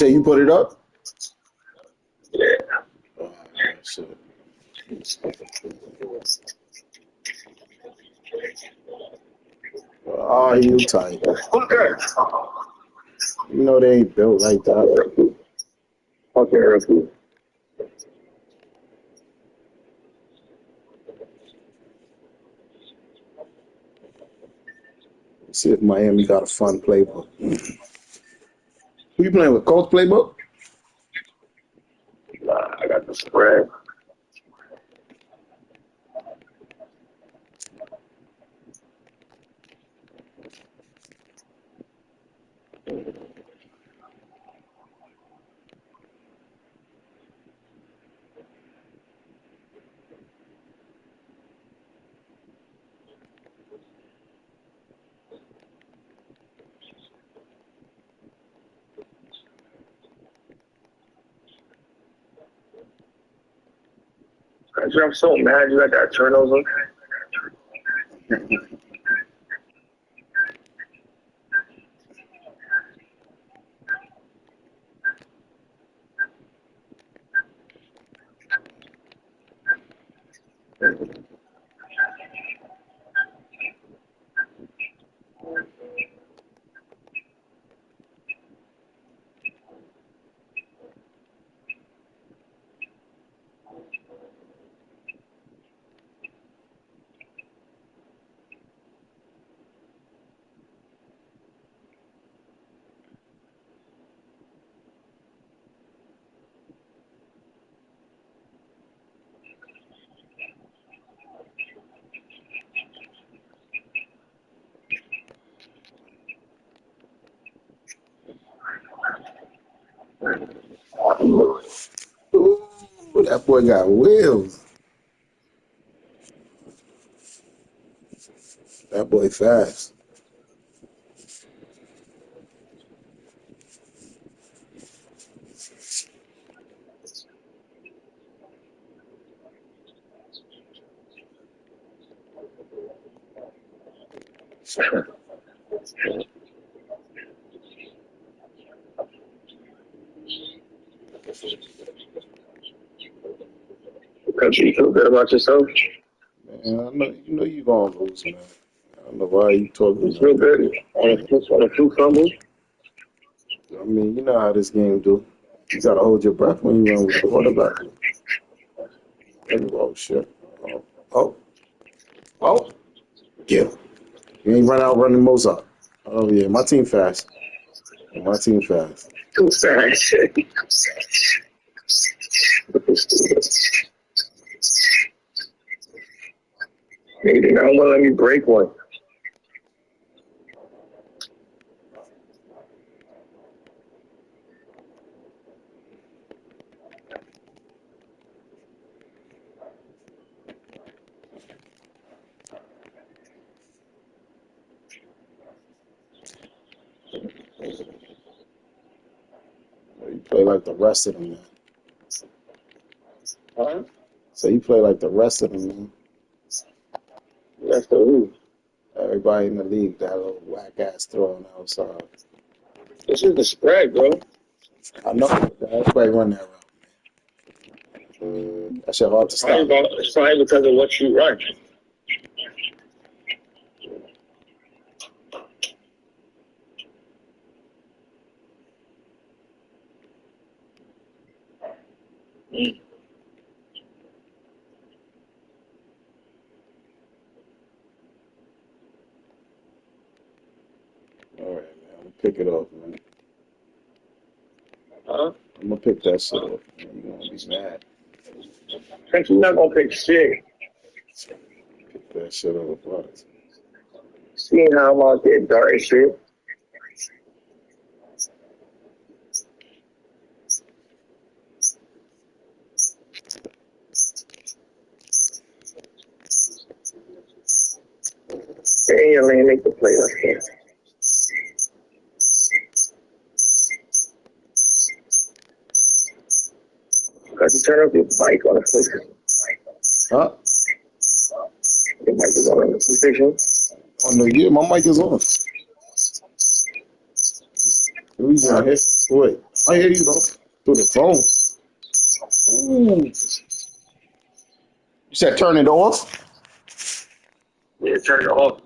Say you put it up? Yeah. Oh, shit. Oh, you tight. Okay. You know they ain't built like that. Okay, Ricky. See if Miami got a fun playbook. Who you playing with? Colts playbook? Nah, I got the spread. Actually, I'm so mad you got that turnover. Ooh, that boy got wheels. That boy fast. Country, you feel good about yourself? Man, I know you know you gonna lose, man. I don't know why you talking You feel about good on a few fumbles? it. I mean, you know how this game do. You gotta hold your breath when you run with the quarterback. Oh shit. Oh, oh, oh. Get him. You ain't run out running Mozart. Oh yeah, my team fast. My team fast. Too fast. Maybe not gonna let me break one. You play like the rest of them, man. Huh? So you play like the rest of them, man. That's the who. Everybody in the league, that little whack ass throwing outside. This is the spread, bro. I know everybody run that route. That shit hard to stop. It's fine because of what you run. All right, man. I'm gonna pick it up, man. Huh? I'm gonna pick that shit up. Man. You gonna be mad? Since you're not gonna pick shit. Pick that shit up. What? Seeing how I'm out there darting shit. Hey, you ain't make the playoffs here. Got to turn up your mic on the flicker. Huh? Your mic is on the position. Oh no, yeah, my mic is on. Who you gonna hit? Wait. I hear you, bro. Through the phone. Ooh. You said turn it off? Yeah, turn it off.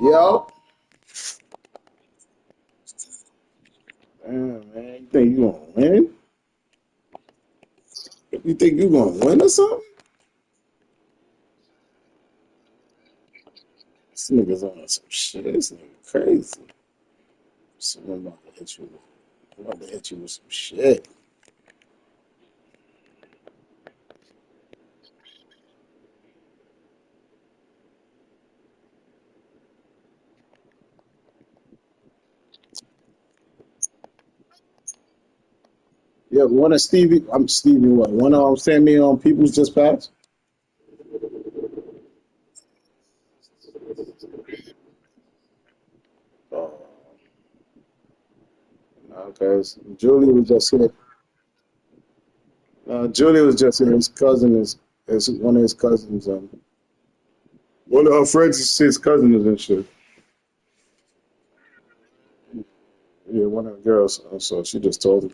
Yo, damn, man, you think you gonna win? You think you gonna win or something? This nigga's on some shit. This nigga crazy. So I'm about to hit you. I'm about to hit you with some shit. Yeah, one of Stevie. I'm Stevie. What? One of Sammy on People's just passed. Oh, because Julie was just here. Julie was just here. His cousin is one of his cousins. One of her friends is his cousins and shit. Yeah, one of the girls. So she just told him.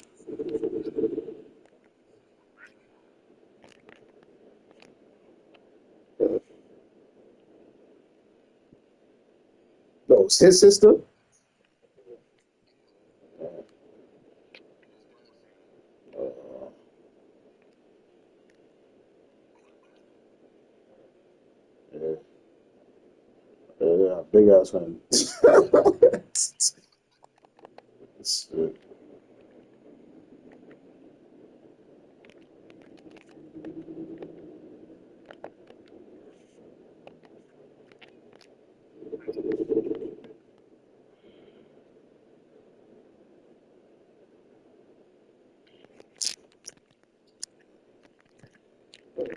No, it's his sister. Uh, yeah, yeah, big ass one. Shit.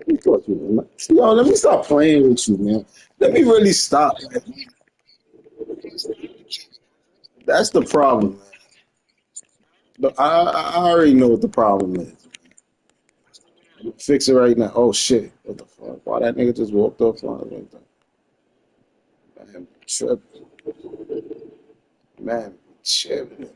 You thought you man. Yo, let me stop playing with you, man. Let me really stop. That's the problem, man. But I already know what the problem is. Fix it right now. Oh shit! What the fuck? Why that nigga just walked off on me? Man, tripping. Man, tripping.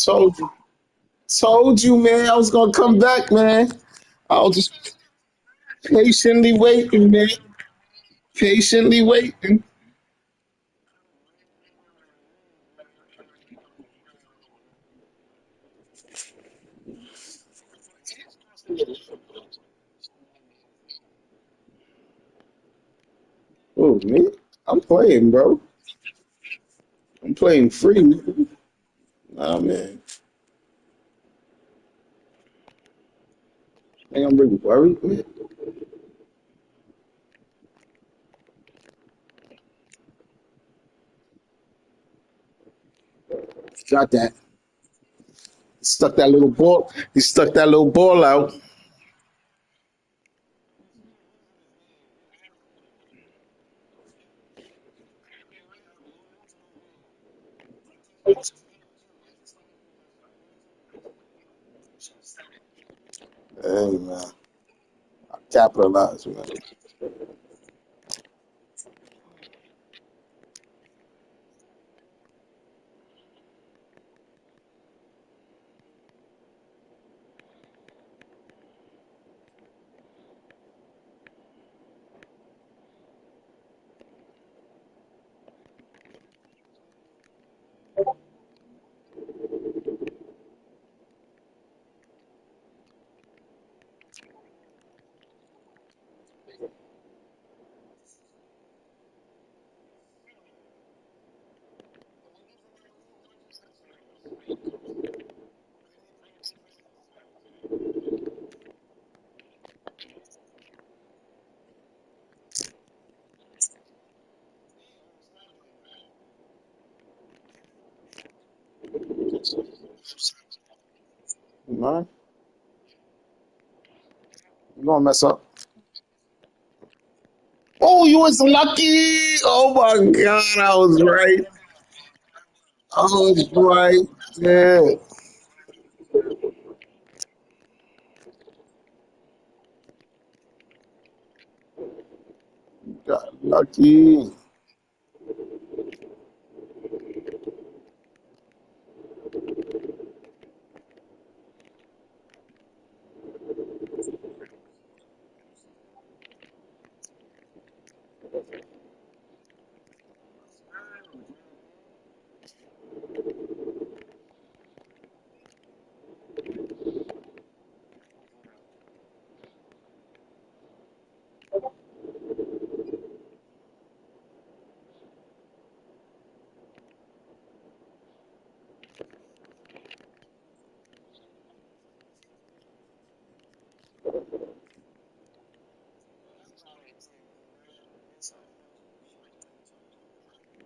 Told you, told you, man. I was gonna come back, man. I was just patiently waiting, man. Patiently waiting. Oh, me? I'm playing, bro. I'm playing free, nigga. Nah, man. Think I'm really worried, man. Got that. Stuck that little ball. He stuck that little ball out. Hey, man. Capitalize, man. man. You gonna mess up. Oh, you was lucky. Oh my God, I was right. I was right. Yeah. Got lucky.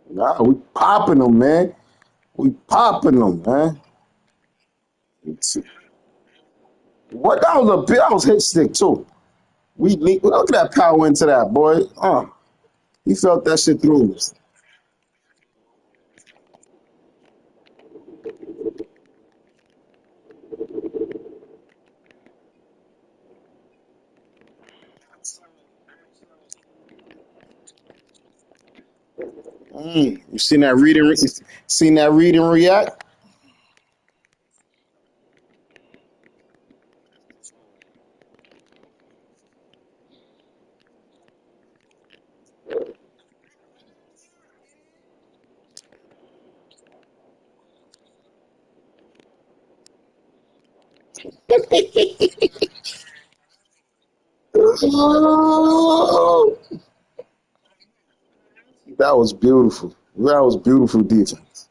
Nah, we popping them, man. We popping them, man. What that was a that was hit stick too. Look at that power into that boy. He felt that shit through. You seen that reading? Seen that reading react? Oh, that was beautiful. That was beautiful defense.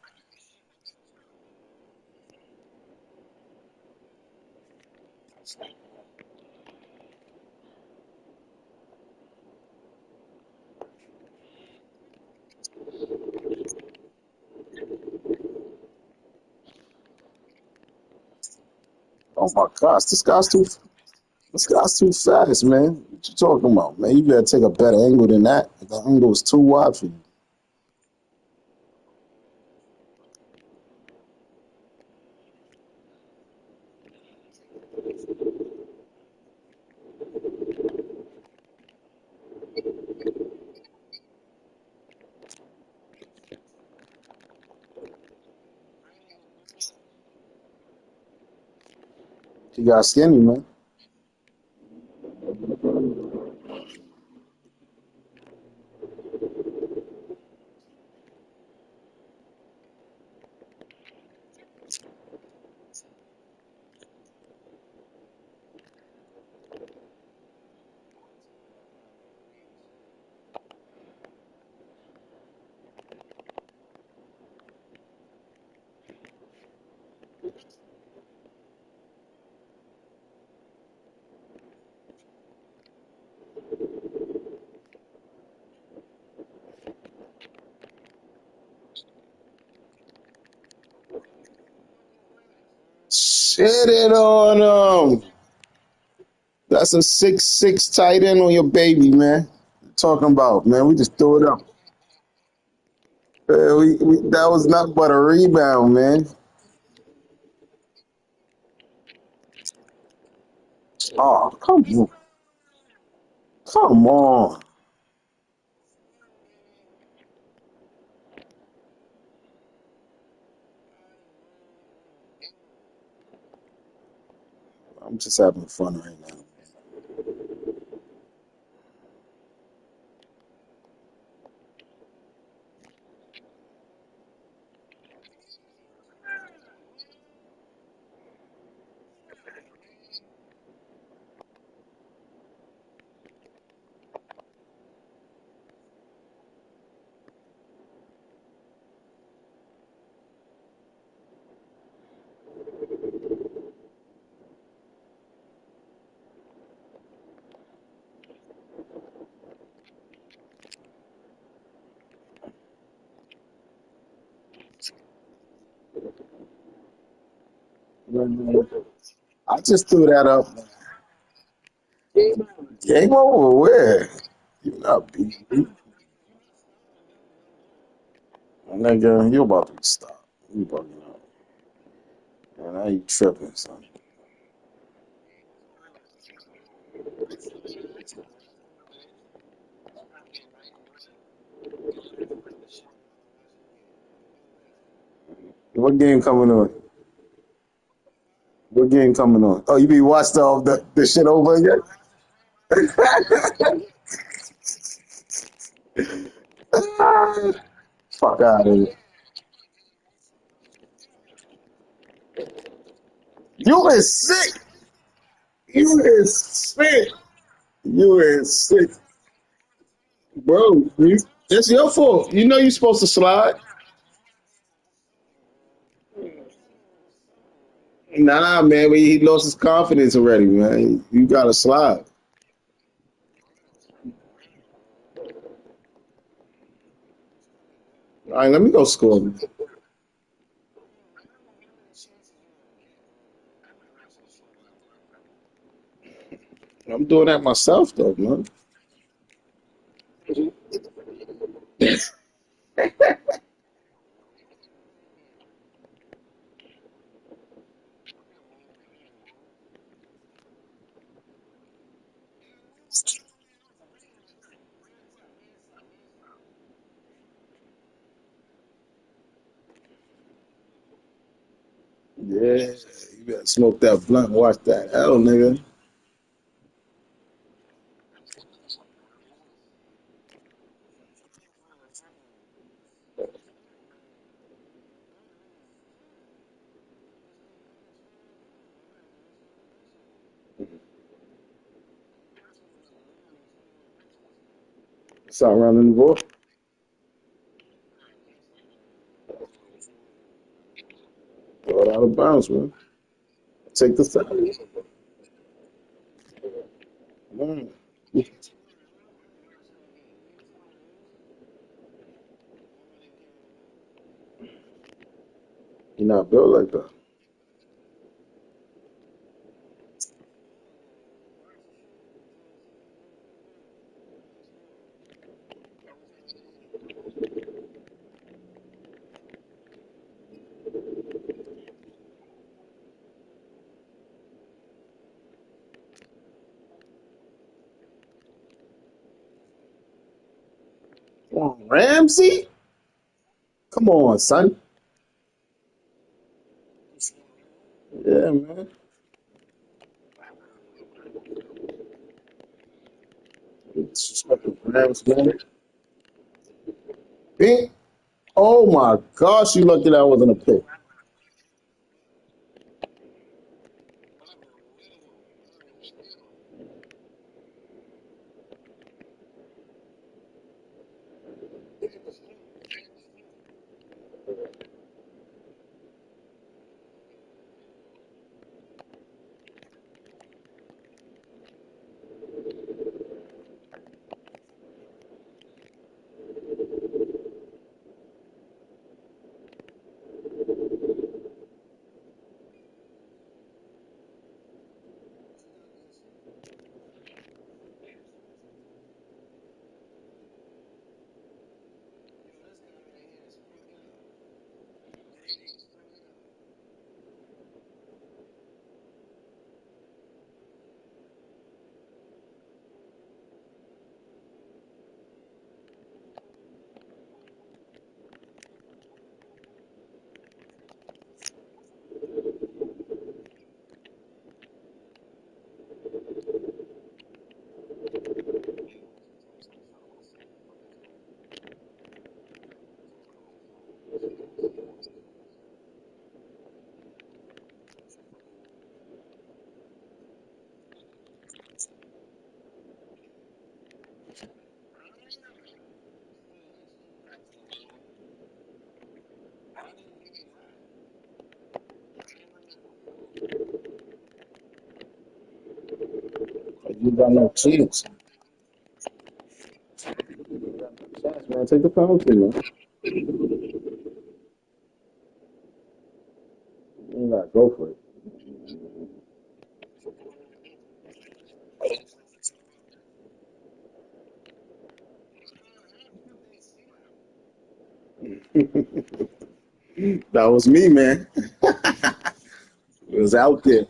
Oh my gosh, this guy's too fast, man. What you talking about, man? You better take a better angle than that. The angle is too wide for you. You got skinny, man. Shit it on him. That's a 6'6" tight end on your baby, man. What you talking about, man? We just threw it up. That was not but a rebound, man. Oh, come on. Come on. I'm just having fun right now. I just threw that up. Game over. Where? You not beat me, nigga. You about to be stopped. You bugging out. Man, now you tripping, son. What game coming on? What game coming on? Oh, you be watched all the shit over again? Fuck out of here. You is sick. You is sick. You is sick. Bro, it's your fault. You know you're supposed to slide. Nah, man, but he lost his confidence already, man. You gotta slide. All right, let me go score. I'm doing that myself, though, man. Yeah, you better smoke that blunt and watch that L, nigga. Start running the ball. Throw it out of bounds, man. Take the side. Man, you're not built like that. Come on, Ramsey? Come on, son. Yeah, man. Disrespectful Rams, man. Bing. Oh my gosh, you lucky that wasn't a pick. You got no chance. You got no chance, man. Take the penalty, man. You ain't gotta go for it. That was me, man. It was out there.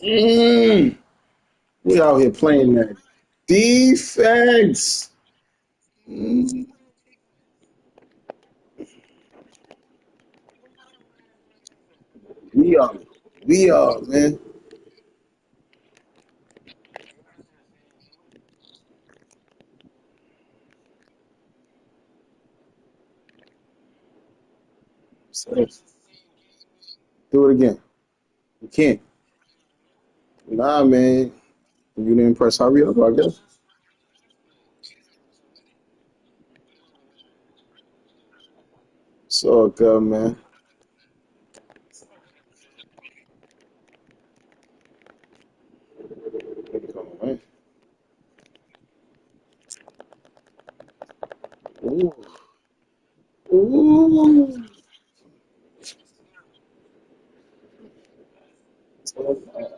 Mm. We out here playing that defense. Mm. We are. We are, man. So, do it again. You can't. Nah, man. You didn't press hurry up, I guess. So good, man. Come on, man. Ooh. Ooh.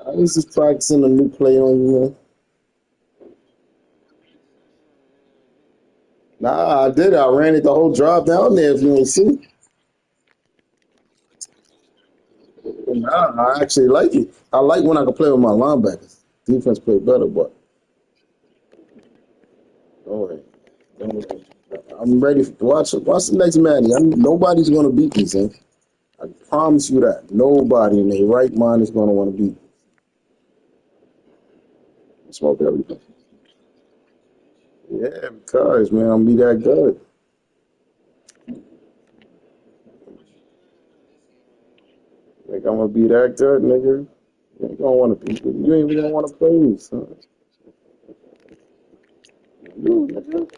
I was just practicing a new play on you, man. Nah, I did. I ran it the whole drive down there. If you want to see, nah, I actually like it. I like when I can play with my linebackers. Defense play better, but don't worry. Don't worry. I'm ready to watch. Watch the next Maddie. Nobody's gonna beat me, son. I promise you that. Nobody in their right mind is gonna want to beat me. Smoke everything. Yeah, because man, I'm be that good. Like I'm gonna be that good, nigga. You ain't gonna want to beat me. You ain't even gonna want to play me, son. You, nigga.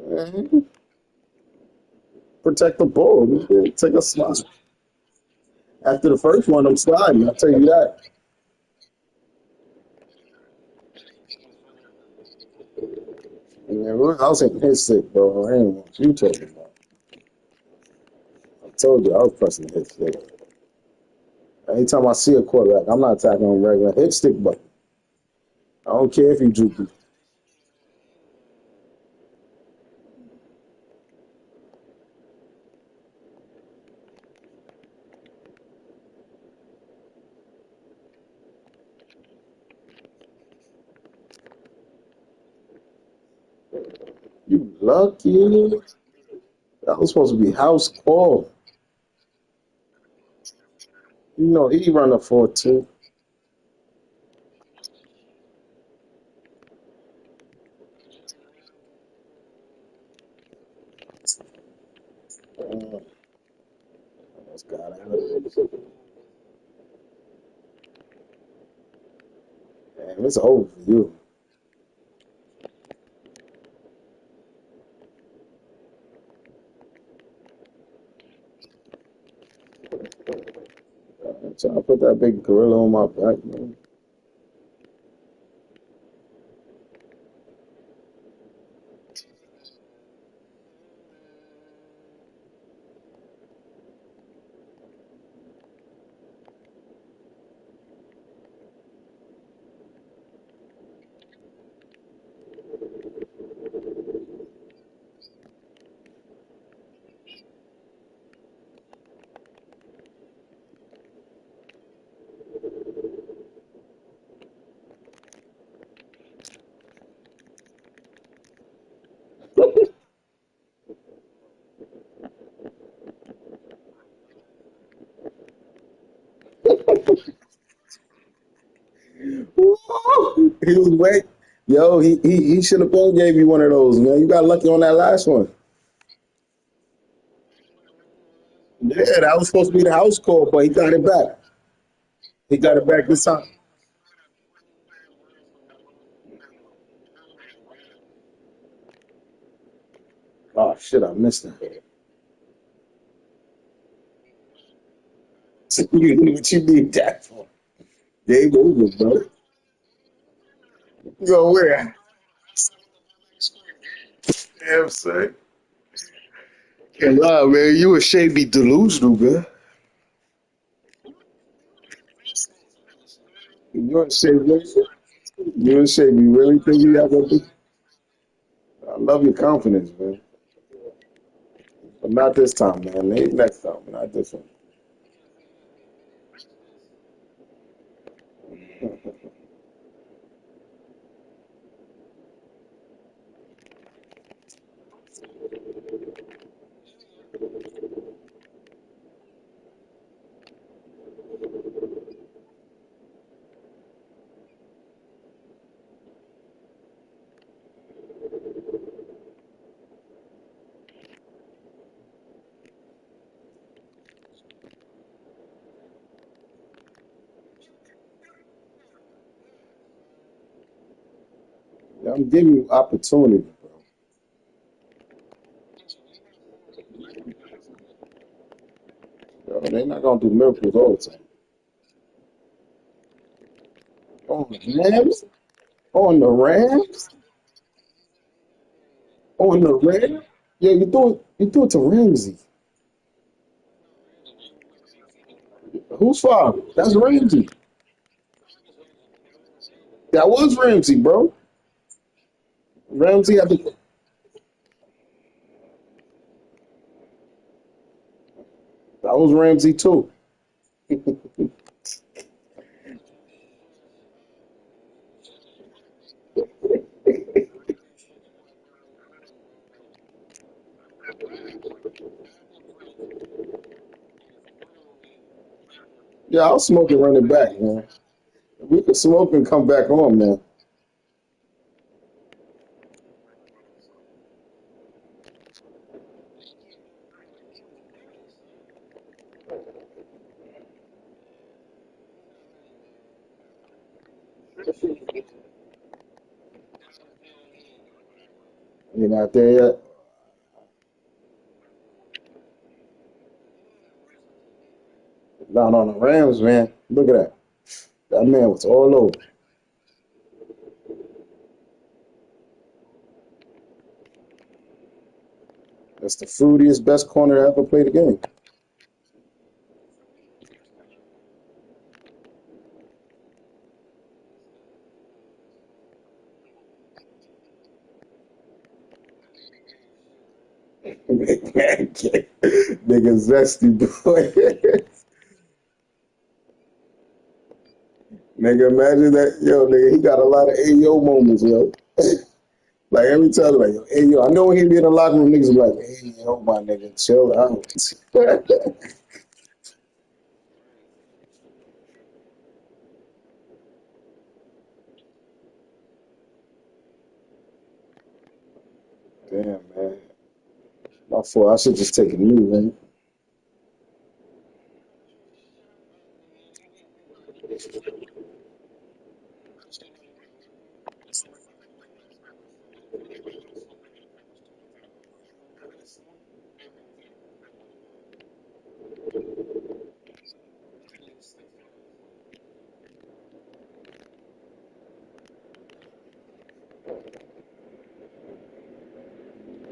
Man, protect the ball. Nigga. Take a slide. After the first one, I'm sliding. I'll tell you that. Yeah, I was in hit stick, bro. I ain't what you talking about. I told you I was pressing the hit stick. Anytime I see a quarterback, I'm not attacking on regular hit stick, but I don't care if you juke me. You lucky. That was supposed to be house call. You know, he run a 4-2. God, I know. Damn, it's over for you. I'm trying to put that big gorilla on my back, man. He was wait. Yo, he should have been gave you one of those, man. You got lucky on that last one. Yeah, that was supposed to be the house call, but he got it back. He got it back this time. Oh shit, I missed that. You knew what you need that for. Game over, bro. Go where? Damn, son. Can't lie, man. You a shade be delusional, man. You a shade, you a shade. You really think you got to be? I love your confidence, man. But not this time, man. Maybe next time, not this one. I'm giving you opportunity, bro. They're not gonna do miracles all the time. On the Rams, on the Rams, on the Rams. Yeah, you threw it to Ramsey. Who's father? That's Ramsey. That was Ramsey, bro. Ramsey had the. That was Ramsey too. Yeah, I'll smoke and run it back, man. We could smoke and come back on, man. You're not there yet. Down on the Rams, man. Look at that. That man was all over. That's the fruitiest, best corner to ever play the game. Man, nigga zesty boy. Nigga, imagine that. Yo, nigga, he got a lot of AO moments, yo. Like every time, like, hey, yo, I know when he be in the locker room, niggas be like, hey, yo, my nigga, chill out. Damn, man. My fault. I should just take a knee, man.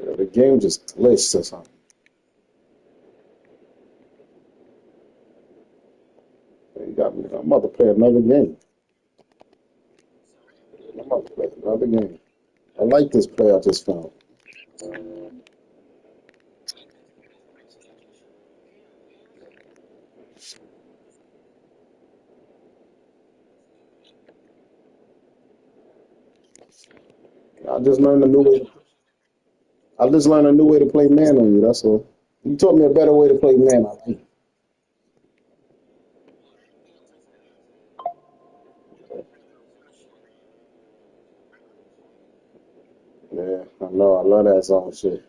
Yeah, the game just glitched or something. You got me. I'm about to play another game. I'm about to play another game. I like this play I just found. I just learned a new way. I just learned a new way to play man on you. That's all. You taught me a better way to play man. I think. Yeah, I know. I love that song shit.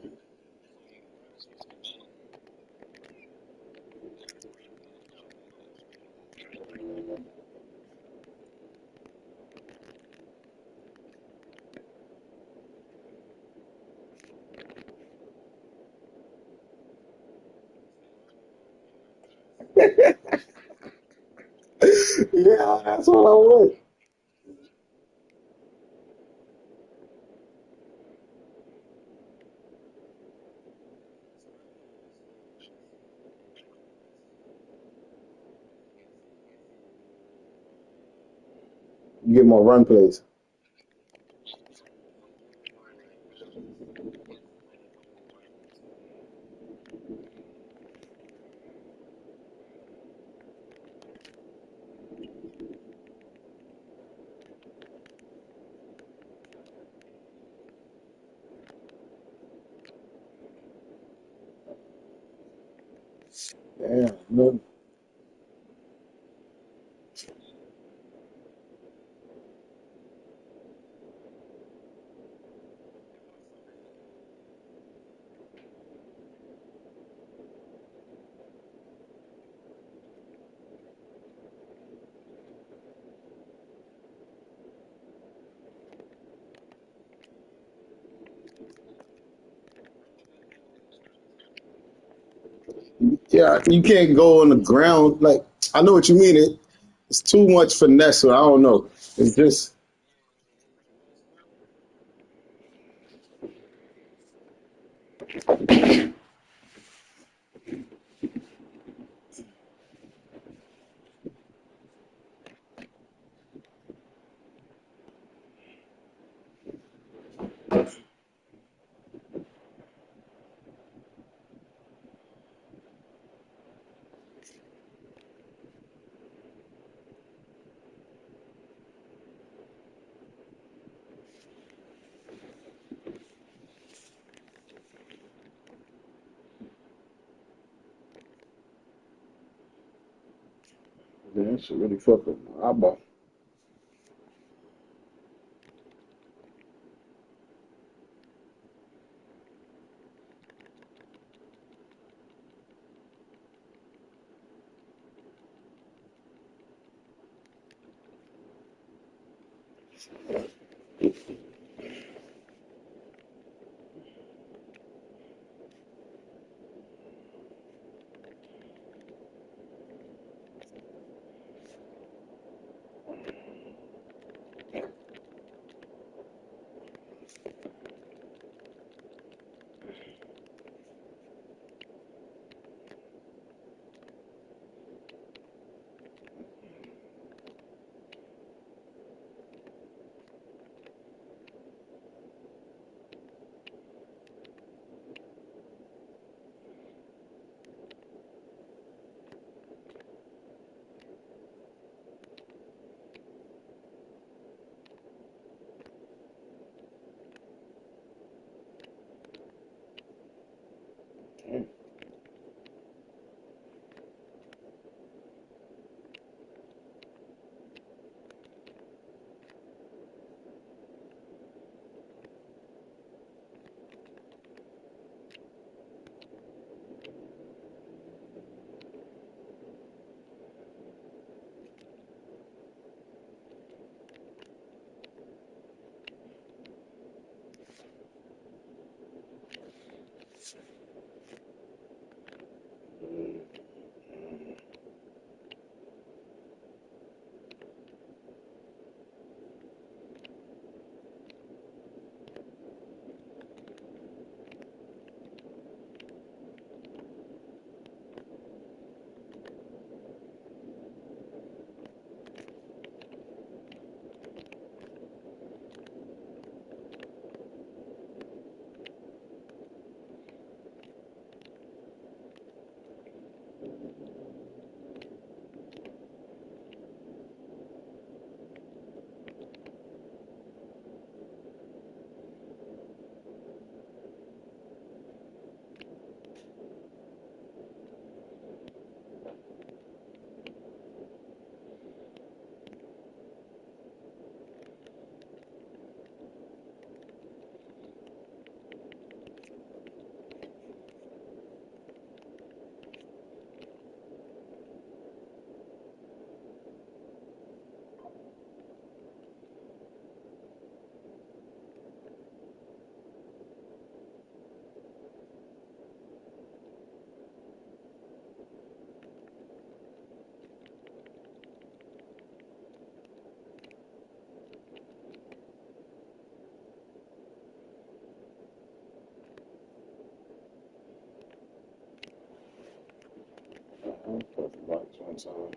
Yeah, that's what I want. You get more run plays. Yeah, no, yeah, you can't go on the ground. Like I know what you mean. It's too much finesse. So I don't know. It's just man, that shit really fucking my eyeball. So,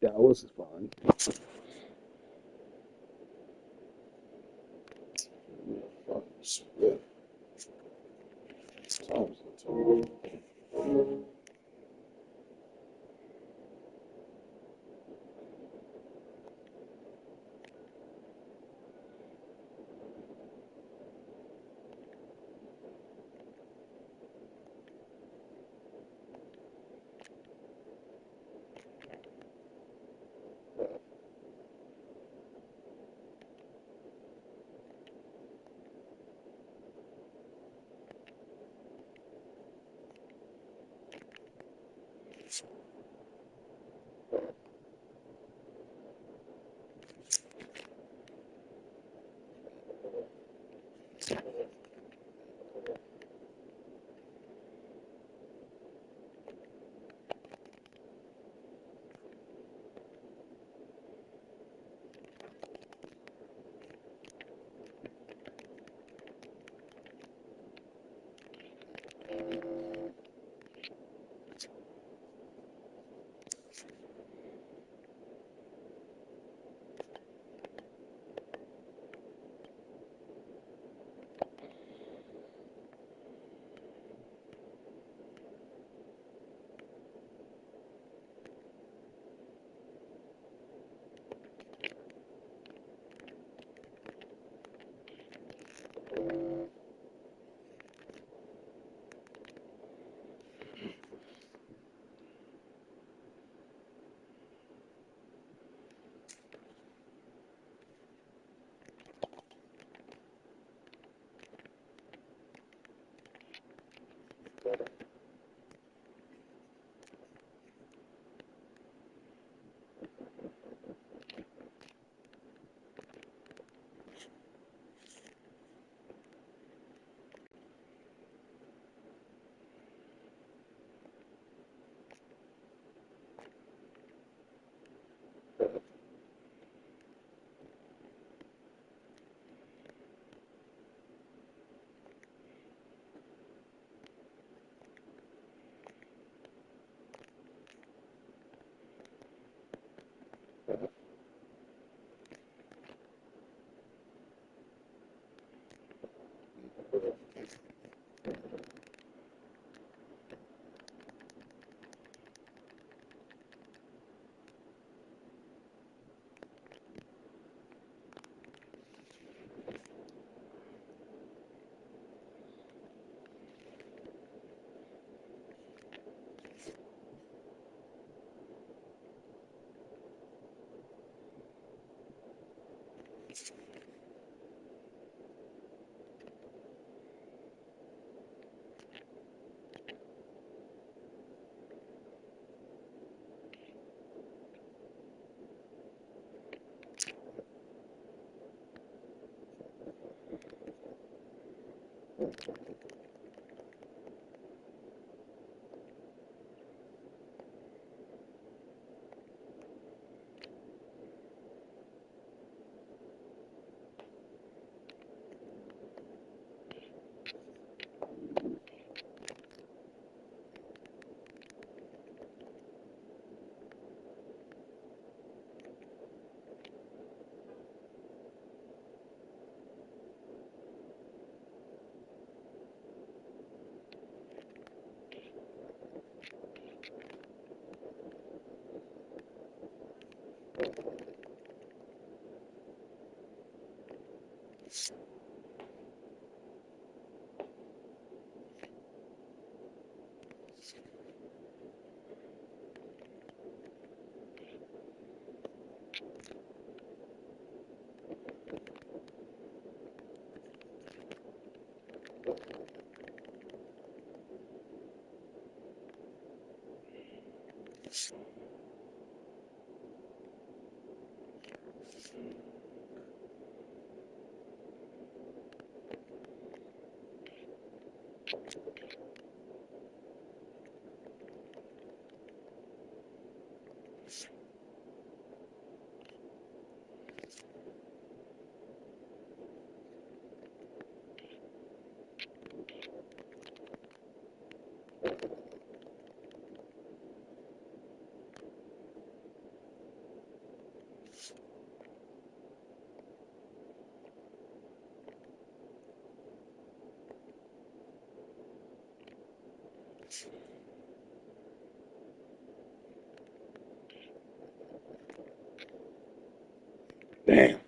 that was fun. Yeah, fucking spit. Times and times. Damn.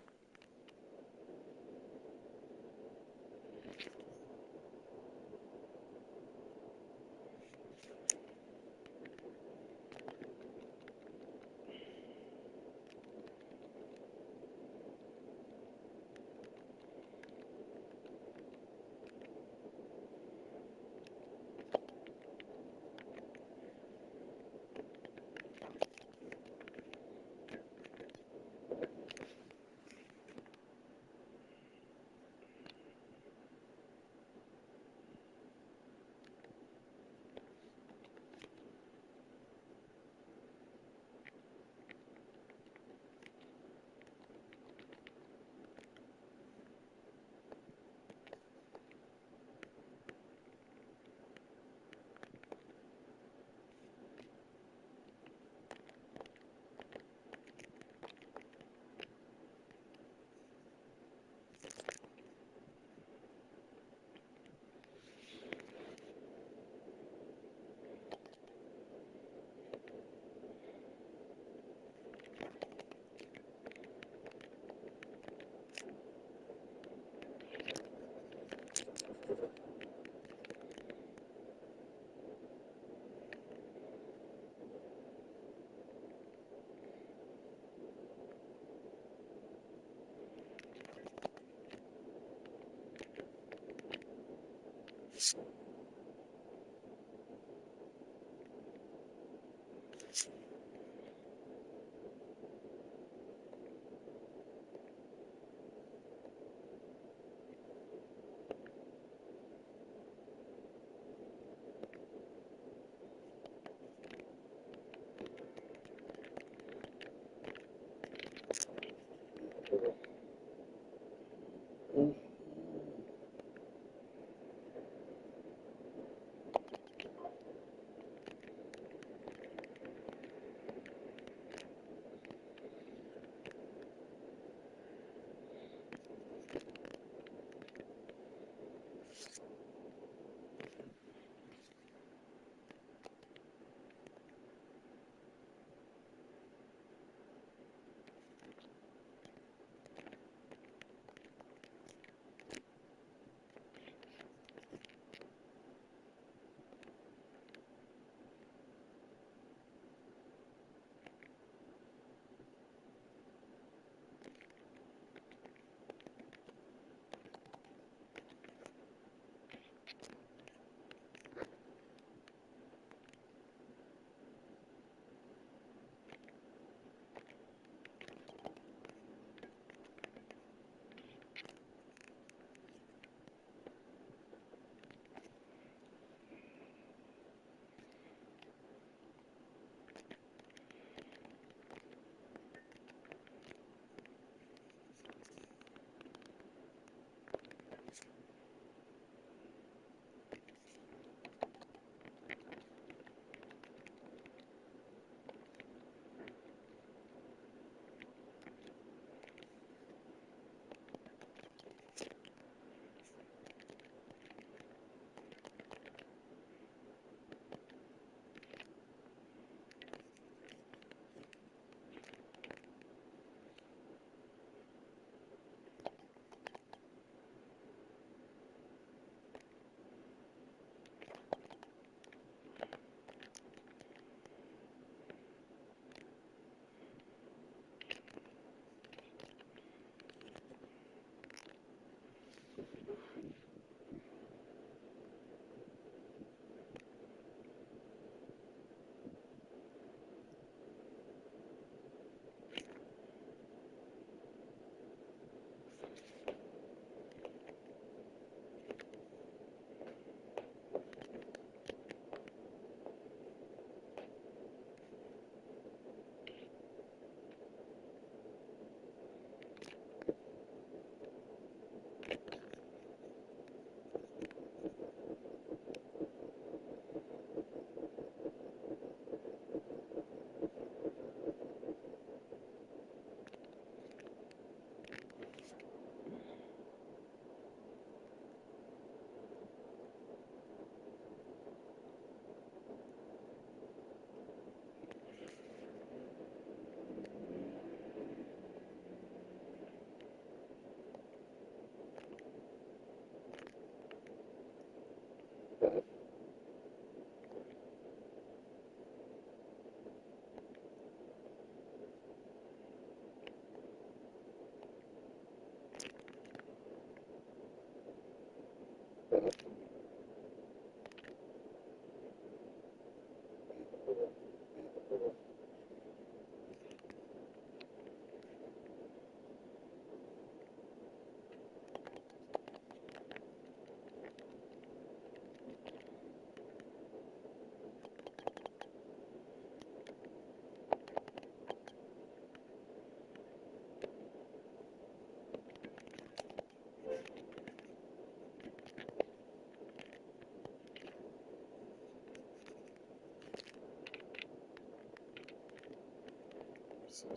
Damn,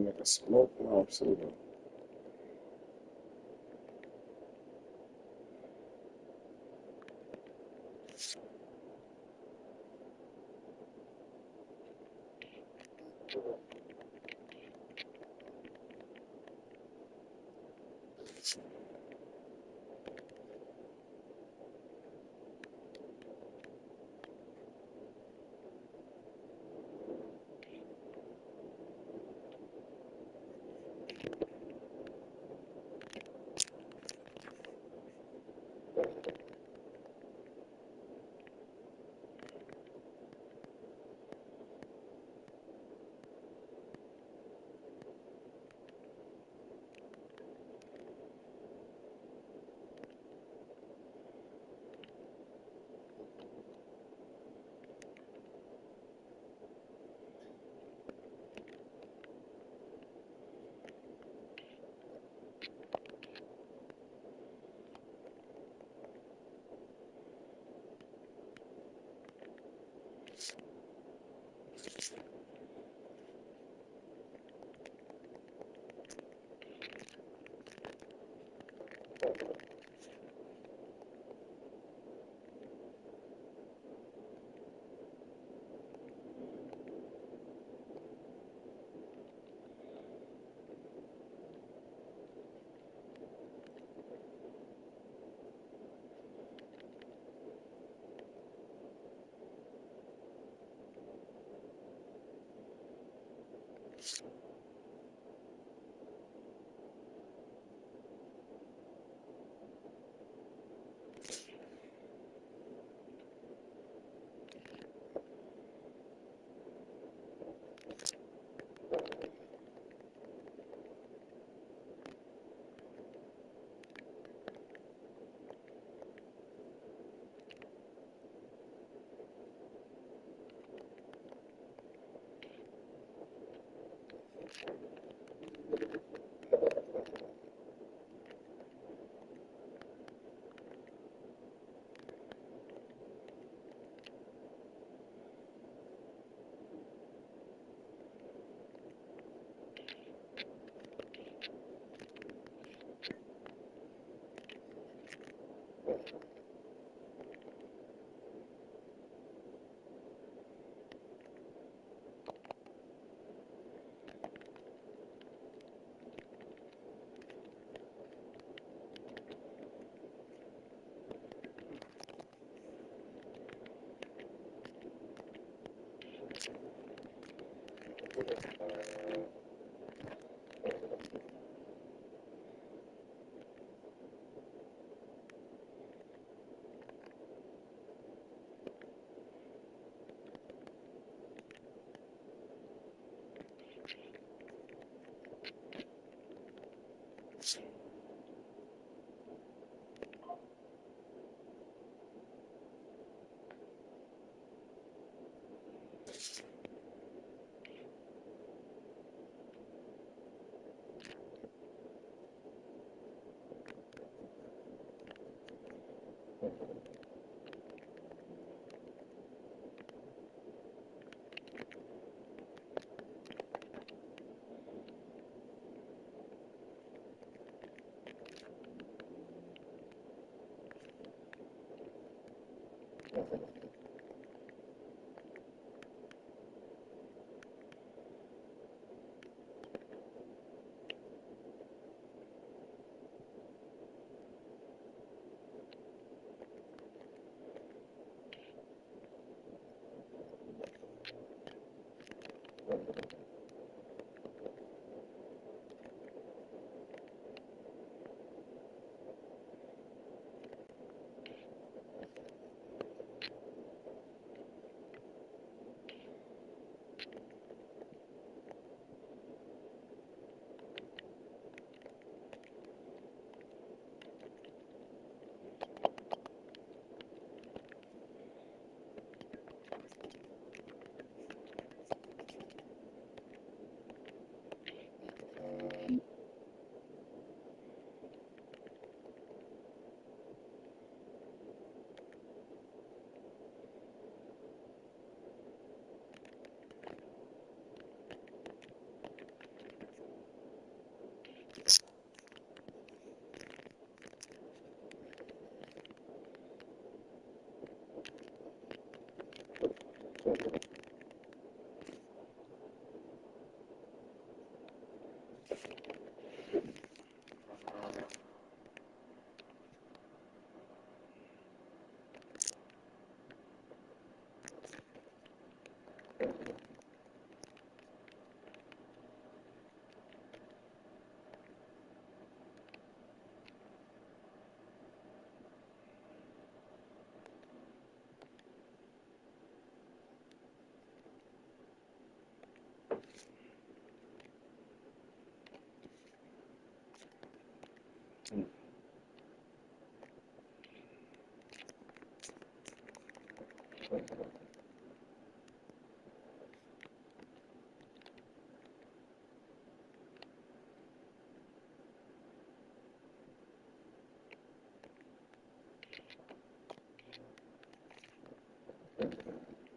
nigga, smoke mouth too.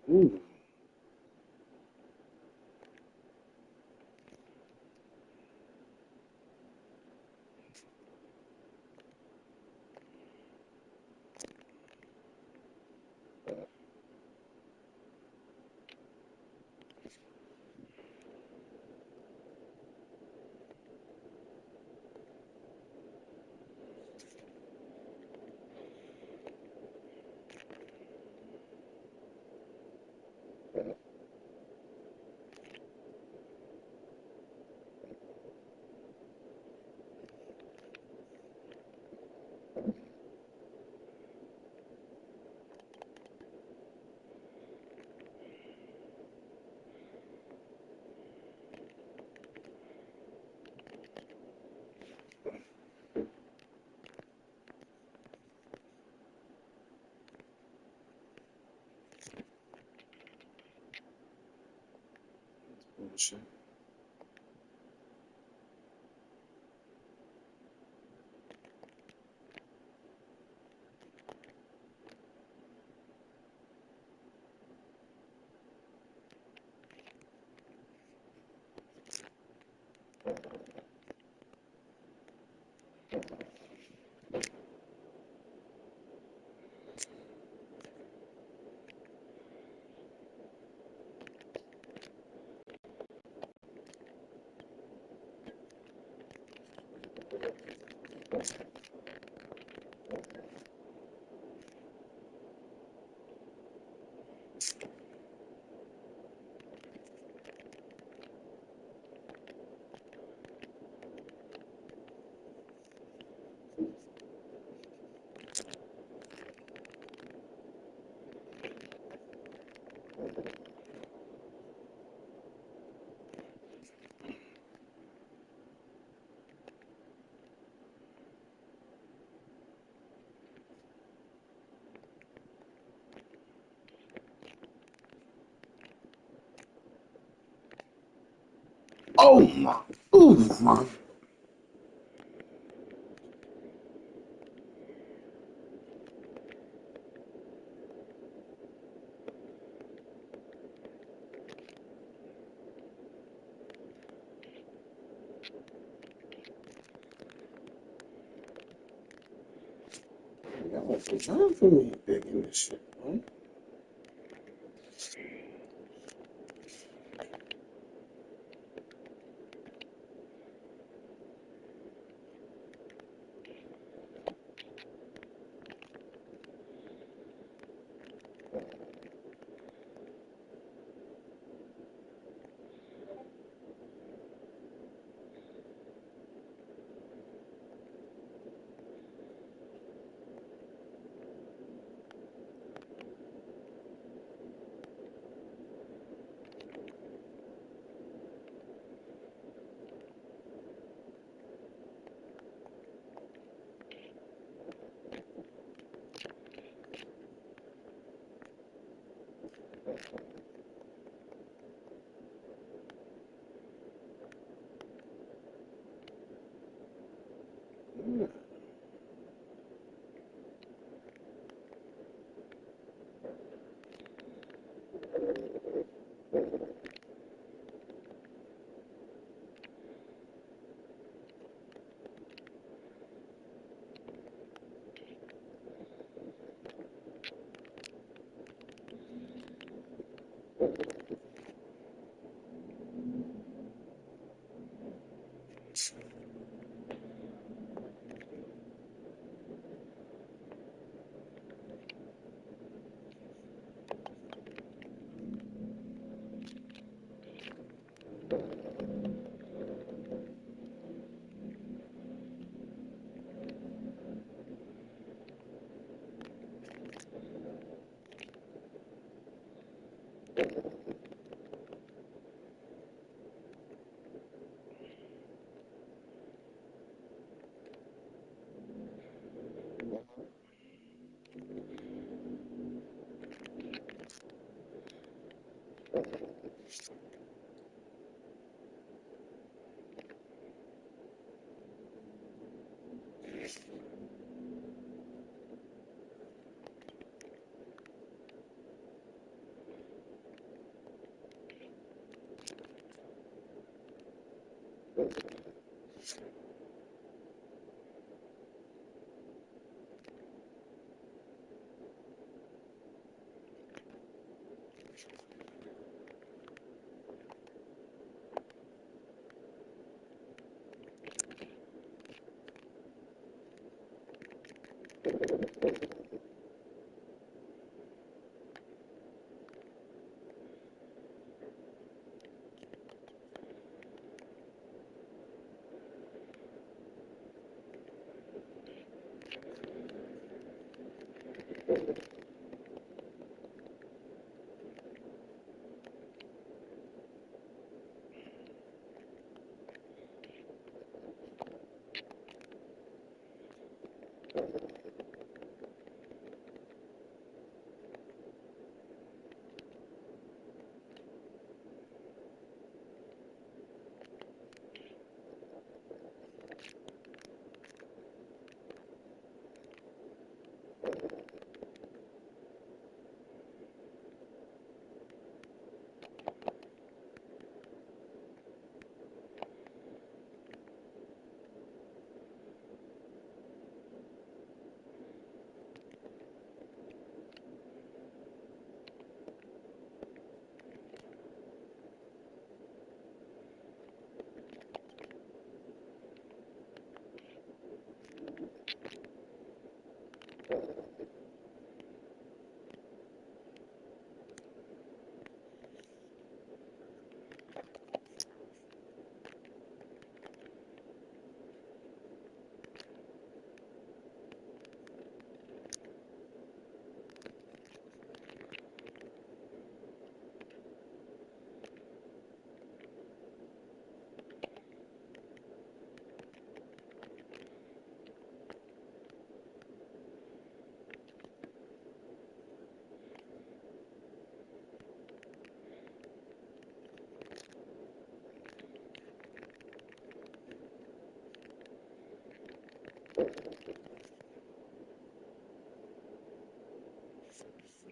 Ooh. Bullshit. Oh my, ooh my. Y'all take time for me digging this shit, man. Yeah.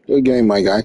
Good game, my guy.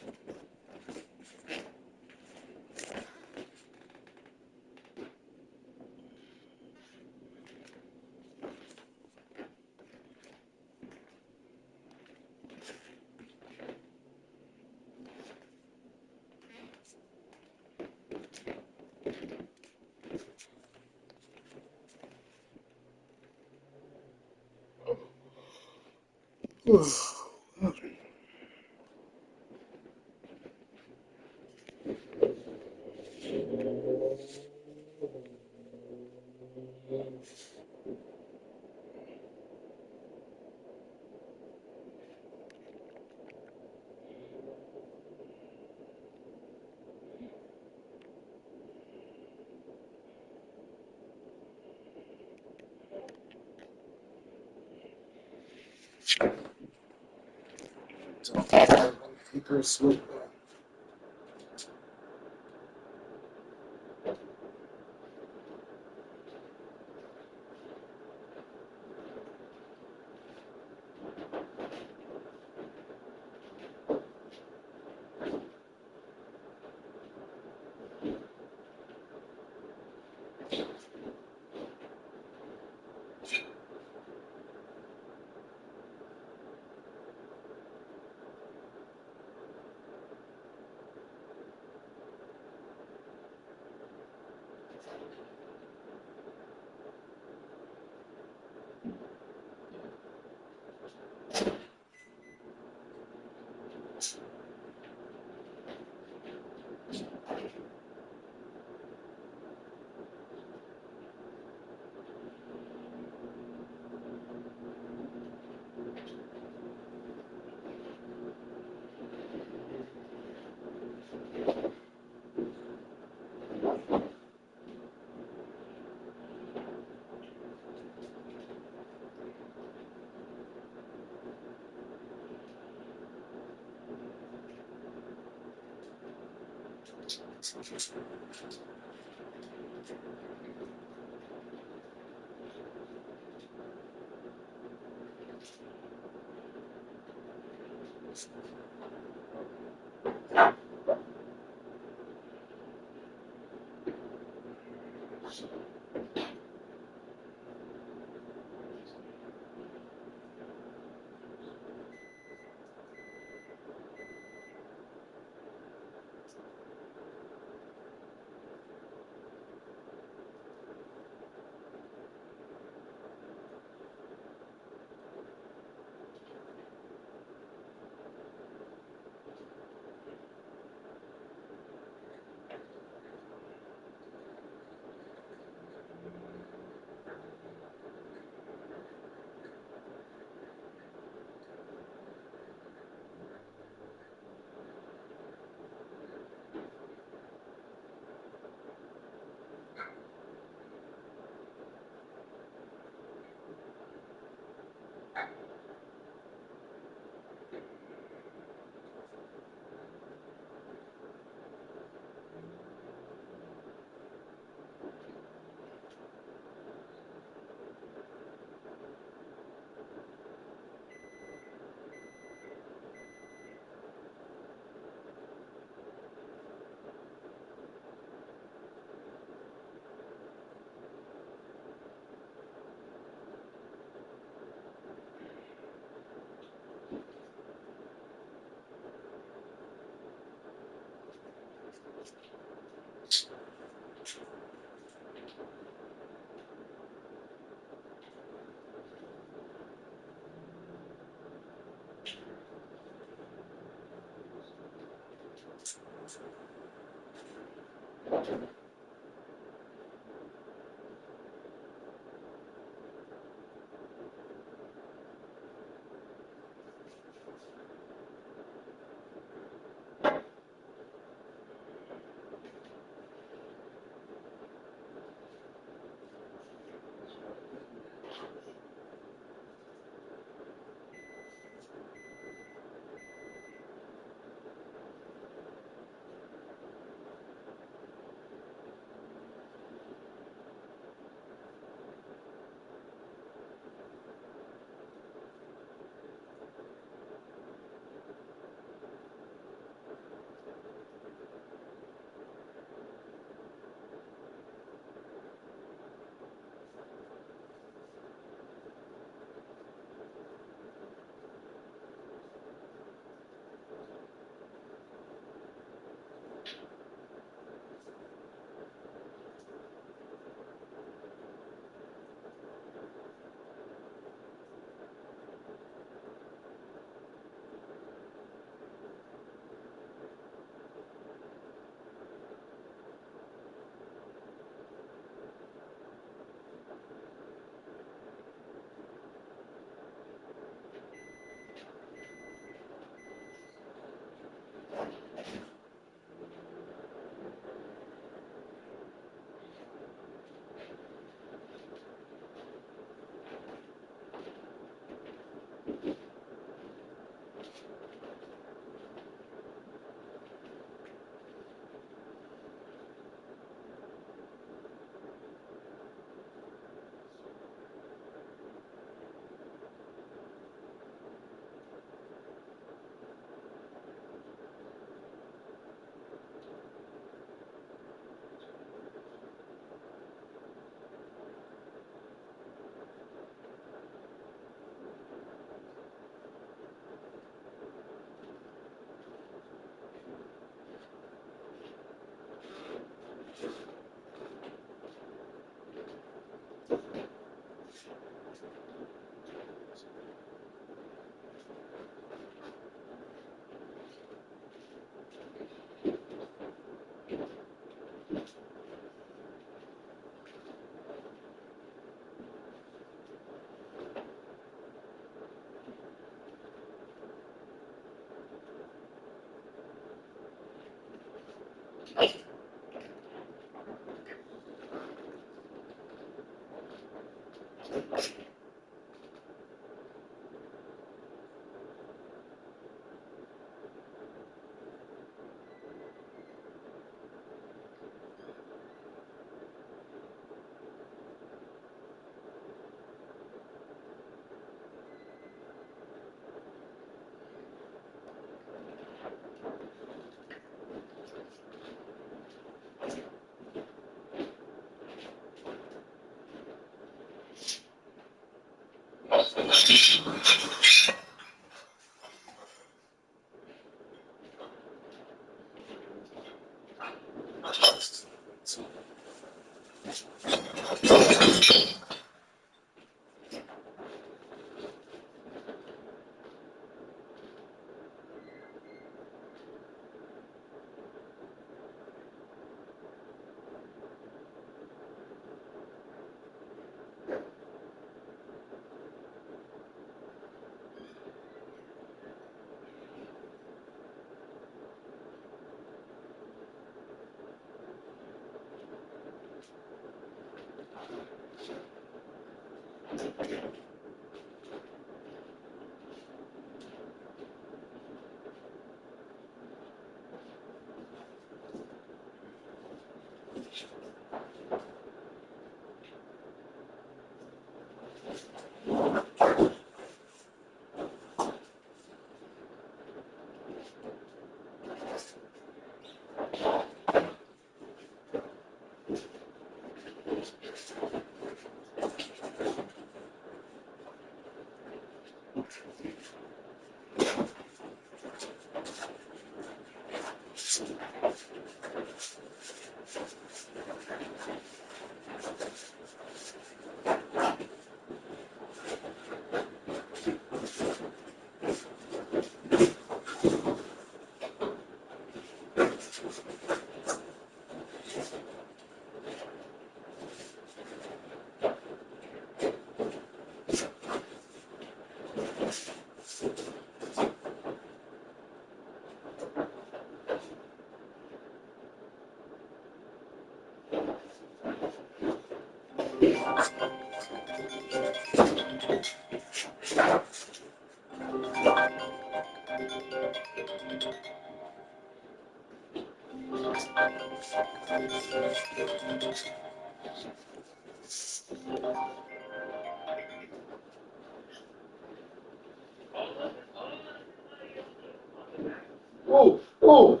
Oh, oh,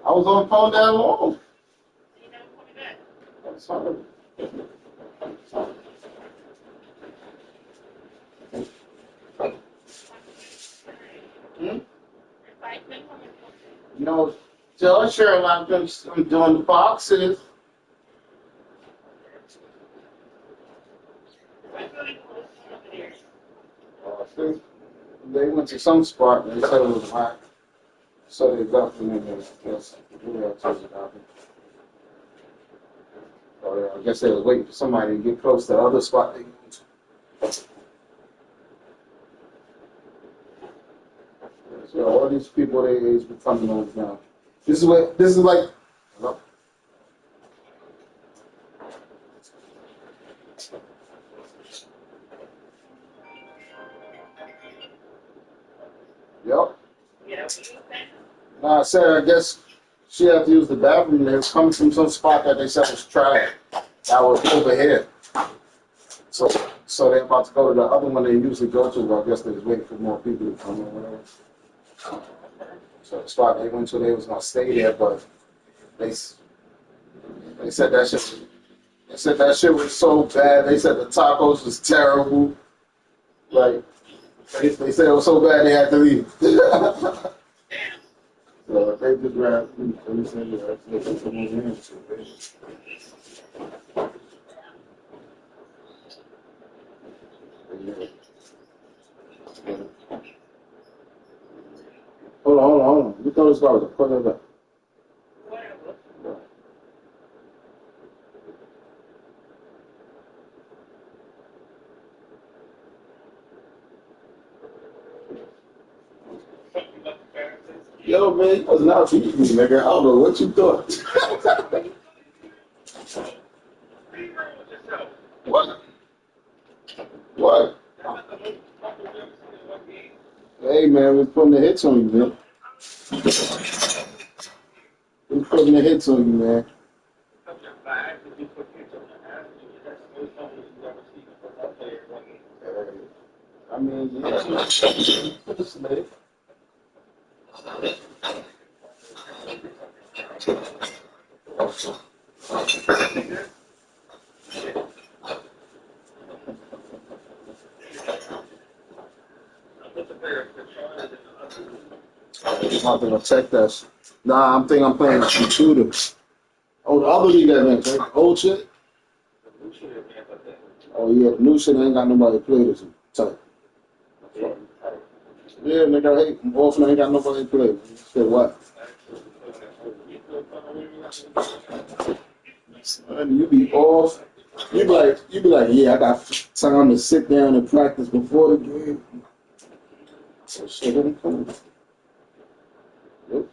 I was on the phone that long. That's fine. Hmm? You know, tell Cheryl I'm doing the boxes. See, they went to some spot and they said it was hot. So they left them in there. I guess. Yeah, I told you about it. So, yeah, I guess they was waiting for somebody to get close to the other spot they went to. So all these people their age be coming on now. This is like hello? Yep. I said I guess she had to use the bathroom. They was coming from some spot that they said was trash. That was over here. So so they're about to go to the other one they usually go to, but I guess they was waiting for more people to come or whatever. So the spot they went to, they was gonna stay there, but they they said that shit. They said that shit was so bad. They said the tacos was terrible. Like they said it was so bad they had to leave. So they just grabbed food. So they said yeah, they put some more in. Hold on. You throw this garbage. Put it back. Yo, man, you was not beating me, nigga. I don't know what you thought. What? What? Hey, man, we're putting the hits on you, man. We're putting the hits on you, man. I mean, yeah. Slave. I'm not gonna check that shit. Nah, I'm thinking I'm playing some shooters. Oh, the other league that man, right? Old shit? Oh yeah, the new shit ain't got nobody to play this type. Yeah, nigga, hey, I'm off and I ain't got nobody to play. Shit, what? Son, you be off. You be like, yeah, I got time to sit down and practice before the game. So shit, let me come. Yep.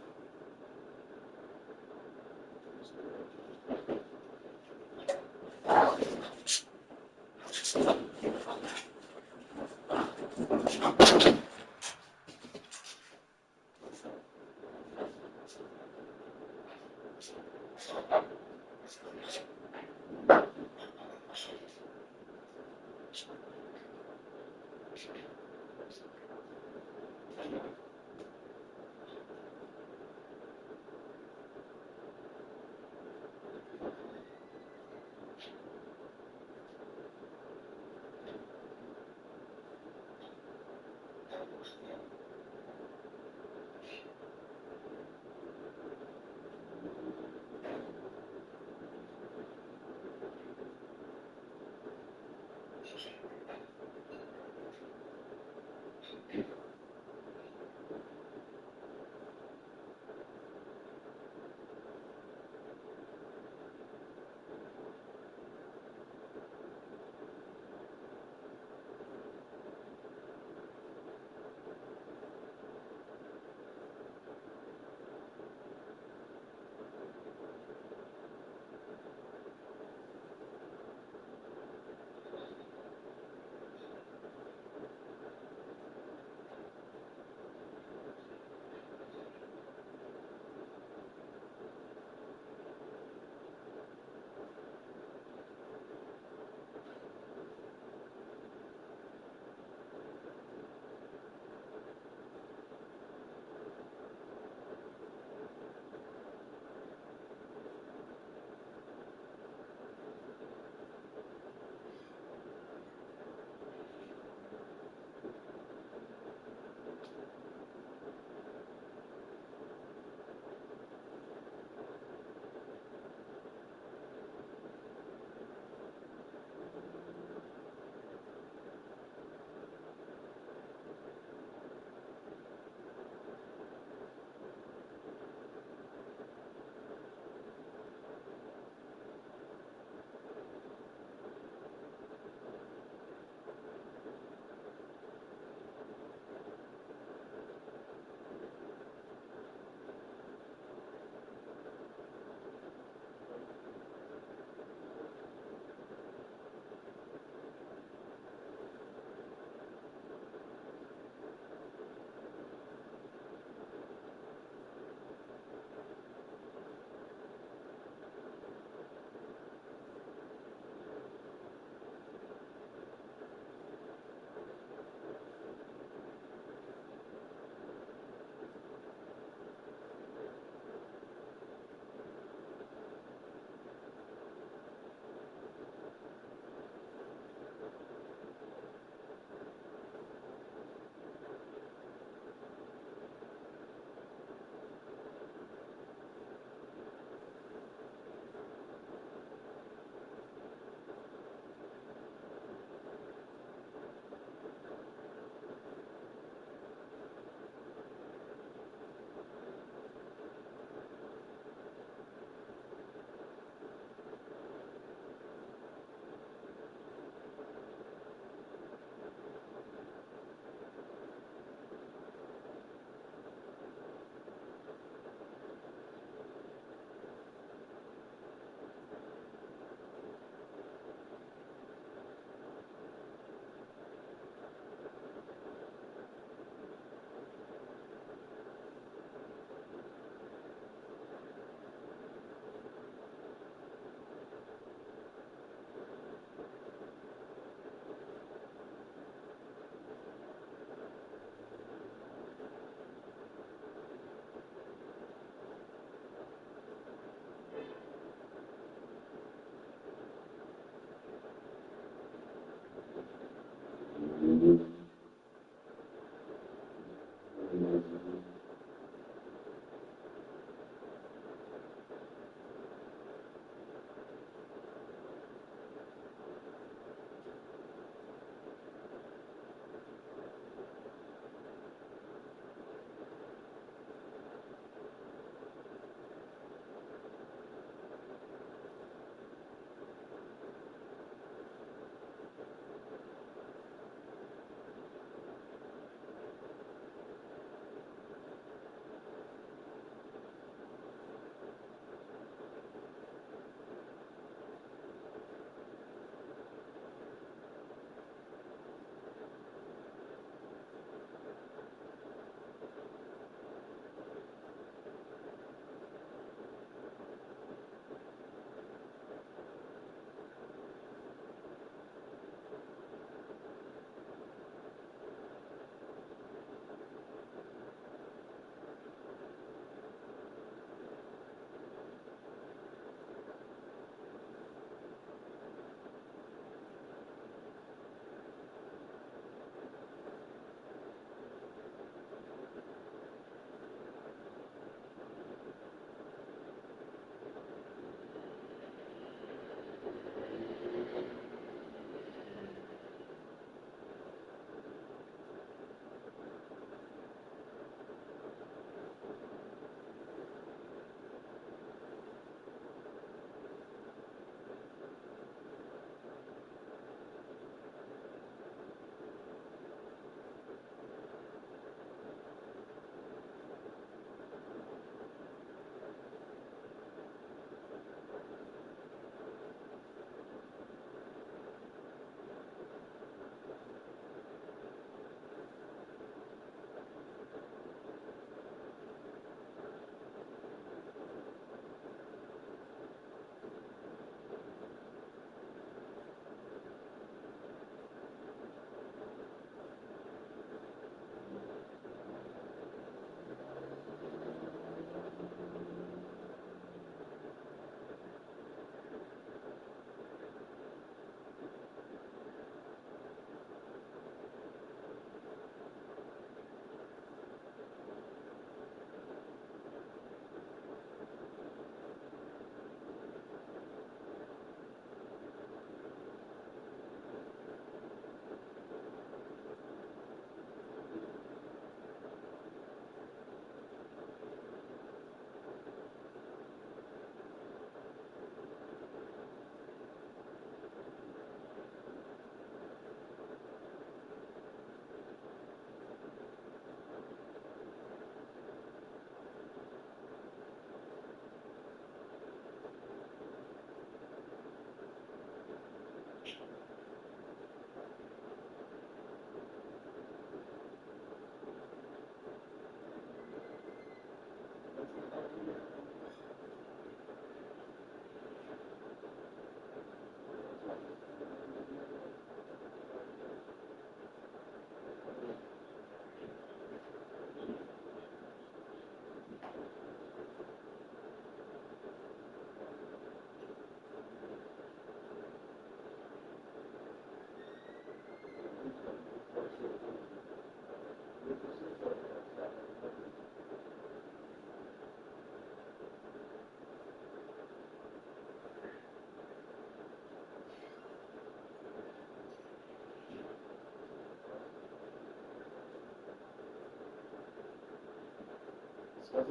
That's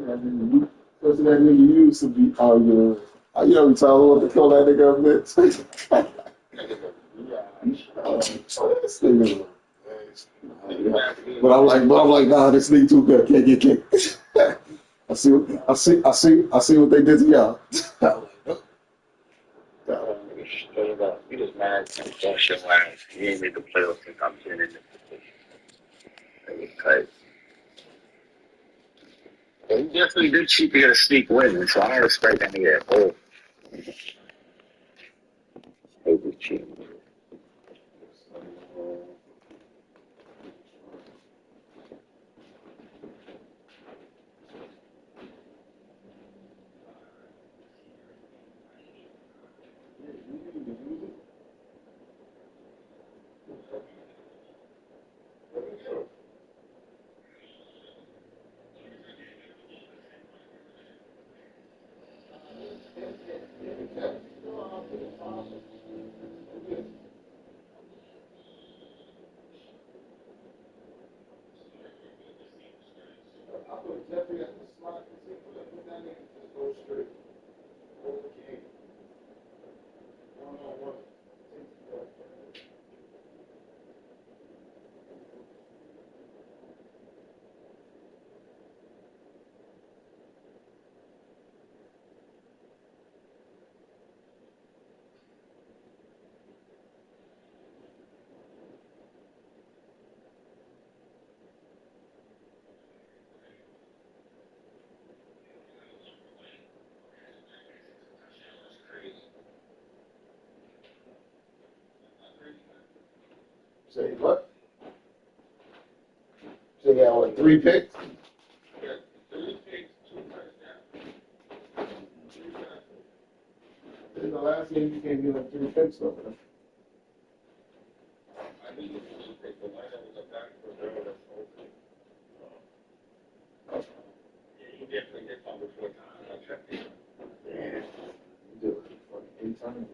that nigga used to be arguing. You know, we tell what to call that nigga up next. This nigga. But I'm like, nah, this nigga too good. Can't get kicked. I see what they did to y'all. You just mad and bust your ass. You ain't made the playoffs since I've been in this position. Because he definitely did cheat to get a sneak win, so I don't respect that nigga at all. He was cheating. Say what? So you got what, 3 picks? In the last game, you can't get like 3 picks over there. You did like 8 times.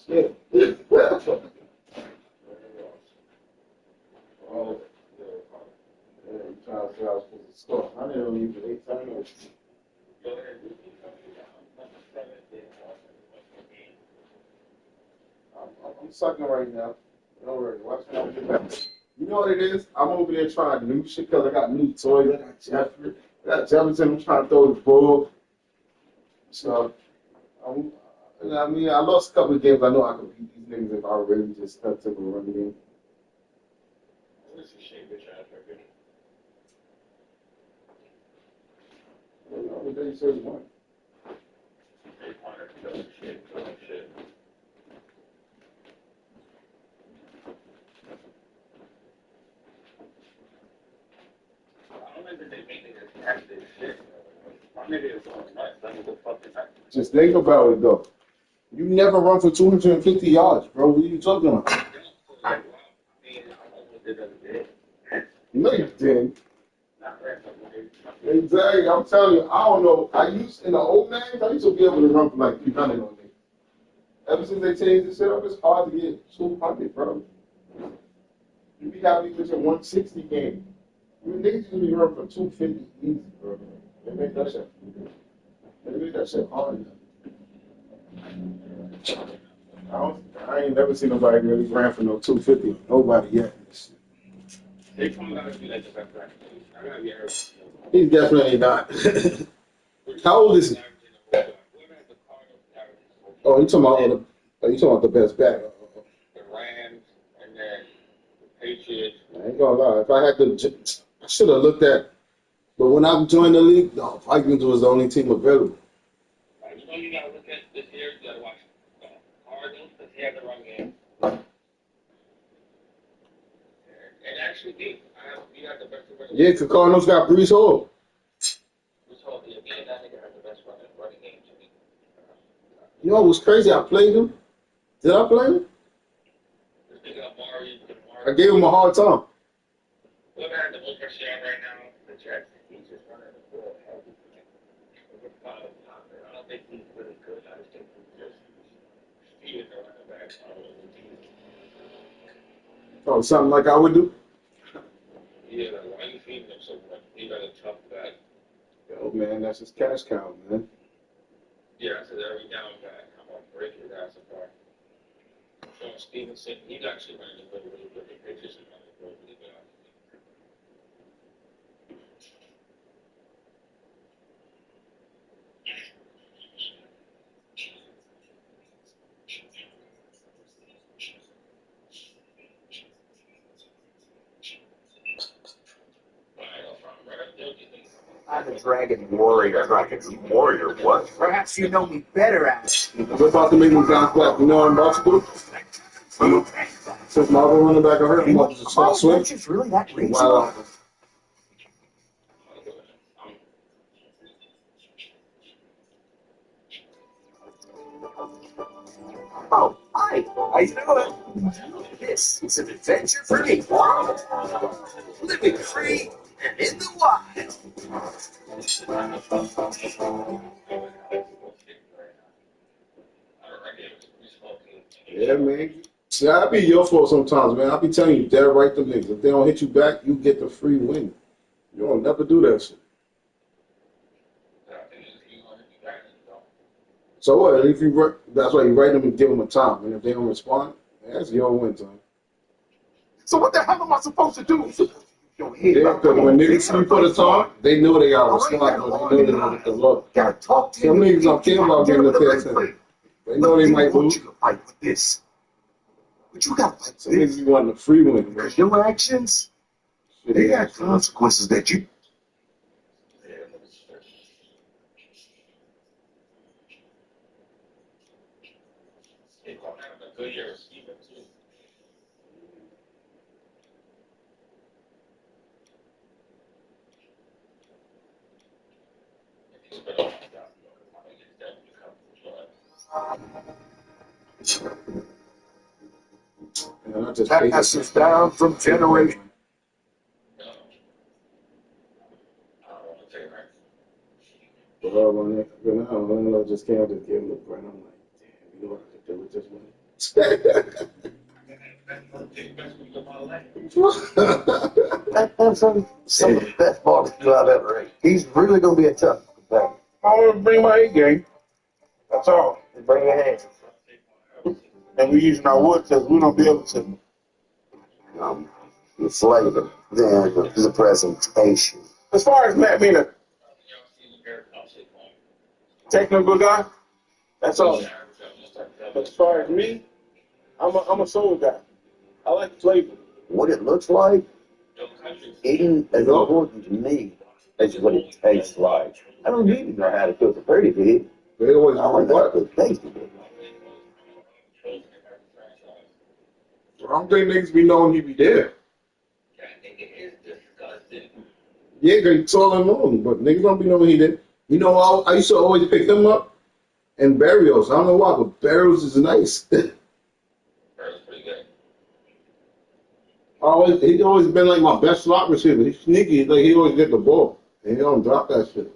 Shit. Oh, yeah, you trying to say I was supposed to score. I didn't leave it 8 times. I'm sucking right now. Don't worry. Watch me. I'll get back. You know what it is? I'm over there trying new shit because I got new toys. I got Jeffrey. I got Jefferson. I'm trying to throw the ball. So, I mean, I lost a couple of games. I know I could beat these niggas if I really just took a run game. You know, but they said one. Just think about it though. You never run for 250 yards, bro. What are you talking about? No, you didn't. Exactly. I'm telling you, I don't know. In the old days, I used to be able to run for like 300 on me. Ever since they changed this shit up, it's hard to get 200, bro. You be having with your 160 game. You niggas usually run for 250 easy, bro. They make that shit. They make that shit hard. I ain't never seen nobody really ran for no 250. Nobody yet. He's definitely not. How old is he? Oh, you talking about the best back? I ain't gonna lie. If I had to, I should have looked at. But when I joined the league, no, Vikings was the only team available. Yeah, because Cardinals got Brees Hall. You know what's crazy? I played him. Did I play him? I gave him a hard time. Oh, something like I would do. feeding him so much. He got a tough guy. Yo, man, that's his cash cow, man. Yeah, I said every down guy, I'm gonna break his ass apart. Sean Stevenson, he's actually running the good, really good. The pitches and running the good, really good. But I know from right up there, I'm a dragon warrior. Dragon warrior? What? Perhaps you know me better as. We're about to make him bounce back. You know what I'm about to do? Since my other running back I hurt, I'm about to start swing. It's really that reasonable? Wow. Oh, hi. How you doing? This is an adventure for me. Living free and in the wild. Yeah, man. See, that'd be your fault sometimes, man. I'll be telling you, dead right the niggas. If they don't hit you back, you get the free win. You don't never do that shit. So what? If you that's why you write them and give them a time. And if they don't respond, that's your win time. So what the hell am I supposed to do? Yeah, because when niggas see you for the time, they know they gotta respond, or they know they gotta get the love. Gotta talk to Some niggas don't care about getting the text in. They know they might lose. You to fight with this. But you gotta fight Some niggas be wanting a free win, man. because your actions, they got consequences that you. And I just Passes down from generation. When I just came, I just gave him a grant. I'm like, damn, you know what I could do with this money? That's some of the best barbecue I've ever ate. He's really gonna be a tough competitor. I want to bring my A game. That's all. Bring your hands. And we're using our wood because we don't be able to. The flavor, the presentation. As far as Matt being a technical guy, that's all. But as far as me, I'm a soul guy. I like flavor. What it looks like isn't as important to me as what it tastes like. I don't need to know how to cook a pretty pig. They always I want what? to taste it. I don't think niggas be knowing he be there. Yeah, they saw him on, but niggas don't be knowing he did. You know, I used to always pick him up in burials. I don't know why, but burials is nice. He's always been like my best slot receiver. He's sneaky, like he always get the ball. And he don't drop that shit.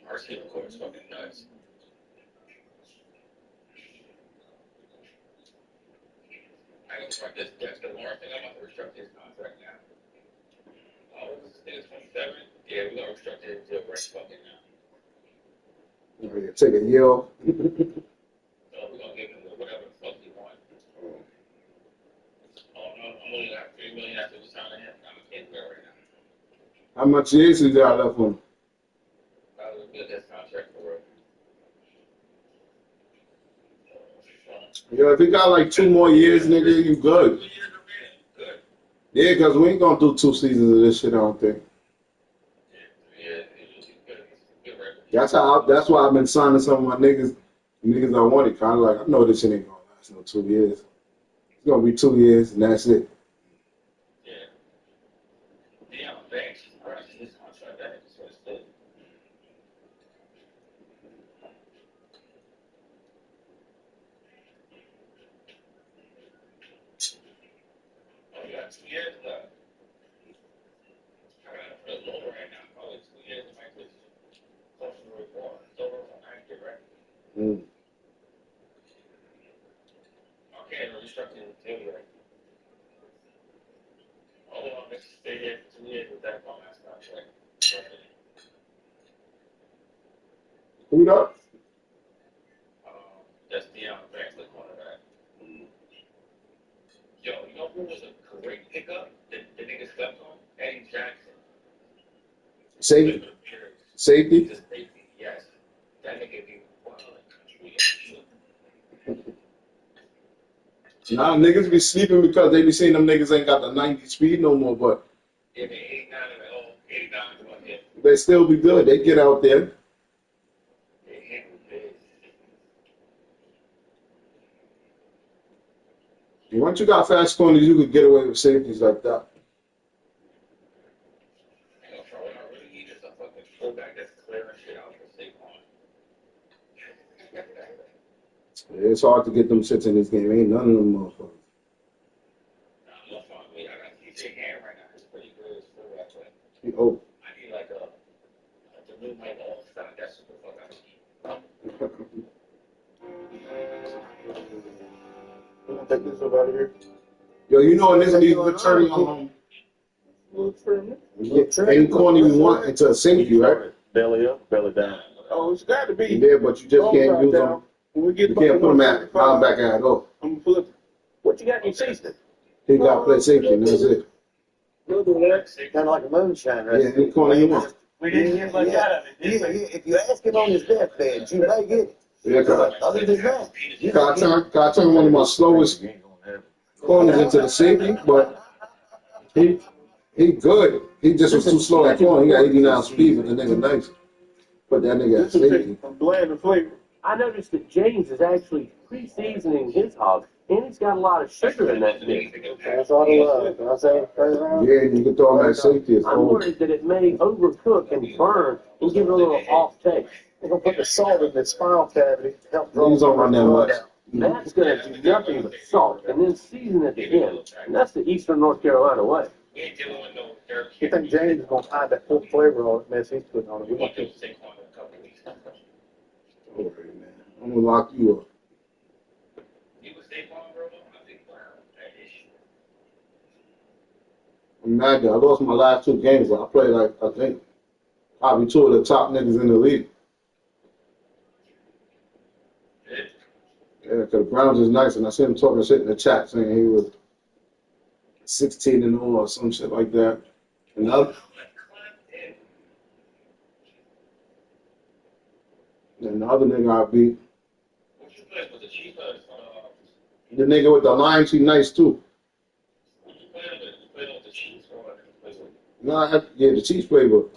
Our team, of course, fucking nuts. I can start this Dexter Lawrence thing. I'm about to restructure his contract now. Oh, this thing is 27. Yeah, we're gonna restructure his deal right fucking now. Take a year off. So we're gonna give him whatever the fuck he wants. Oh no, I'm only got $3 million after we sign him. I'm a kid right now. How much years is there left on him? That was a good this contract for real. Yo, if he got like 2 more years, nigga, you good. Good. Yeah, because we ain't gonna do 2 seasons of this shit, I don't think. Yeah, it's good. Good record. That's why I've been signing some of my niggas I wanted. Kind of like, I know this shit ain't gonna last no 2 years. It's gonna be 2 years, and that's it. Yeah. Damn, thanks. His contract, that is what it's good. Oh, you got 2 years left. I gotta put it lower right now. Probably 2 years in my position. Social reform. It's over from 90, right? Okay, restructuring the deal, right? Who up? That's Deion Banks, the cornerback. Yo, you know who was a great pickup? The nigga slept on? Eddie Jackson. Safety. With the Bears. Safety. He's a safety, yes. That nigga be wild. Nah, niggas be sleeping because they be saying them niggas ain't got the 90 speed no more, but Yeah, they 89 and oh, 89 is what hit. they still be good. They get out there. They hit with big. Once you got fast corners, you could get away with safeties like that. You know, for what I really need is a fucking fullback that's clearing shit out for Saquon. It's hard to get them shits in this game. Ain't none of them motherfuckers. I'm not fun with me. I got TJ Hand right now. He's pretty good as fullback, but Oh, I need like the new Mike All-Star. That's what the fuck I need. We're gonna take this up out of here. yo, you know in this league, we're turning any corner you want into a safety, right? Belly up, belly down. Oh, it's got to be. Yeah, but you just can't use them. When we get You can't put them at linebacker at all. I'm gonna flip. What you got in your season? He got to play safety, and that's it. We'll do that. Kind of like a moonshine, right? Yeah, any corner you want. We didn't get much out of it, did we? If you ask him on his deathbed, you may get it. Yeah, cause Other than that, you I turn one of my slowest corners into the safety, but he good. He just was too slow at corner. He got 89 speed, but the nigga nice. Put that nigga at safety. I'm bland and flavor. I noticed that James is actually pre-seasoning his hog, and he's got a lot of sugar in that mix. That's all the love. You know what I'm saying? First round. Yeah, you can throw him at safety. It's I'm over. worried that it may overcook and burn and give it a little off taste. We're gonna put the salt in the spinal cavity to help draw He's don't run that much. That's going to do nothing but salt and then season at the end. And that's the Eastern North Carolina way. We ain't dealing with no Derrick You think James is gonna hide that full flavor on it mess he's putting on it? We We want want to to. Saquon in a couple weeks. I'm gonna lock you up. You with Saquon, bro? I think Brown, that issue. I'm mad that I lost my last two games, but I played like I think probably two of the top niggas in the league. Yeah, because Browns is nice, and I see him talking shit in the chat saying he was 16-0 or some shit like that. And the other nigga I beat, What you playing with the Chiefs? the nigga with the lines, he nice too. What you playing with? You playing with the Chiefs or what? No, yeah, the Chiefs play, but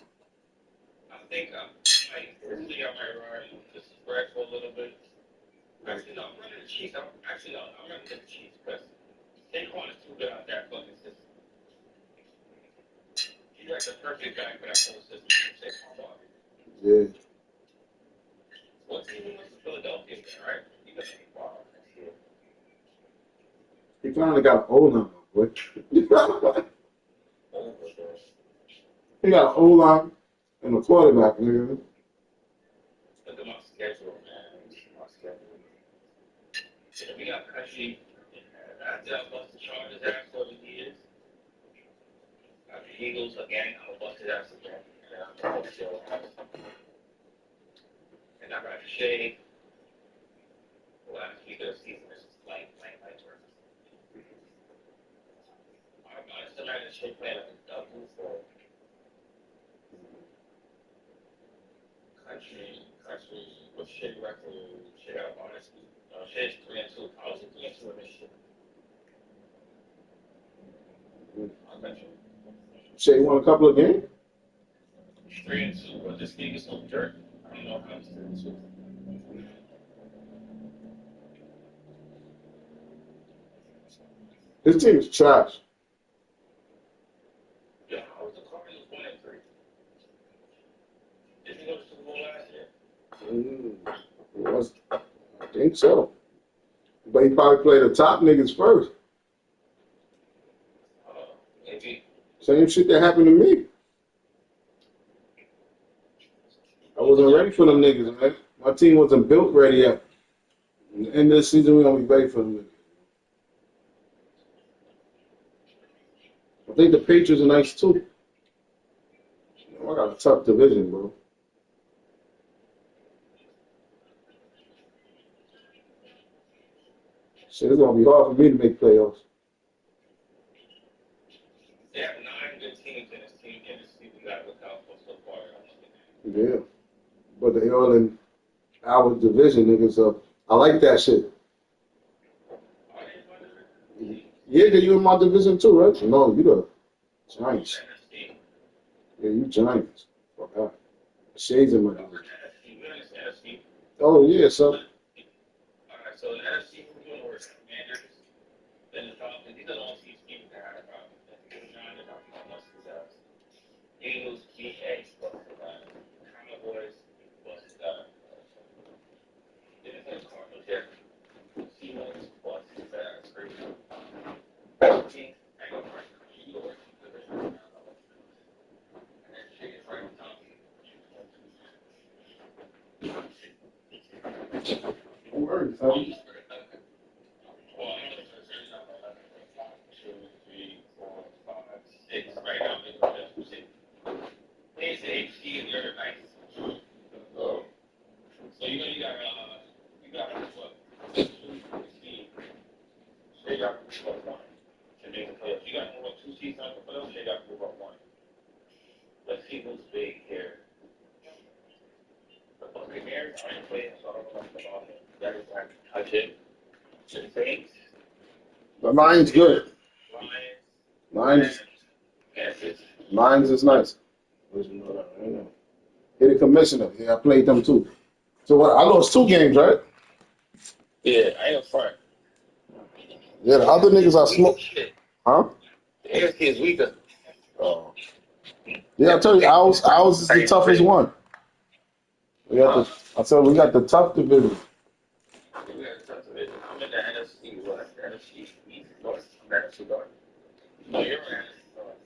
I think I might run the spread for a little bit. Actually, no, I'm running the Chiefs. I'm running the Chiefs because Saquon is too good out there fucking system. He's like the perfect guy for that whole system. Saquon Barkley. yeah. What team he went to Philadelphia, right? He doesn't need ball next year. He finally got old now, boy. He got an O-line and a quarterback, nigga. Look at my schedule, man. My schedule. Yeah, we got actually, after I bust the Chargers ass for the years, got the Eagles again, I'll bust his ass again. And then I'll bust the ass. And I got Shea. Last week of the season is just light work. I still had Shea playing like a double for country with Shea record. Shea got a honestly. Shea's 3-2. I was 3-2 in this shit. I bet you. Shea won a couple of games. 3-2, but this league is so dirt. I don't know if I'm 3-2. His team is trash. Yeah, how was the Cardinals 1-3? Did you go to the Super Bowl last year? I think so. But he probably played the top niggas first. Maybe. Same shit that happened to me. I wasn't ready for them niggas, man. My team wasn't built ready yet. In the end of the season, we're going to be ready for them niggas. I think the Patriots are nice, too. I got a tough division, bro. Shit, it's gonna be hard for me to make playoffs. They have 9 good teams in this team in this season that look out for so far. Yeah, but they all in our division, nigga. So I like that shit. Yeah, cause you in my division too, right? No, you the Giants. Yeah, you Giants. Fuck that. Shades in my division. Oh yeah, so Alright, so the NFC, we're doing the worst. Commanders, then the Falcons. These are the only teams that had a problem. The Giants are not much success. Eagles, GA, Cowboys, plus the Cardinals, yeah. Seahawks, plus that's crazy. Team, I go for Eagles, and then Chickens right on top. don't worry, son. Well, I'm gonna say 2, 3, 4, 5, 6. Right now, they're just 6. It's HD and they're nice. Oh, So you got what? 16. They got what, 1 to make the playoffs. You got to move up 2 seasons on the playoffs. They got to move up 1. Let's see who's big here. The Buccaneers are in playoffs, so I don't know much about it. That is like touch it. The Saints, the Lions good. Lions, Lions, Lions is nice. I know. Hit the commissioner. Yeah, I played them too. So what? I lost 2 games, right? Yeah, I ain't front. Yeah, the other niggas are smoke. Huh? The AFC is weaker. Oh. Yeah, I tell you, ours is the toughest one. I said we got the tough division. We got a tough division. I'm in the NFC West, the NFC East, North, I'm in the NFC North. No, you're in the NFC North.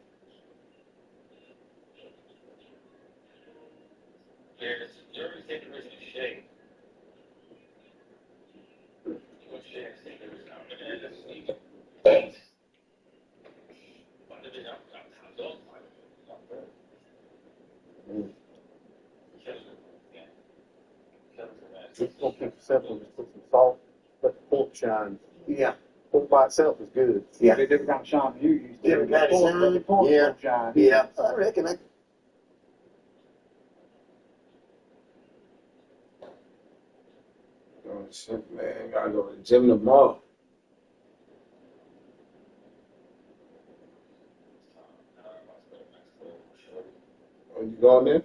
You're in the same division as Shea. You're Shea in the same division. I'm in the NFC East. My division, I'm those my division. Yeah. Just gonna keep it simple, just put some salt, let the pork shine. Yeah. Pork by itself is good. Yeah. The different kind of shine you used to. Different kind of shine? Yeah. Shine. Yeah, I reckon I. Oh shit, man! Gotta go to the gym tomorrow. Oh, you going there?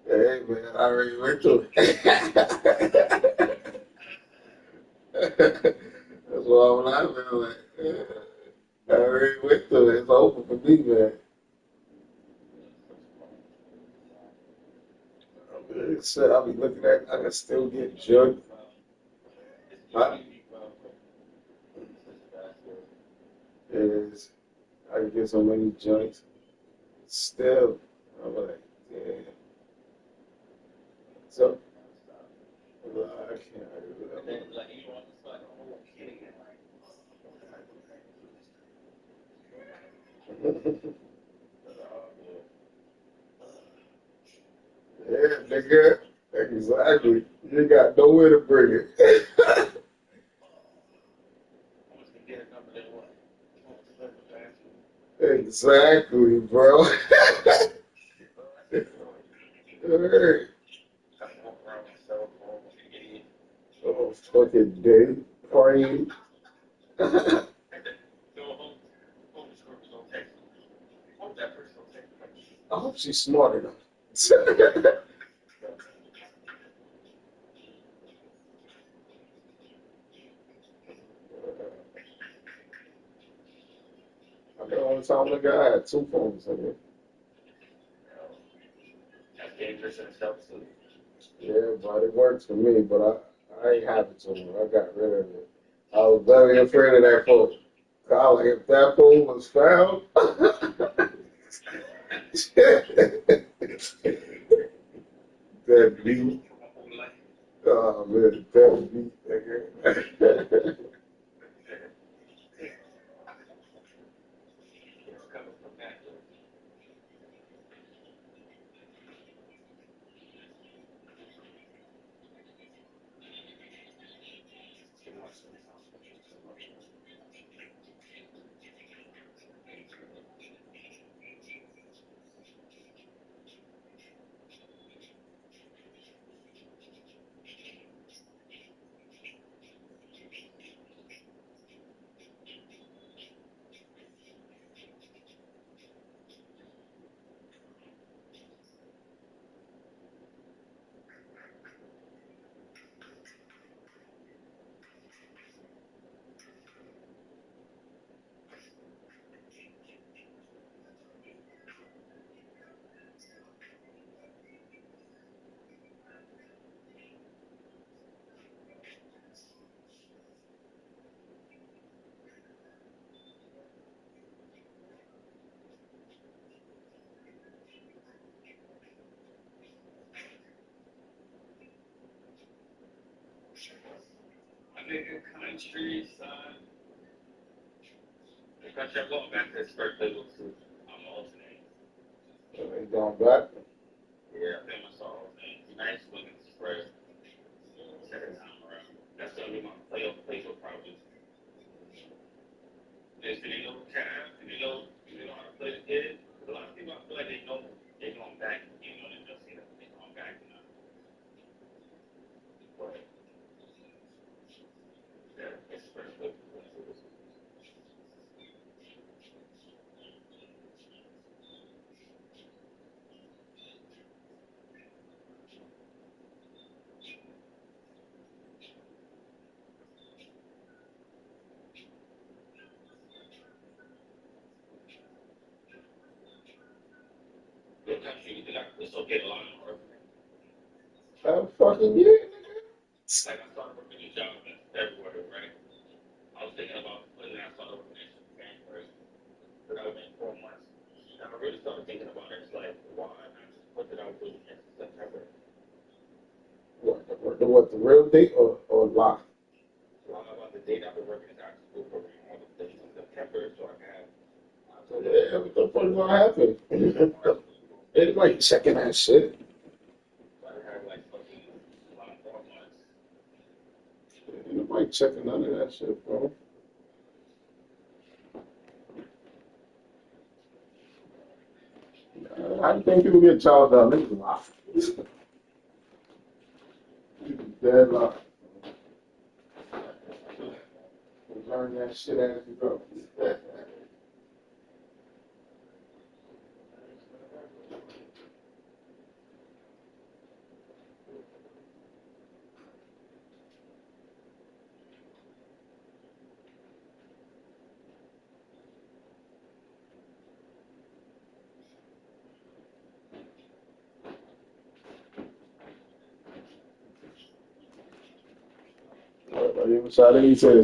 Hey man, I already went through it. That's why I'm laughing. Like, I already went through it. It's over for me, man. Shit, I'll be looking at. I can still get jugged. It is. I can get so many joints. Still, I'm like, damn. So, I can't argue with that. Yeah, nigga. Exactly. You got nowhere to bring it. Exactly, bro. Hey. Oh, fucking day. Praying. I hope she's smart enough. I the only time a guy had 2 phones. I mean. That's dangerous in itself, too. Yeah, but it works for me, but I ain't have it too much. I got rid of it. I was very afraid of that phone. I was like, if that phone was found, that'd be Oh, man, that beat, nigga. I think in country, son. The country I'm going back to his birthday was to I'm alternating. Ain't going back. Yeah, I think I saw alternating. Nice looking spread. Second time around. That's gonna be my playoff probably. Is do they know Cavs? Do they know how to play the kid? 'Cause a lot of people I feel like they know they're going back, even though they just see that they're going back, you know. But yeah, it's first look. The country, it's okay to lie on earth. Fucking yeah, nigga. Like I started working a job in February, right? I was thinking about when I started working in January, but I've been 4 months. And I really started thinking about it. It's like, why not just put it out really in September? The real date or lie? Why about the date I've been working in after school program all the days in September so I can have October. Yeah, what the fuck is gonna happen? It's like checking that shit. So I had like fucking a lot of 4 months. Ain't nobody checking none of that shit, bro. How do you think people get child out? Niggas lie. Niggas dead lie. Learn that shit as you go.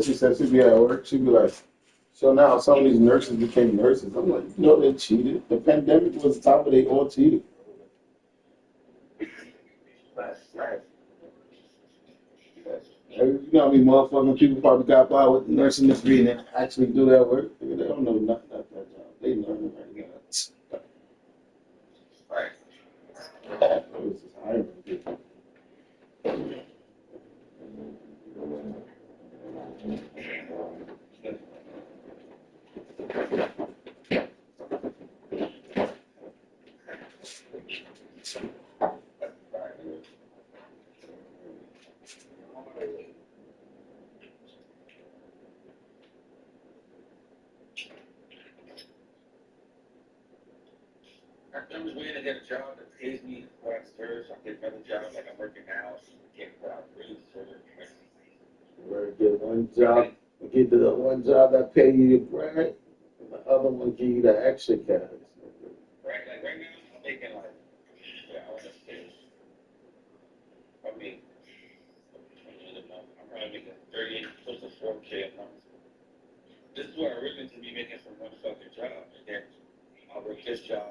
She said she'd be at work. She'd be like, so now some of these nurses became nurses. I'm like, you know, they cheated. The pandemic was the time where they all cheated. You know how many motherfucking people probably got by with the nursing degree and then actually do that work? They don't know nothing about that job. They learn it right now. Right. It was just hiring people. I'm just waiting to get a job that pays me what I deserve so I get another job like I'm working now. So I get what I really deserve. Where get one job, get the one job that pay you your grant, and the other one give you the extra cash. Right, like right now I'm making like, yeah, I want to say, I mean, I'm probably making 38, close to 4K a month. This is what I really need to be making from one fucking job. And then I'll work this job.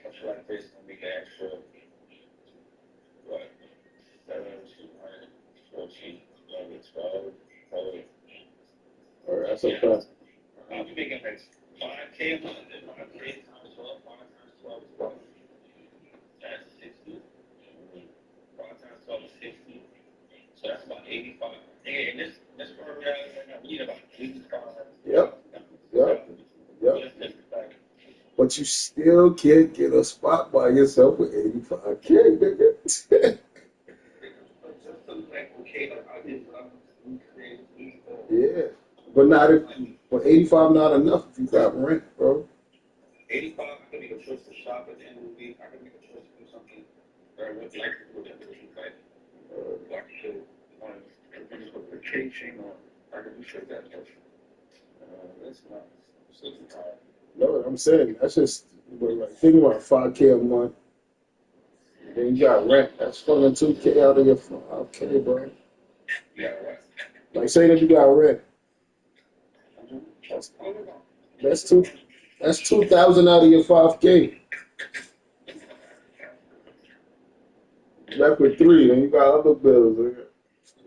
I feel like this and make an extra, what, 700, 200. That's a fact. I'll be making like 5K a month, and 5K times 12, 5 times 12 is what? That's 60. 5 times 12 is 60. So that's about 85. And this program right now, we need about 85. Yep. But you still can't get a spot by yourself with 85K, nigga. Just to like, okay, like I did create Yeah. But not if, but 85 not enough if you got rent, bro. 85, I can make a choice to shop at the end of the week. I can make a choice to do something very much like with that person, like, like to want to go vacation or I can do shit that person. That's not 65. No, I'm saying that's just like think about 5K a month. Then you got rent. That's fucking 2K out of your 5K, bro. Yeah, right. Like say that you got rent. That's two. That's 2,000 out of your 5K. Left with 3, then you got other bills, nigga.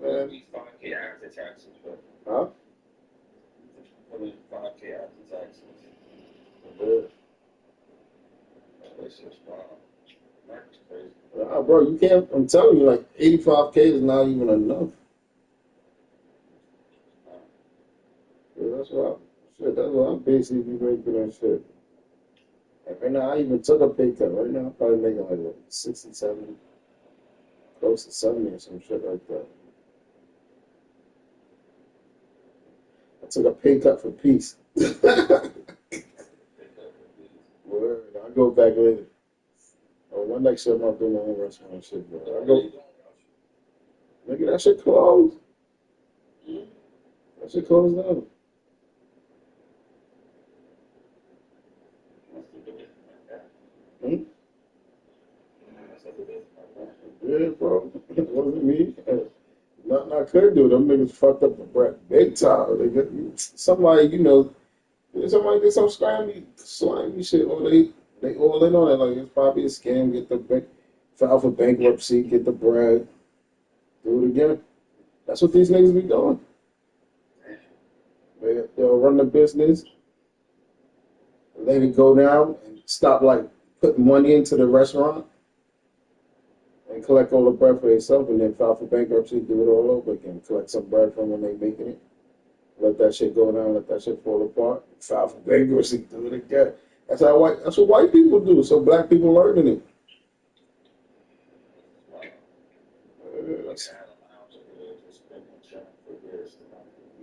Man. 5K after taxes, but Huh? 5K after taxes. Yeah. That's just wow. That's crazy. Nah, bro, you can't. I'm telling you, like 85K is not even enough. Yeah, that's what. That's what I'm basically making and shit. Like right now, I even took a pay cut. Right now, I'm probably making like what, 60, 70, close to 70 or some shit like that. I took a pay cut for peace. Word, I'll go back later. Oh, one next year I'm not doing my own restaurant and shit, bro. I go, nigga, that shit closed. That shit closed down. Hmm? Yeah, bro. It wasn't me. Nothing I could do. Them niggas fucked up the bread big time. Somebody, somebody did some slimy shit, or they all in on it. Like it's probably a scam. Get the bank, file for bankruptcy, get the bread, do it again. That's what these niggas be doing. They'll run the business, let it go down, and stop like putting money into the restaurant, and collect all the bread for themselves, and then file for bankruptcy, do it all over again. Collect some bread from when they making it. Let that shit go down, let that shit fall apart, file for bankruptcy, do it again. That's what white people do, so black people learning it.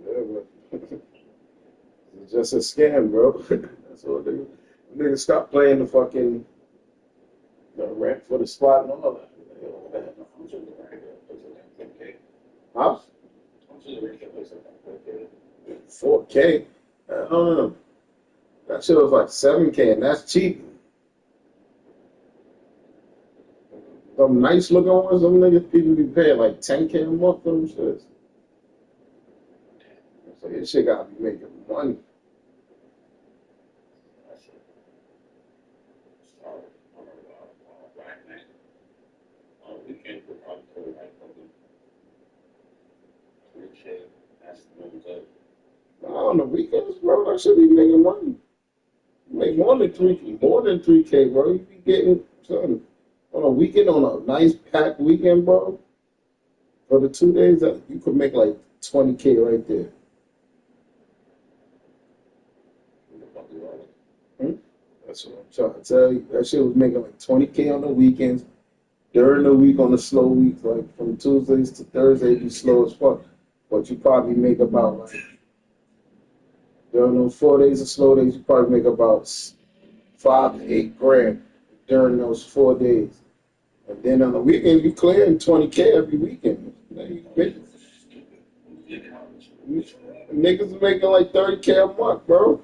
Yeah, but it's just a scam, bro. That's all they niggas stop playing the fucking rent for the spot and all that. Huh? 4K? I don't know. That shit was like 7K, and that's cheap. Them nice looking ones, them niggas people be paying like 10K a month for them shits. So this shit gotta be making money. On the weekends, bro, that should be making money. You make more than 3K, bro. You be getting something on a weekend, on a nice packed weekend, bro. For the 2 days, that you could make like 20K right there. That's what I'm trying to tell you. That shit was making like 20K on the weekends. During the week, on the slow weeks, like from Tuesdays to Thursdays, be slow as fuck. But you probably make about like, during those 4 days of slow days, you probably make about 5 to 8 grand during those 4 days. And then on the weekends, you clearing 20K every weekend. Niggas making like 30K a month, bro.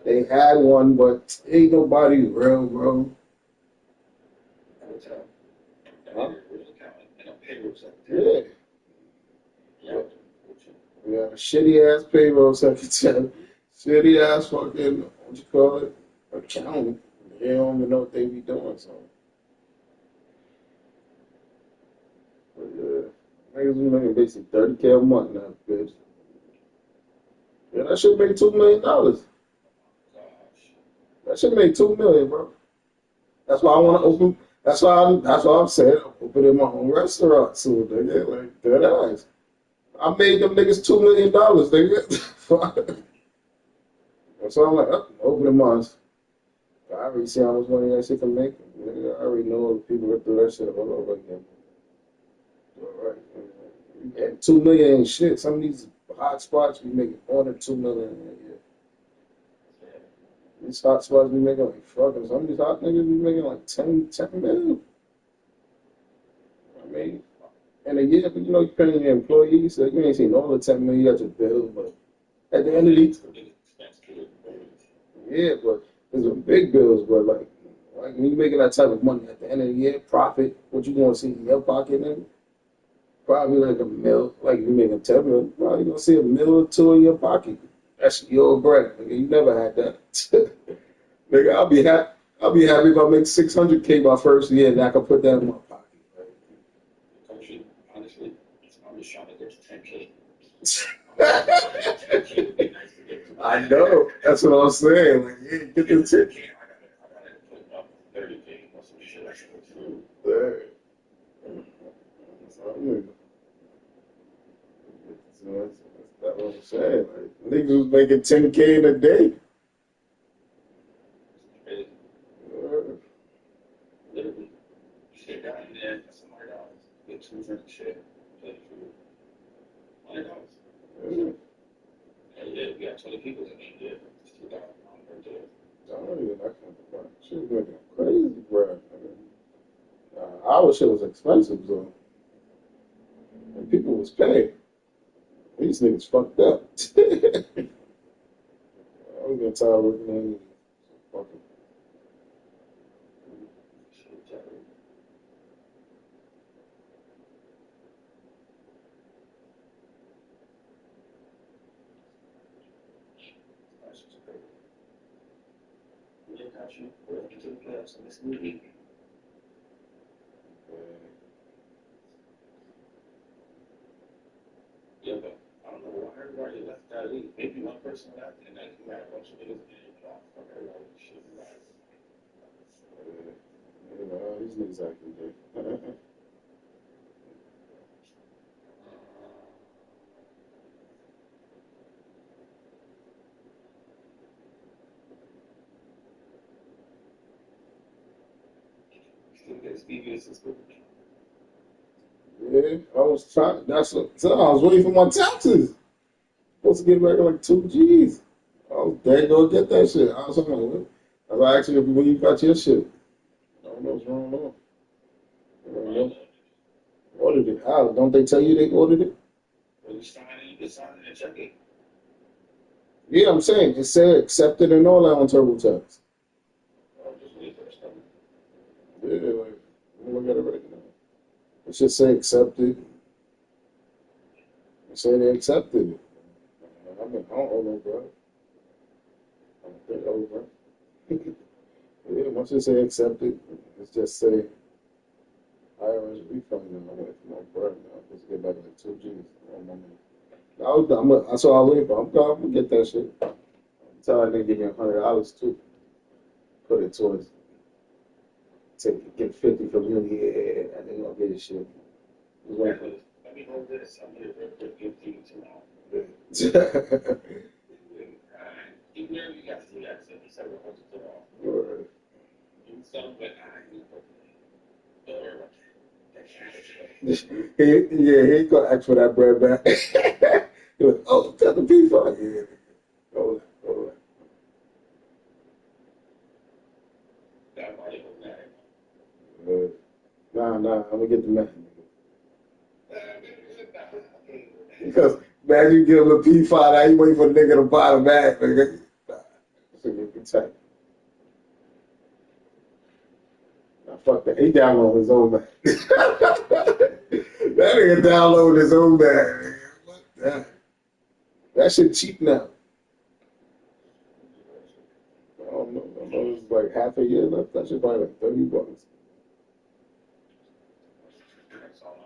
They had one, but ain't nobody real, bro. Huh? Yeah. Yeah, shitty ass payroll secretary, shitty ass fucking, what you call it, accountant. They don't even know what they be doing, so. But yeah, niggas be making basically 30K a month now, bitch. Yeah, that should make $2 million. That should make 2 million, bro. That's why I want to open. That's why I'm saying open in my own restaurant soon, nigga. Like dead eyes. I made them niggas $2 million, nigga. So I'm like, opening mine. I already see how much money that shit can make. Nigga, I already know the people that do that shit all over again. All right. And 2 million ain't shit. Some of these hot spots be making more than 2 million a year. These hot spots be making like fucking. Some of these hot niggas be making like 10 million. I mean, in a year, but you're paying your employees, so you ain't seen all the 10 million you got your bills, but at the end of the yeah, but there's some big bills, but like when you making that type of money at the end of the year, profit, what you gonna see in your pocket, nigga? Probably like a mil, like you making 10 mil, probably gonna see a mil or two in your pocket. That's your bread, nigga. You never had that. Nigga, I'll be happy. I'll be happy if I make 600K my first year and I can put that in my pocket. Country, honestly, I'm just trying to get to 10K. I know. That's what I'm saying. Like, yeah, get the tip. I gotta put up 30K or some shit like that. That's what I'm saying. Like, niggas was making 10K in a day. Crazy. Literally, you sit down there, that's $100. Get 2 drinks, shit, play food, $100. And yeah, we got 20 people in there. It's $2,000 per day. Shit making crazy, bro. Our shit was expensive, though. And people was paying. These niggas fucked up. I was gonna tell working on fucking. Yeah, got you. We're into the playoffs in this new league. Yeah, but I don't know why everybody left that league. Maybe one person left, and then you had a bunch of niggas in the playoff. Fuck everybody. Shit, These niggas acting good. still get Stevie as good. Yeah, I was trying. So I was waiting for my taxes. Supposed to get back like 2 G's. I was there go get that shit. I was like, what? I was actually when you got your shit. I don't know what's wrong with it. I don't know. Ordered it. How? Don't they tell you they ordered it? When you sign it, you can sign it and check it. Yeah, I'm saying it said accepted and all that on TurboTax. Or just wait for stuff. Yeah, like look at it right now. It should say accepted. It said they accepted it. I don't know, bro. I don't think I was right. Yeah, once it say accepted, it's just say IRS refund. And I'm waiting for my bread now. I'm supposed to get back like 2 G's on my money. That's all I wait for. I'm gonna get that shit. Tell that nigga give me $100 too. Put it towards get 50 from you. Yeah, and then gonna get his shit. Just wait for Let me hold this. I'm here to give to you tomorrow. it. You know you got to do that. So you said we're going to do all. Alright. Do some, but I need to. Don't worry about He ain't gonna ask for that bread back. He like, oh, got the P5. Yeah, hold on. that. Money will matter. Nah, I'm gonna get the man. Because imagine you give him a P5, now you wait for the nigga to buy the bag, nigga. Nah, this nigga be tight. Nah, fuck that. He downloaded his own bag. That nigga downloaded his own bag, nigga. What the? That shit cheap now. I don't know. It's like half a year left. That shit probably like $30. That's all.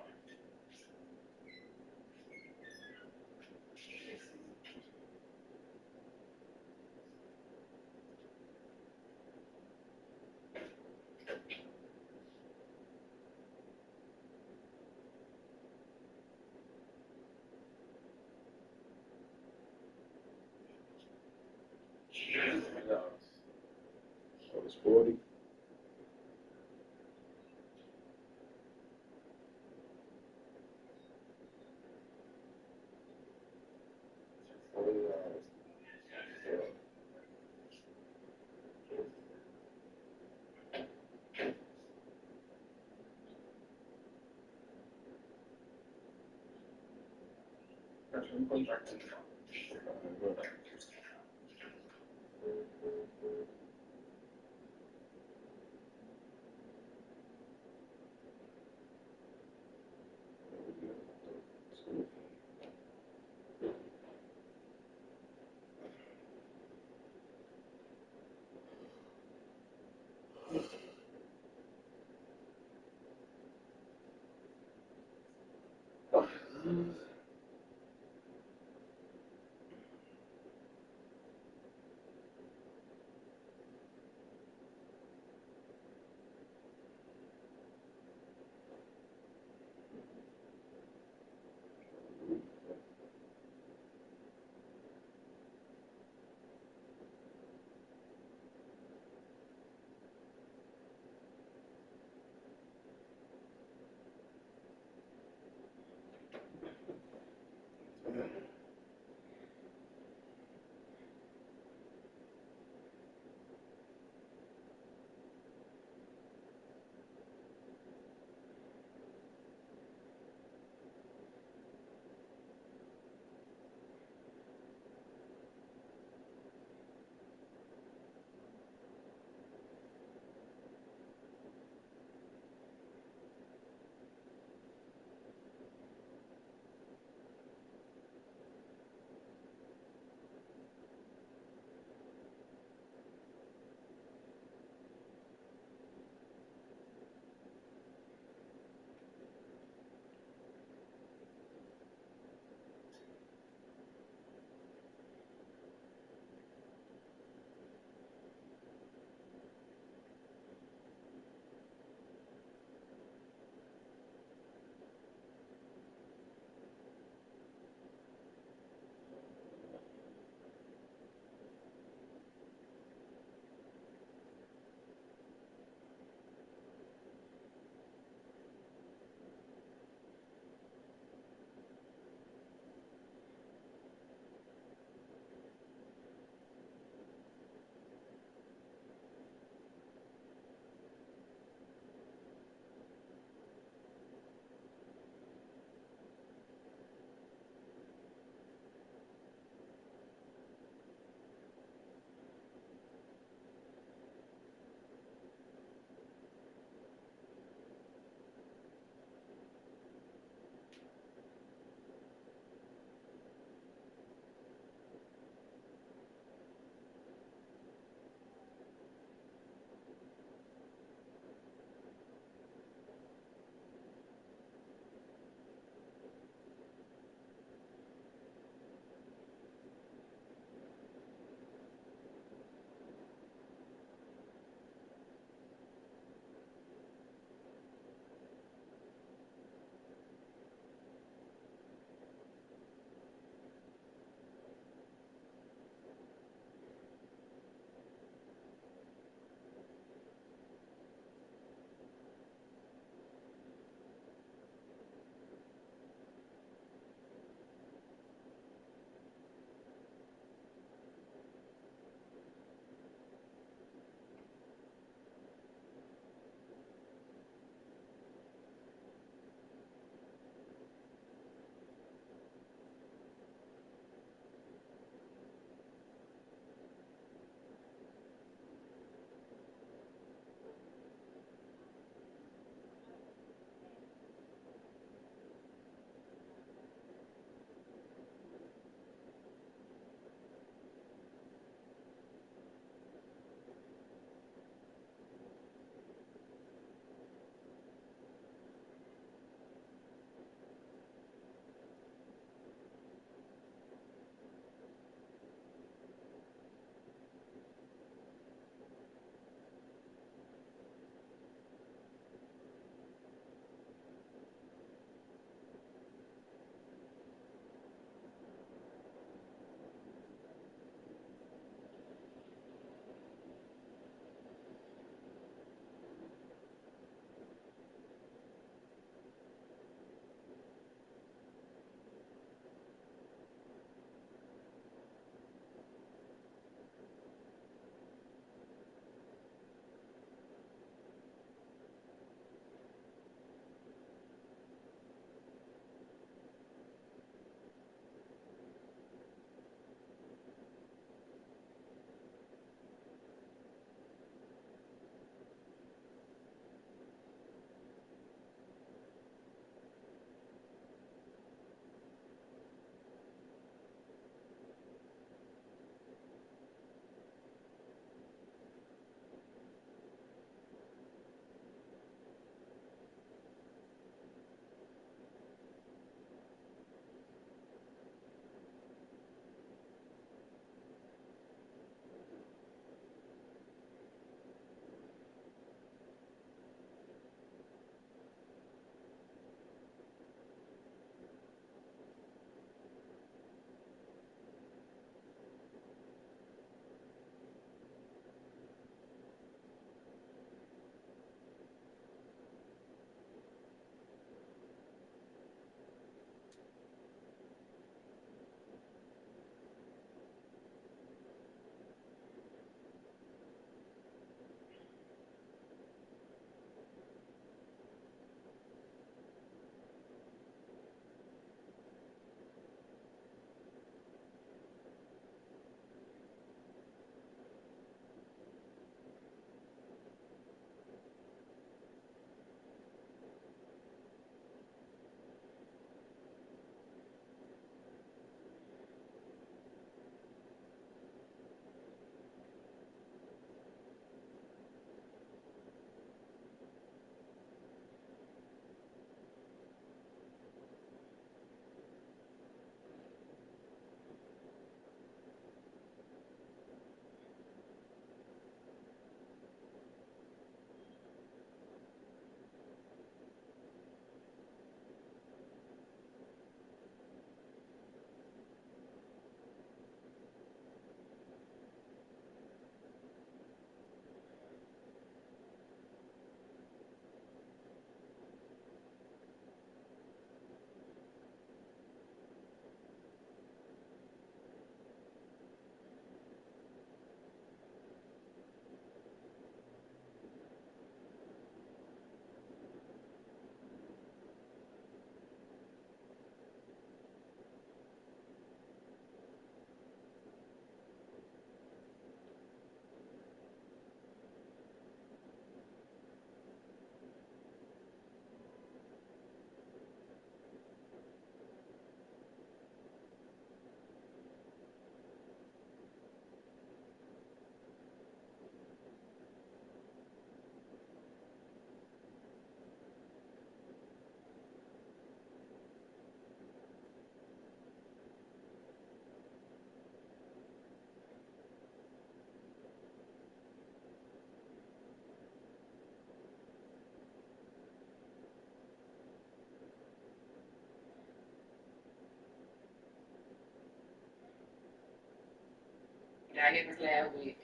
Got hit this last week.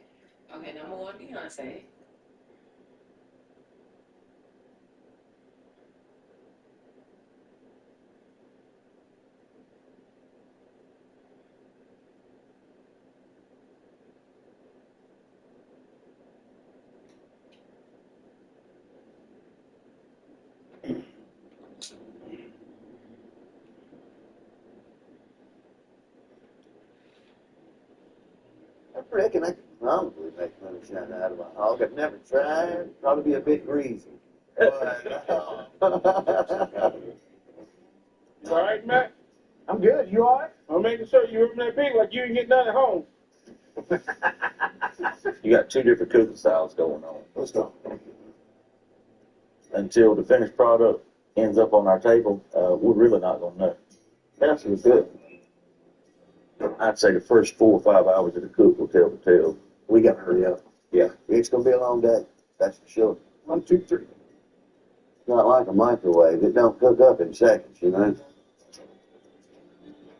Okay, number one, Beyonce. I reckon I could probably make moonshine out of a hog. I've never tried. Probably be a bit greasy. But, You all right, Matt? I'm good. You all right? I'm making sure you remember that big like you ain't getting done at home. You got two different cooking styles going on. Let's go. Until the finished product ends up on our table, we're really not going to know. Absolutely good. I'd say the first 4 or 5 hours of the cook will tell the tale. We got to hurry up. Yeah. It's going to be a long day. That's for sure. 1, 2, 3. It's not like a microwave. It don't cook up in seconds, you know.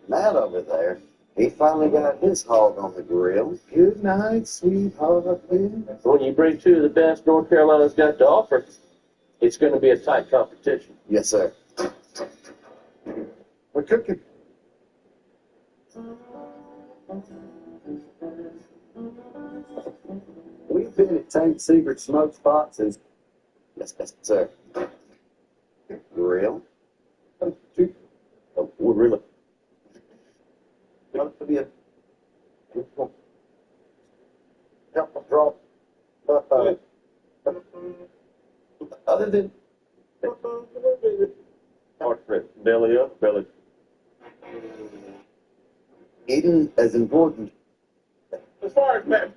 Matt over there, he finally got his hog on the grill. Good night, sweetheart. When you bring two of the best North Carolina's got to offer, it's going to be a tight competition. Yes, sir. We're cooking. We've been at Tank Secret Smoke Spot since. Yes, sir. Grill. We're really. Help me drop. Other than Belly up, belly. eating as important. As far as Matt,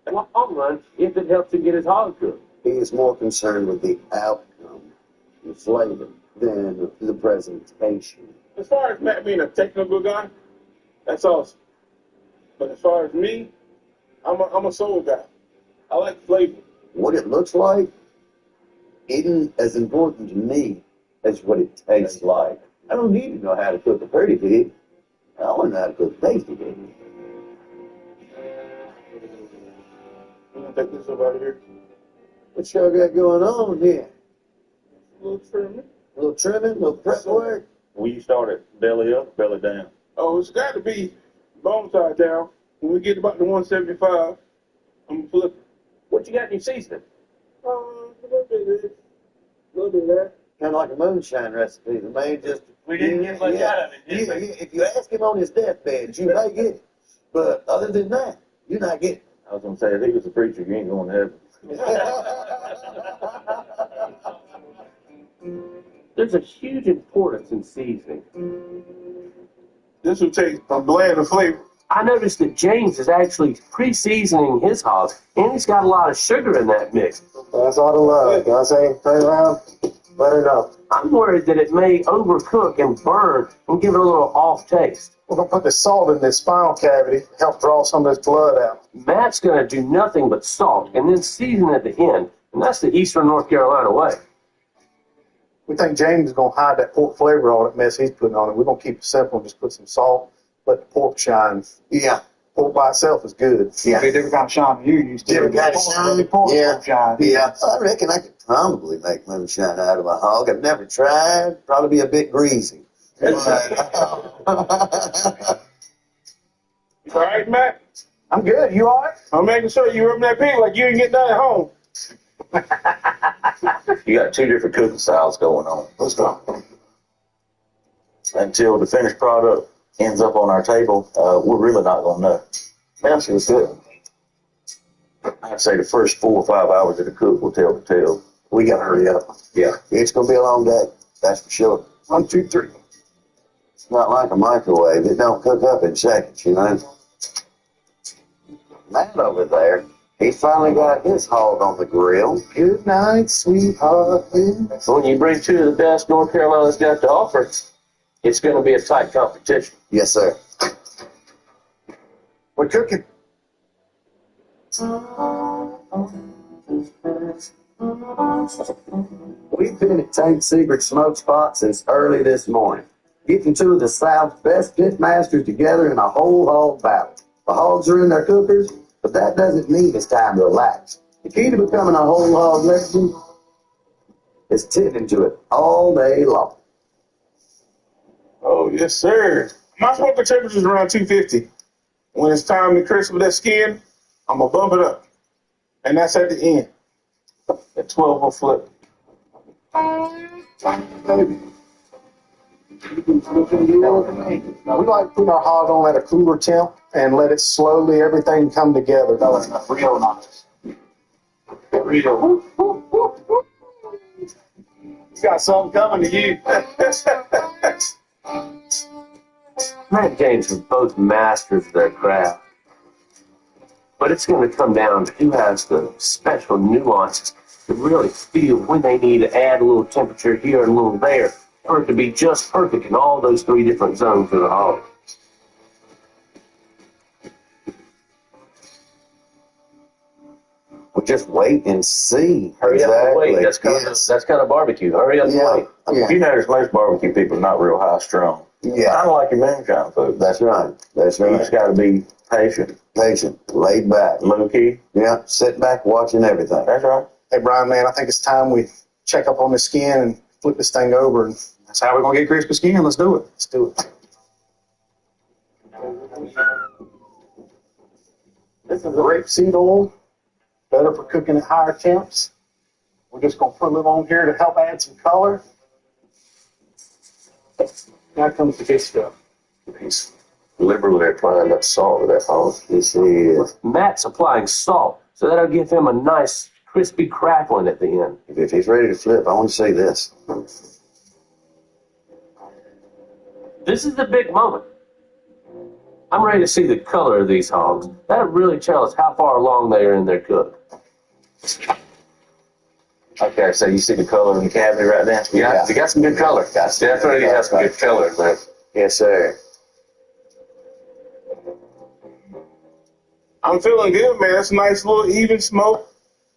in the long run, if it helps him get his hog cooked. He is more concerned with the outcome, the flavor, than the presentation. As far as Matt being a technical guy, that's awesome. But as far as me, I'm a soul guy. I like flavor. What it looks like isn't as important to me as what it tastes like. I don't need to know how to cook a pretty pig. I want to know how to cook a tasty pig. You gonna take this up out of here? What y'all got going on here? A little trim. A little trimming, a little prep work? We start at belly up, belly down. Oh, it's got to be bone side down. When we get about the 175, I'm gonna flip it. What you got in your seasoning? A little bit of this, a little bit of that. Kind of like a moonshine recipe. The man just... We didn't get much out of it, did we? If you ask him on his deathbed, you may get it. But other than that, you're not getting I was going to say, if he was a preacher, you ain't going to heaven. it. There's a huge importance in seasoning. This will take a blend of flavor. I noticed that James is actually pre-seasoning his hog, and he's got a lot of sugar in that mix. That's all the love. You know what I'm saying? Turn around, let her know. I'm worried that it may overcook and burn and give it a little off taste. We're going to put the salt in this spinal cavity to help draw some of this blood out. Matt's going to do nothing but salt and then season at the end, and that's the Eastern North Carolina way. We think James is going to hide that pork flavor, all that mess he's putting on it. We're going to keep it simple and just put some salt, let the pork shine. Yeah. Pork by itself is good. Yeah. Different kind of shine you used to. Different kind of shine? Pork Yeah. shine. Yeah. I reckon I could probably make moonshine out of a hog. I've never tried. Probably be a bit greasy. You all right, Matt? I'm good. You all right? I'm making sure you remember that pig like you ain't getting done at home. You got two different cooking styles going on. Let's go. Until the finished product ends up on our table, we're really not going to know. Absolutely good. I'd say the first 4 or 5 hours of the cook will tell the tale. We got to hurry up. Yeah. It's going to be a long day. That's for sure. 1, 2, 3. It's not like a microwave. It don't cook up in seconds, you know. Matt over there, he finally got his hog on the grill. Good night, sweetheart. When you bring two of the best North Carolina's got to offer, it's going to be a tight competition. Yes, sir. We're cooking. We've been at Tank Secret Smoke Spot since early this morning, getting two of the South's best pit masters together in a whole hog battle. The hogs are in their cookers, but that doesn't mean it's time to relax. The key to becoming a whole hog legend is tending to it all day long. Oh, yes, sir. My smoker temperature is around 250. When it's time to crisp that skin, I'm going to bump it up. And that's at the end. At 12 will flip. Baby. Now, we like putting our hog on at a cooler temp and let it slowly, everything come together. That's real nice. Real. You got something coming to you. Matt and James are both masters of their craft. But it's going to come down to who has the special nuances to really feel when they need to add a little temperature here and a little there for it to be just perfect in all those three different zones of the hog. We'll just wait and see. Hurry up and wait. That's Yes. kind of barbecue. Hurry up and Yeah. wait. Yeah. You notice most barbecue people are not real high strung. Yeah. I don't like your moonshine food. That's right. That's You right. just got to be patient, Patient, laid back. low key. Yeah, sit back watching everything. That's right. Hey, Brian, man, I think it's time we check up on the skin and flip this thing over. And That's how we're going to get crispy skin. Let's do it. let's do it. This is rapeseed oil, better for cooking at higher temps. We're just going to put a little on here to help add some color. Now comes the good stuff. He's liberally applying that salt to that hog. Yes, he is. Matt's applying salt, so that'll give him a nice crispy crackling at the end. If he's ready to flip, I want to see this. This is the big moment. I'm ready to see the color of these hogs. That'll really tell us how far along they are in their cook. Okay, so you see the color in the cabinet right now? Yeah, they got some good color. Definitely got some good color, man. Yes, sir. I'm feeling good, man. That's a nice little even smoke.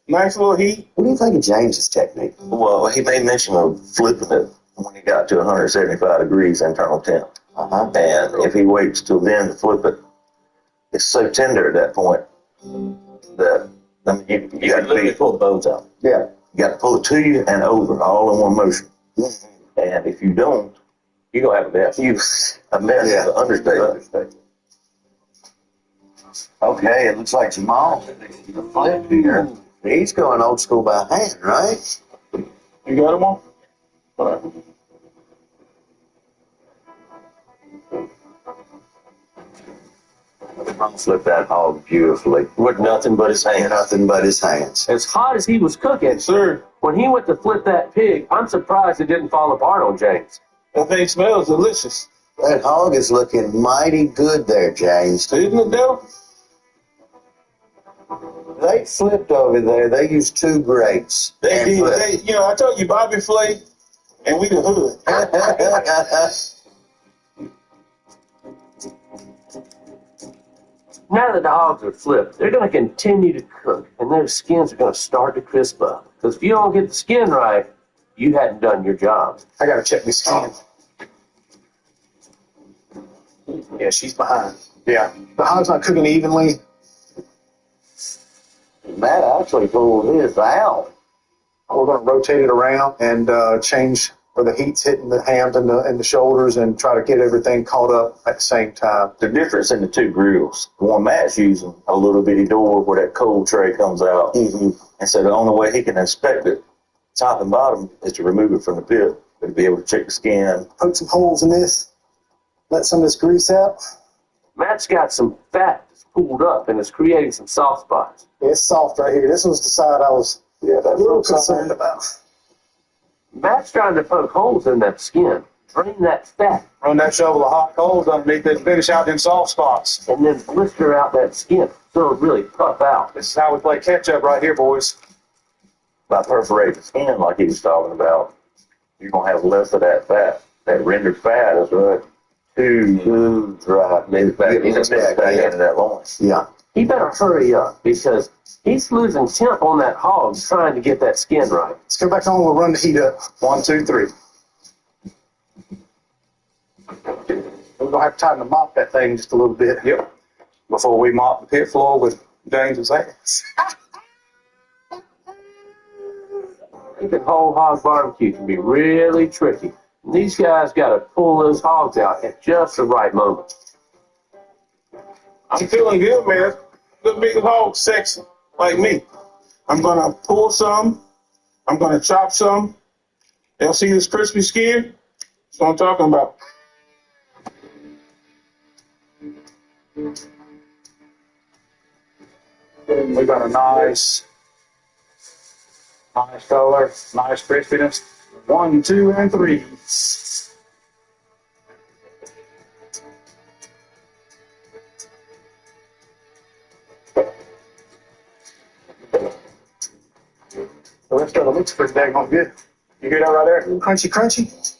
Nice little heat. What do you think of James's technique? Well, he made mention of flipping it when he got to 175 degrees internal temp. Uh-huh. And if he waits till then to flip it, it's so tender at that point that I mean, you got to literally pull the bones out. Yeah. You got to pull it to you and over, all in one motion. And if you don't, you're going to have a mess. A mess is an understatement. Okay, it looks like Jamal the flip here. He's going old school by hand, right? You got him on? All right. Flip that hog beautifully with nothing but his hands. Nothing but his hands. As hot as he was cooking, Sir, when he went to flip that pig, I'm surprised it didn't fall apart on James. that thing smells delicious. That hog is looking mighty good there, James. Isn't it, though? They flipped over there. They used two grates. They and did. flipped. I told you, Bobby Flay, and we the hood. Now that the hogs are flipped, they're going to continue to cook, and their skins are going to start to crisp up. Because if you don't get the skin right, you hadn't done your job. I got to check my skin. Yeah, she's behind. Yeah. The hog's not cooking evenly. Matt actually pulled his out. We're going to rotate it around and change where the heat's hitting the hams and the shoulders and try to get everything caught up at the same time. The difference in the two grills, the one Matt's using a little bitty door where that cold tray comes out. Mm-hmm. And so the only way he can inspect it, top and bottom, is to remove it from the pit, to be able to check the skin. Poke some holes in this. Let some of this grease out. Matt's got some fat that's pulled up, and it's creating some soft spots. It's soft right here. This was the side I was a little concerned about. Matt's trying to poke holes in that skin, drain that fat, Run that shovel of hot coals underneath it and finish out them soft spots. and then blister out that skin so it'll really puff out. This is how we play catch up right here, boys. By perforating the skin like he was talking about, you're going to have less of that fat. That rendered fat is right. Too dry. Mixed back into that loin. Yeah. He better hurry up because he's losing temp on that hog trying to get that skin right. Let's go back on. We'll run the heat up. 1, 2, 3. We're going to have time to mop that thing just a little bit. Yep. before we mop the pit floor with James's ass. Making whole hog barbecue can be really tricky. These guys got to pull those hogs out at just the right moment. I'm feeling good, man. Good big hog sexy, like me. I'm gonna pull some. I'm gonna chop some. They'll see this crispy skin. That's what I'm talking about. We got a nice color, nice crispiness. 1, 2, and 3. The rest of it looks pretty daggone good. You hear that right there? Crunchy, crunchy.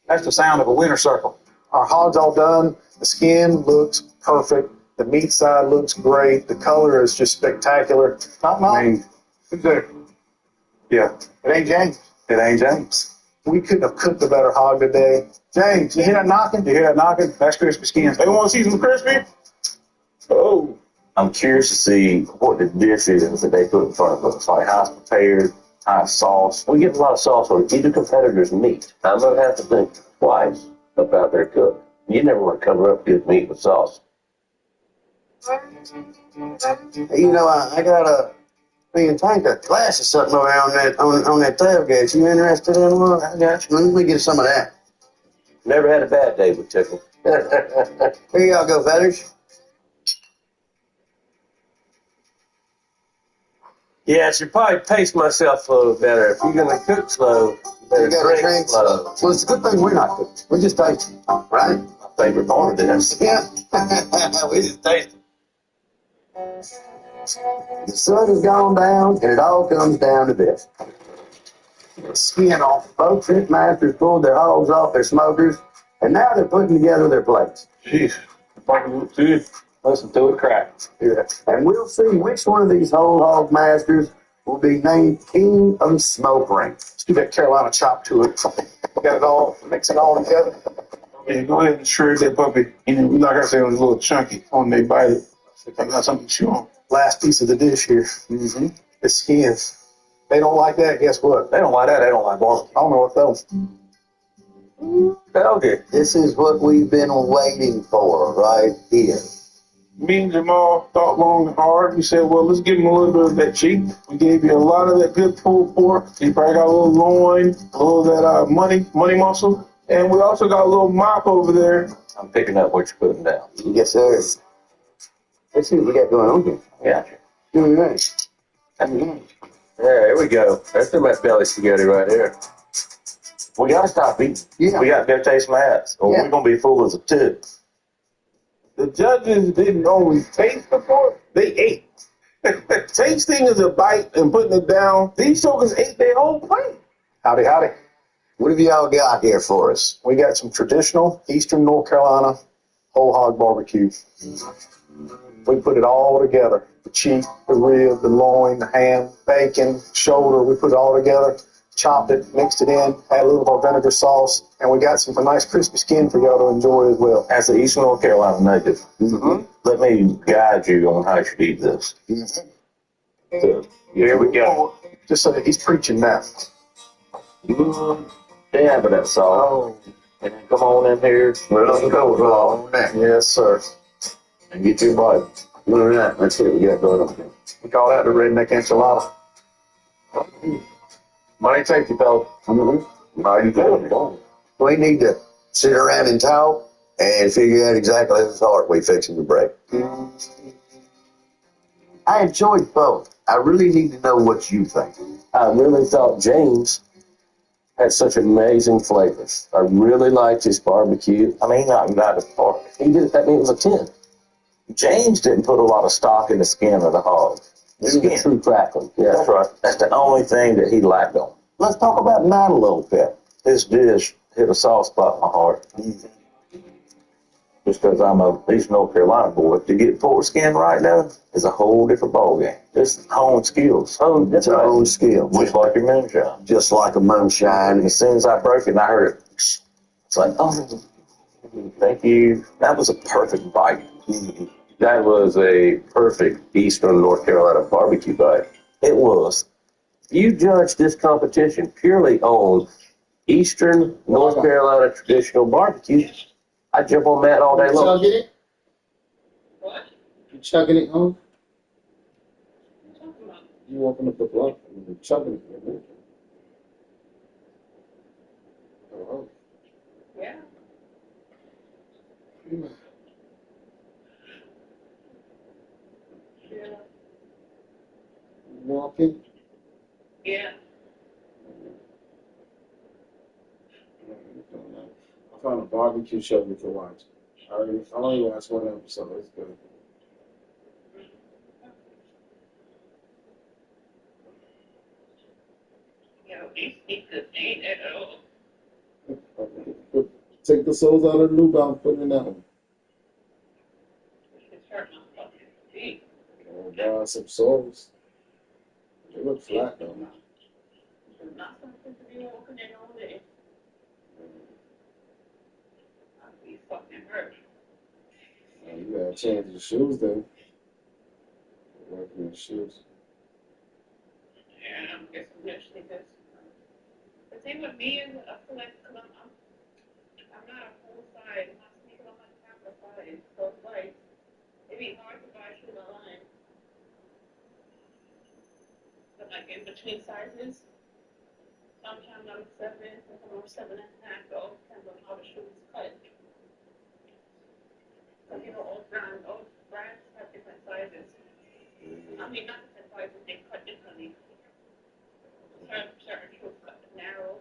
That's the sound of a winter circle. Our hog's all done. The skin looks perfect. The meat side looks great. The color is just spectacular. I mean, who's there? Yeah. It ain't James. It ain't James. We couldn't have cooked a better hog today. James, you hear that knocking? You hear that knocking? That's crispy skin. They want to see some crispy? Oh. I'm curious to see what the dish is that they put in front of us, like how it's prepared, how it's sauce. We get a lot of sauce on either competitor's meat. I'm going to have to think twice about their cook. You never want to cover up good meat with sauce. Hey, you know, I got a tank of glass or something around that on that tailgate. You interested in one? I got you. Let me get some of that. Never had a bad day with Tickle. Here y'all go, fellas. Yeah, I should probably pace myself a little better. If you're going to cook slow, you better drink slow. Well, it's a good thing we're not cooking. We just tasting, right? My favorite part of this. Yeah. We just tasting. The sun has gone down, and it all comes down to this. Skin off. Both pit masters pulled their hogs off their smokers, and now they're putting together their plates. Jeez. Fucking looks good. Listen to it crack. Yeah. And we'll see which one of these whole hog masters will be named King of Smoke Ring. Let's do that Carolina chop to it. Got it all, mix it all together. Yeah, go ahead and shred that puppy. And like I said, it was a little chunky on they bite it. If I got something to chew on. Last piece of the dish here. Mm-hmm. The skins. They don't like that. Guess what? They don't like that. They don't like barbecue. I don't know what those. Okay. This is what we've been waiting for right here. Me and Jamal thought long and hard. We said, well, let's give him a little bit of that cheek. We gave you a lot of that good pulled pork. You probably got a little loin, a little of that money muscle. And we also got a little mop over there. I'm picking up what you're putting down. Yes, sir. Let's see what we got going on here. Gotcha. Doing right. There we go. That's the best belly spaghetti right there. We got to stop eating. Yeah. We got to go taste some ass, or we're going to be full as a tip. The judges didn't only taste the pork, they ate. Tasting is a bite and putting it down. These jokers ate their whole plate. Howdy, howdy. What have y'all got here for us? We got some traditional Eastern North Carolina whole hog barbecue. We put it all together. The cheek, the rib, the loin, the ham, bacon, shoulder. We put it all together, chopped it, mixed it in, add a little of our vinegar sauce, and we got some nice crispy skin for y'all to enjoy as well. As an Eastern North Carolina native, let me guide you on how you should eat this. So, here we go. Just so that he's preaching now. Dab of that salt. And then come on in here. Well, go on that. Yes, sir. And get your bite. Look at that. Let's see what we got going on here. We call that the redneck enchilada. Money safety, fella. We need to sit around and talk and figure out exactly whose heart we fixing to break. I enjoyed both. I really need to know what you think. I really thought James had such amazing flavors. I really liked his barbecue. I mean, he knocked it out of the park. He did. That mean it was a 10. James didn't put a lot of stock in the skin of the hog. The skin. True crackling. Yeah. That's right. That's the only thing that he lacked on. Let's talk about that a little bit. This dish hit a soft spot in my heart. Just because I'm a East North Carolina boy, to get pork skin right now is a whole different ballgame. It's hone skills. Oh, that's It's right. our own skill. Just like your moonshine. Just like a moonshine. As soon as I broke it and I heard it, it's like, oh, thank you. That was a perfect bite. That was a perfect Eastern North Carolina barbecue bite. It was. You judge this competition purely on Eastern North Carolina traditional barbecue. I jump on that all day You long. chugging it? What? You chugging it home? What you talking about? You open up the blunt and you chugging it. Man. Oh, Yeah. oh. Yeah. Walking. Yeah. I found a barbecue show we can watch. I only watched one episode. It's good. Yo, it's good ain't at all. Take the souls out of the new bound, put it in that one. It's hurt my fucking feet. Oh, some souls. They look flat though. It's not something to be walking in all day. I'd be fucking hurt. You gotta change your shoes then. Working your shoes. Yeah, I'm guessing eventually because the thing with me is I feel like because I'm not a full size. I'm not sneaking on my half a size. So it's like it'd be hard to buy shoes online. But like in between sizes, sometimes I'm 7, sometimes I'm 7.5. It all depends on how the shoe is cut. Because all brands have different sizes. I mean, not different sizes, they cut differently. Certain shoes cut narrow.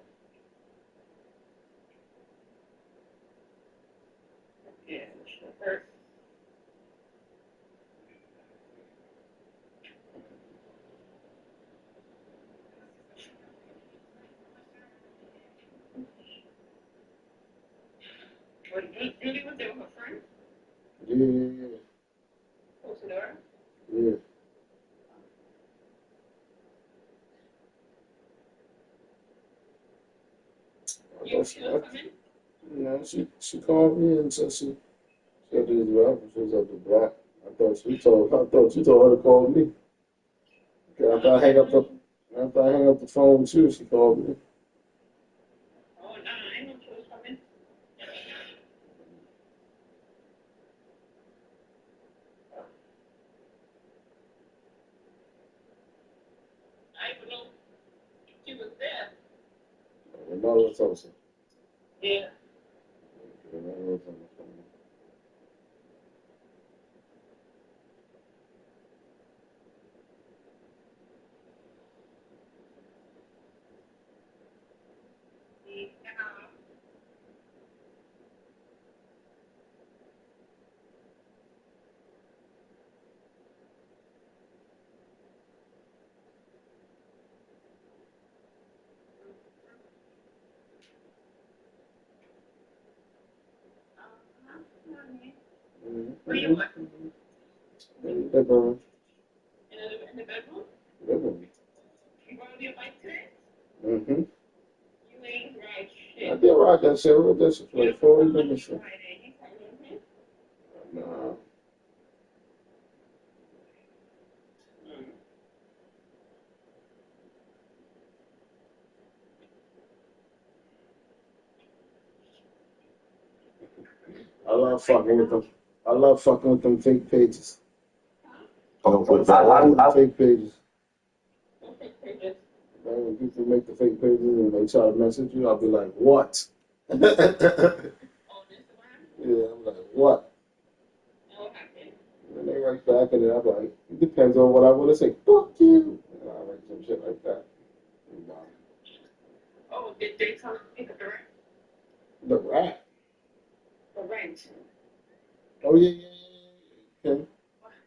Yeah, it should hurt. But Julie was there with her friend? Yeah. Close the door? Yeah. You was coming? No, she called me and said she had to do that. She was at the block. I thought you told her to call me. After I hang up the phone with you, she called me. Oh, no, I know she was coming. I even know she was there. My mother was also. Yeah. My mother was on the phone. Where you at? In the bedroom. In the bedroom? Bedroom. You rode your bike today? Mm-hmm. You ain't ride shit. I did ride that shit. I rode that shit for like 4 minutes. Nah. I love fucking with them. I love fucking with them fake pages. Fake pages. When people make the fake pages and they try to message you, I'll be like, what? Yeah, I'm like, what? And they write back and then I'm like, it depends on what I want to say. Fuck you. And I write some shit like that. Oh, did they come pick up the rent? The rat. The rent. Oh, yeah. Okay.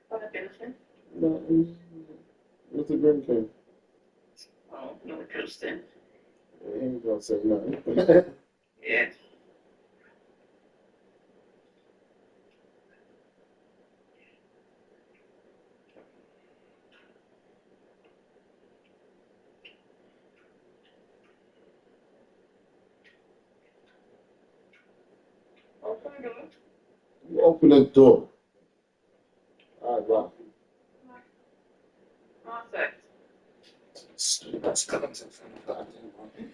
What a benefit. No, what's the drink can? Oh, no Justin. He ain't gonna say nothing. Yeah. Open the door. You open the door. much content from the goddamn line.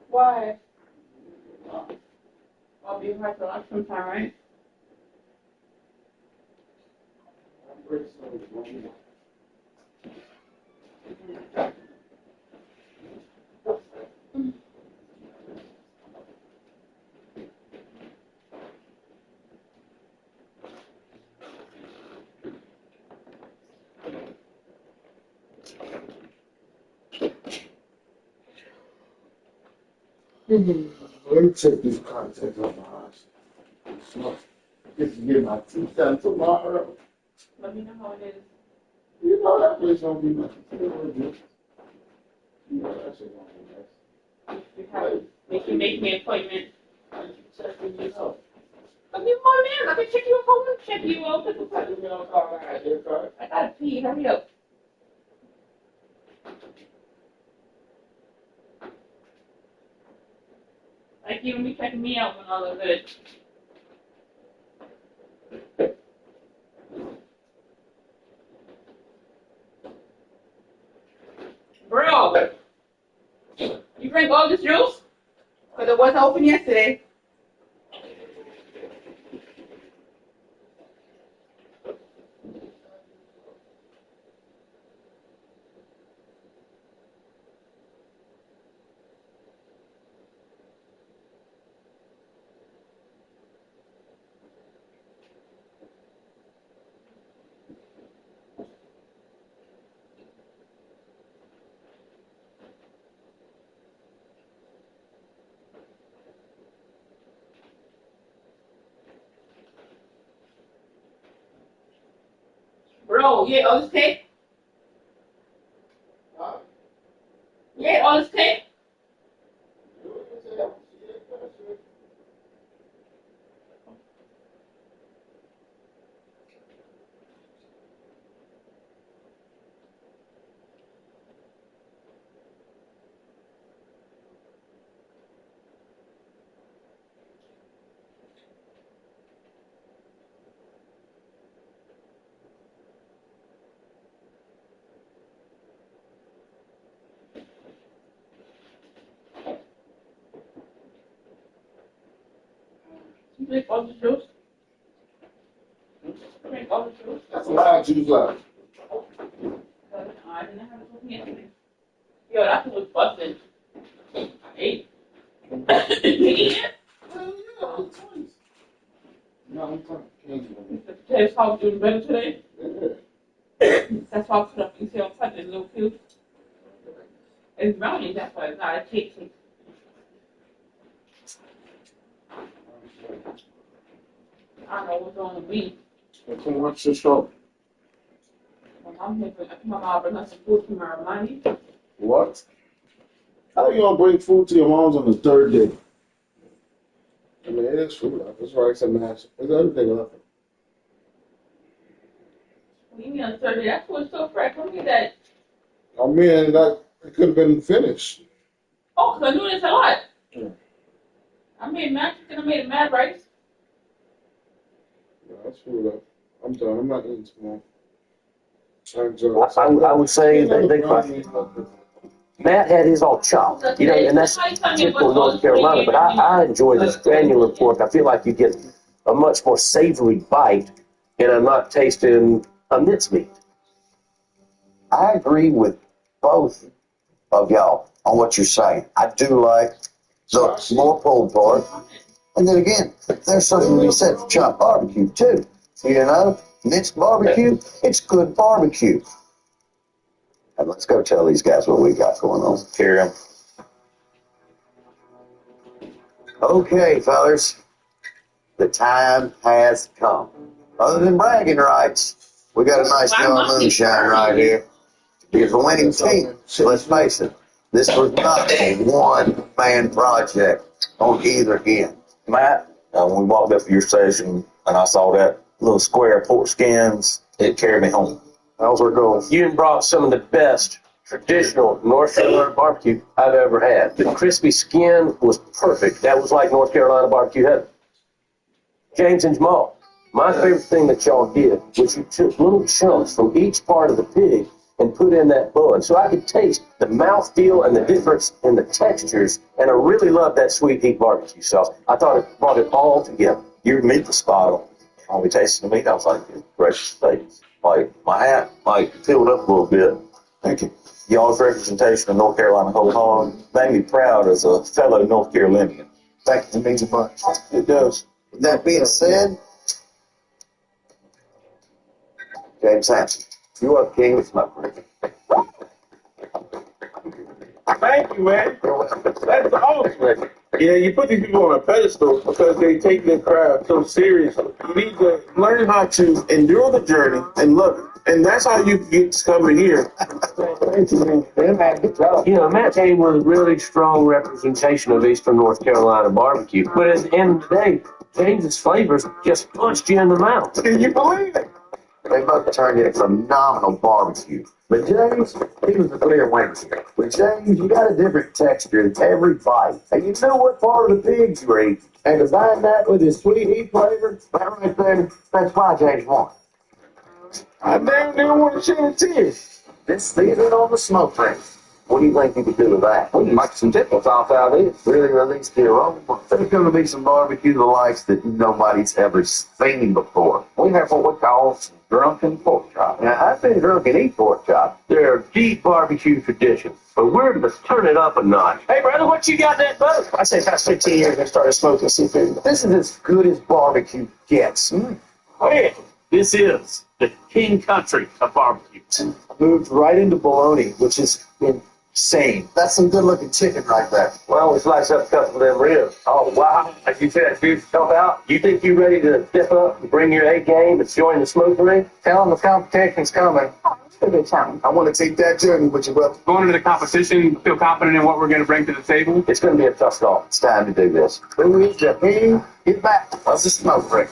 Why? I'll be hard to lunch sometime, right? Let me check these contacts on my eyes. Get to get my teeth done tomorrow. Let me know how it is. You know that place don't be nothing. You know that shit won't be nice. You have make me an appointment. Checking you out. Let me call in. Let me check you up. Check you out. You know, call my idea card. I gotta pee. Hurry up. Like you be checking me out when all of it. Bro, you drink all this juice? Because it wasn't open yesterday. Bro, you ate all this cake? You ate all this cake? You drink all this juice? Drink all this juice? That's a lot of juice left. I didn't have it with me yesterday. Yo, that food was busted. I ate. You eat it? No, I'm talking. The potato salad doing better today? Yeah. That's why I put up, you see, I'm touching little cubes. It's brownie, that's why it's not a cake. I don't know what's wrong with me. Too much to show. I'm here, I think my mom bring us some food tomorrow morning. What? How you gonna bring food to your mom's on the third day? I mean, it is food. It's rice and mash. There's everything left. What do you mean on Thursday? That food's so fresh. Look at that. I mean, that it could have been finished. Oh, because I knew this a lot. Yeah. I made mashed chicken, I made mad rice. Yeah, that's food up. I'm done. I'm not eating tomorrow. I would say they probably, Matt had his all chopped, you know, and that's typical North Carolina, but I enjoy this granular pork. I feel like you get a much more savory bite, and I'm not tasting a mincemeat. I agree with both of y'all on what you're saying. I do like the more pulled pork. And then again, there's something to be said for chopped barbecue too. You know, minced barbecue, it's good barbecue. And let's go tell these guys what we got going on. Carry 'em. Okay, fellas, the time has come. Other than bragging rights, we got a nice young moonshine right here. Here's a winning team. So let's face it, this was not a one-man project on either end. Matt, when we walked up to your station and I saw that little square of pork skins, it carried me home. That was our goal. You brought some of the best traditional North Carolina barbecue I've ever had. The crispy skin was perfect. That was like North Carolina barbecue heaven. James and Jamal, my favorite thing that y'all did was you took little chunks from each part of the pig and put in that bun. So I could taste the mouthfeel and the difference in the textures, and I really loved that sweet heat barbecue sauce. I thought it brought it all together. Your meat was spot on. When we tasted the meat, I was like, fresh steaks. Like, my hat, filled up a little bit. Thank you. Y'all's representation of North Carolina whole hog made me proud as a fellow North Carolinian. Thank you. It means a bunch. It does. With that being said, James Hanson, you are king of smoke. Thank you, man. That's awesome. Yeah, you put these people on a pedestal because they take their craft so seriously. You need to learn how to endure the journey and love it. And that's how you get to come in here. Thank you, man. Good job. You know, Matt came with a really strong representation of Eastern North Carolina barbecue. But at the end of the day, James's flavors just punched you in the mouth. Can you believe it? They both turned in phenomenal barbecue. But James, he was the clear winner here. With James, you got a different texture in every bite. And you know what part of the pig you eat. And combine that with his sweet heat flavor, that right there, that's why James won. I damn near want to shed a tear. This season on the smoke ring. What do you think you could do with that? We can make some tickles off out of this. Really release the aroma. There's going to be some barbecue the likes that nobody's ever seen before. We have what we call drunken pork chop. Now, I've been drunk and eat pork chop. They're deep barbecue traditions, but we're to turn it up a notch. Hey, brother, what you got in that boat? I say past 15 years I started smoking seafood. This is as good as barbecue gets. Well, this is the king country of barbecue. Moved right into bologna, which is insane. That's some good looking chicken right there. Well, we slice up a couple of them ribs. Oh, wow. As you said, dude, help out. You think you ready to step up and bring your A game and join the smoke ring? Tell them the competition's coming. It's a good challenge. I want to take that journey with you, brother. Going into the competition, feel confident in what we're going to bring to the table. It's going to be a tough call. It's time to do this. Who is the king? Get back of the smoke ring.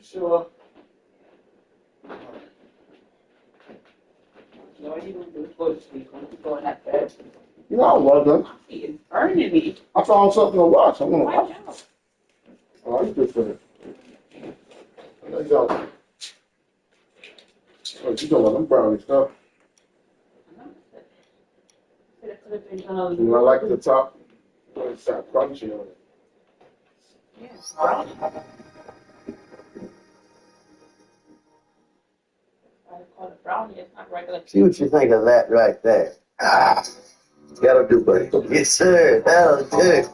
Sure. No, you don't do it for this week. I'm going that fast. No, I wasn't. He is burning me. I found something to watch. I'm gonna Why watch. not? Oh, you good for it. Let's go. Oh, you doing them brownie stuff? And I like the top. It's got crunchy on it. Yes. I call it brownie. It's not regular. See what you think of that right there. That'll do, buddy. Yes, sir. That'll do.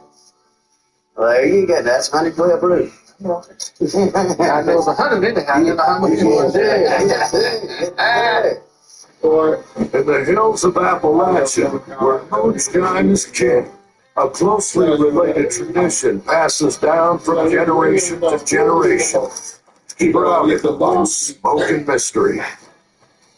Well, there you go. That's honey club root. I know it's 100 in it. I don't know how much you want to In the hills of Appalachia, where moonshine is king, a closely related tradition passes down from generation to generation. Shrouded in smoke and mystery.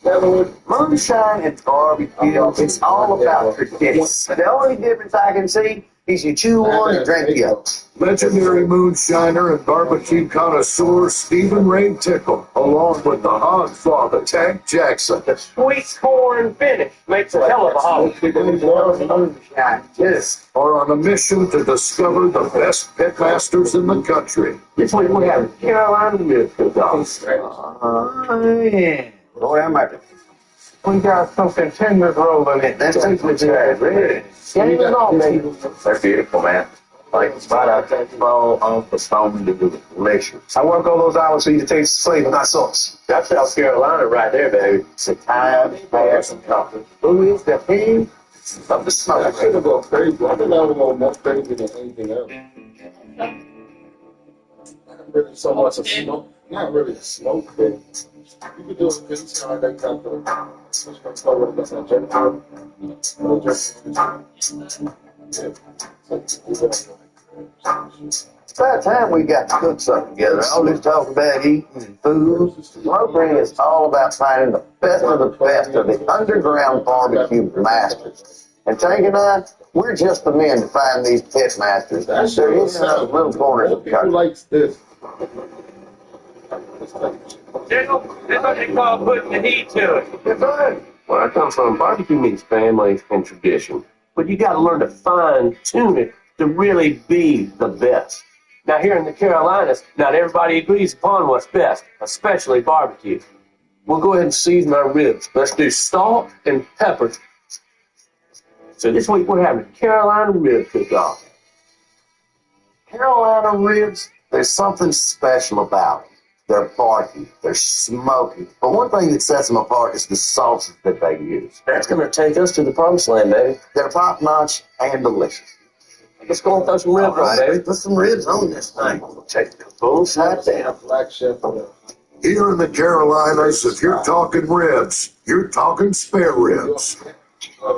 Moonshine and barbecue, it's all about tradition. The only difference I can see Piece you chew on and drink you up. Legendary moonshiner and barbecue connoisseur Stephen Ray Tickle, along with the Hogfather Tank Jackson. The sweet corn finish makes a hell of a hog. Yes. Are on a mission to discover the best pitmasters in the country. This week we have Carolina Rib Cook-Off. Yeah. Lord have mercy. We got some contenders rolling in. That's what you had, really. Game it all, baby. They're beautiful, man. Like right out that fall off the stone to do delicious. I work all those hours so you can taste the flavor, not sauce. That's South Carolina right there, baby. The time has come. Who is the king of the I smoke? should have gone crazy. I think I was going more crazy than anything else. Not really so much a smoke. Not really a smoke thing. You could do a good time that kind of It's about time we got to cook something together. All this talk about eating and food. Lowbring is all about finding the best of the underground barbecue masters. And Tank and I, we're just the men to find these pit masters. They're in those little corners of the country. likes this. General, that's what they call putting the heat to it. It's fine. Where I come from, barbecue means family and tradition. But you got to learn to fine tune it to really be the best. Now here in the Carolinas, not everybody agrees upon what's best, especially barbecue. We'll go ahead and season our ribs. Let's do salt and pepper. So this week we're having Carolina Rib Cook-Off. Carolina ribs, there's something special about them. They're barky, they're smoky. But one thing that sets them apart is the sauces that they use. That's going to take us to the promised land, baby. They're top-notch and delicious. Let's go and throw some ribs on, baby. Put some ribs on this thing. We'll take the full side down. Black chef. Here in the Carolinas, if you're talking ribs, you're talking spare ribs.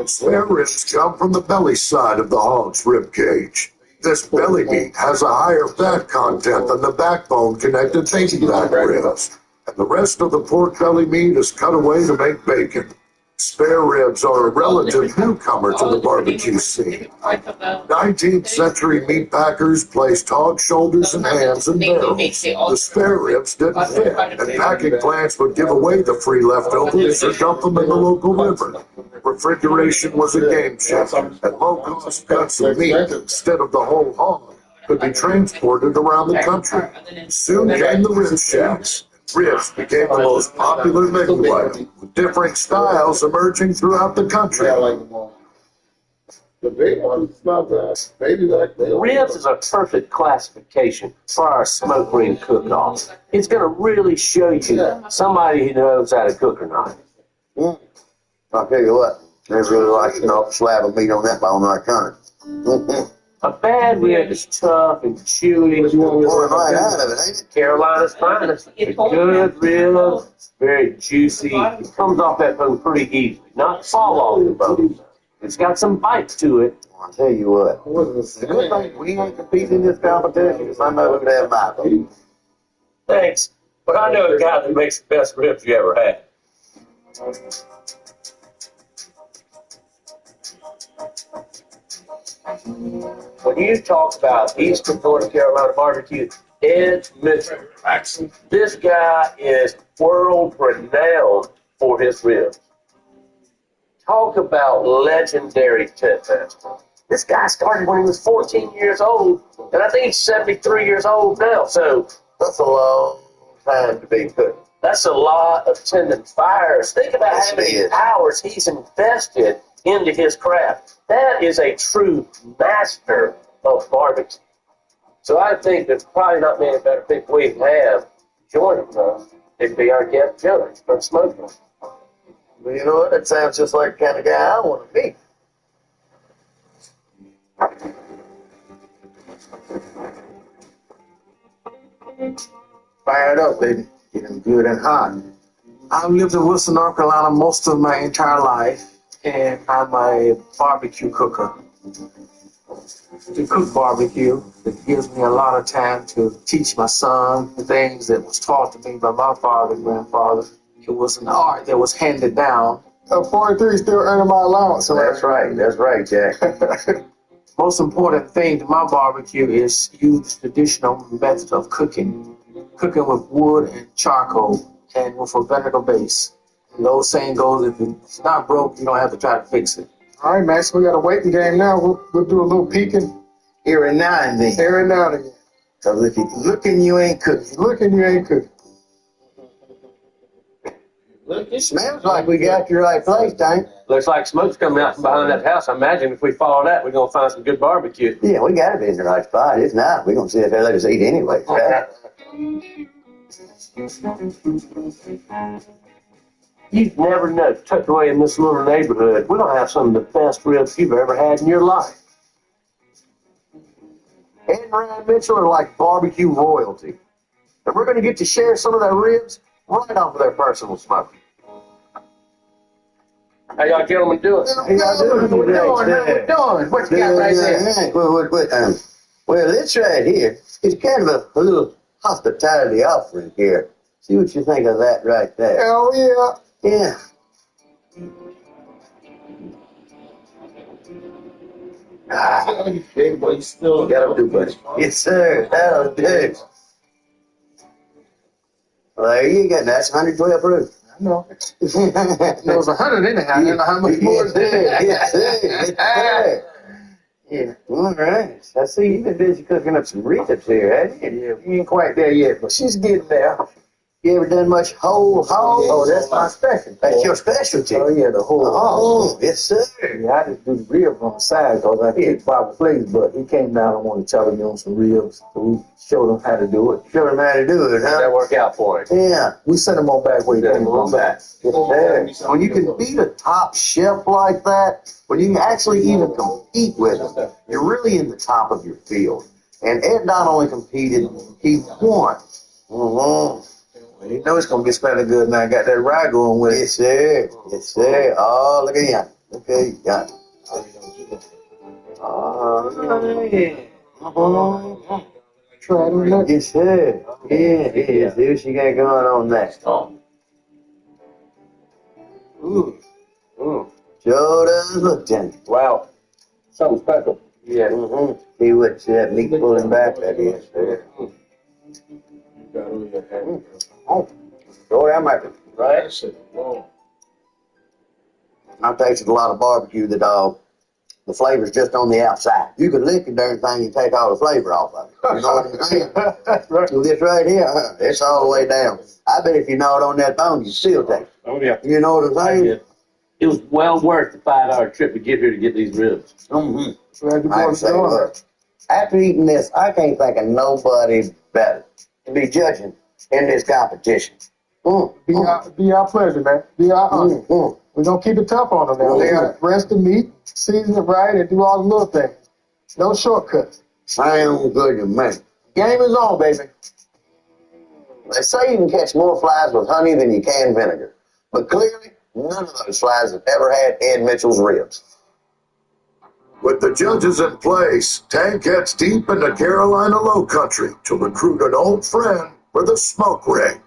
Spare ribs come from the belly side of the hog's rib cage. This belly meat has a higher fat content than the backbone connected baby back ribs. And the rest of the pork belly meat is cut away to make bacon. Spare ribs are a relative newcomer to the barbecue scene. 19th century meat packers placed hog shoulders and hams in barrels. The spare ribs didn't fit, and packing plants would give away the free leftovers or dump them in the local river. Refrigeration was a game changer, and low-cost cuts of meat instead of the whole hog could be transported around the country. Soon came the rib shacks. Ribs became the most popular menu item, with different styles emerging throughout the country. I like them all. The big ones, not bad. Baby back there. Ribs is a perfect classification for our smoke ring cook-off. It's going to really show you somebody who knows how to cook or not. I'll tell you what, they really like to knock a slab of meat on that bone right corner. A bad rib is tough and chewy. Pouring right out of it, ain't it? Carolina's finest. A good rib, very juicy. It comes off that bone pretty easily. Not fall off the bone. It's got some bite to it. I'll tell you what, the good thing we ain't competing in this competition because I know who'd have my vote. Thanks. But I know a guy that makes the best ribs you ever had. When you talk about Eastern North Carolina barbecue, Ed Mitchell, this guy is world renowned for his ribs. Talk about legendary tent master. This guy started when he was 14 years old, and I think he's 73 years old now. So That's a long time to be cooking. that's a lot of tending fires. Think about how many hours he's invested into his craft. That is a true master of barbecue. So I think there's probably not many better people we have joining us. It'd be our guest Joey from Smoking. Well, you know what? That sounds just like the kind of guy I want to be. Fire it up, baby. Get them good and hot. I've lived in Wilson, North Carolina most of my entire life, and I'm a barbecue cooker. To cook barbecue, it gives me a lot of time to teach my son the things that was taught to me by my father and grandfather. It was an art that was handed down. 43 still earning my allowance. That's right, Jack. Most important thing to my barbecue is use the traditional method of cooking. Cooking with wood and charcoal and with a vinegar base. And the old saying goes, if it's not broke, you don't have to try to fix it. All right, Max, we got a waiting game now. We'll do a little peeking. Here and now and then. Here and now and again. Because if you're looking, you ain't cooking. Looking, you ain't cooking. It smells like we got the right place, Tank. Looks like smoke's coming out from behind that house. I imagine if we follow that, we're going to find some good barbecue. Yeah, we got to be in the right spot. If not, we're going to see if they let us eat anyway. Right? You'd never know, tucked away in this little neighborhood, we don't have some of the best ribs you've ever had in your life. Ed and Ryan Mitchell are like barbecue royalty. And we're going to get to share some of their ribs right off of their personal smoke. How y'all gentlemen doing? How y'all doing? What you got right there? Well, this right here is kind of a little hospitality offering here. See what you think of that right there. Hell yeah. Yeah. Hey, boy, you still That'll do, buddy. Yes, sir. That'll do. Well, there you go. That's 112 proof. I know. There was 100 in it. I don't know how much more is there. Yes, sir. Yes, sir. Yeah. All right. I see you've been busy cooking up some ribs here, haven't you? Yeah, we ain't quite there yet, but she's getting there. You ever done much whole hog? Oh, that's my specialty. That's your specialty. Oh, yeah, the whole hog. Oh, yes, sir. Yeah, I just do the ribs on the side because I kicked Bobby Flay's butt. He came down and wanted to challenge me on some ribs. So we showed him how to do it. Showed him how to do it, How'd that huh? work out for him? Yeah. We sent him on back where he came from. Yes, sir. When you can beat a top chef like that, when you can actually even compete with him, you're really in the top of your field. And Ed not only competed, he won. Mm-hmm. You know it's going to get smelling good now. I got that rye going with it. Yes, sir. Yes, sir. Oh, look at him. Okay, got it. Oh, yeah. Try to look. Yes, sir. Yeah, yeah. See what you got going on there. Ooh. Ooh. Sure does look tempting. Wow. Something special. Yeah. Mm-hmm. See what that meat pulling back that is there. Oh, that might be right. I tasted a lot of barbecue that the flavor's just on the outside. You could lick the darn thing and take all the flavor off of it. You know what I'm saying? Right. So this right here, it's all the way down. I bet if you know it on that bone, you still take it. Oh, yeah. You know what I'm saying? It was well worth the 5-hour trip to get here to get these ribs. Mm-hmm. Glad you I brought say it on. what, after eating this, I can't think of nobody better to be judging in this competition. Be our pleasure, man. Be our honor. Mm. We're going to keep it tough on them now. They got to rest the meat, season it right, and do all the little things. No shortcuts. Sounds good to me. Game is on, baby. They say you can catch more flies with honey than you can vinegar. But clearly, none of those flies have ever had Ed Mitchell's ribs. With the judges in place, Tank gets deep into Carolina Low Country to recruit an old friend for the smoke ring.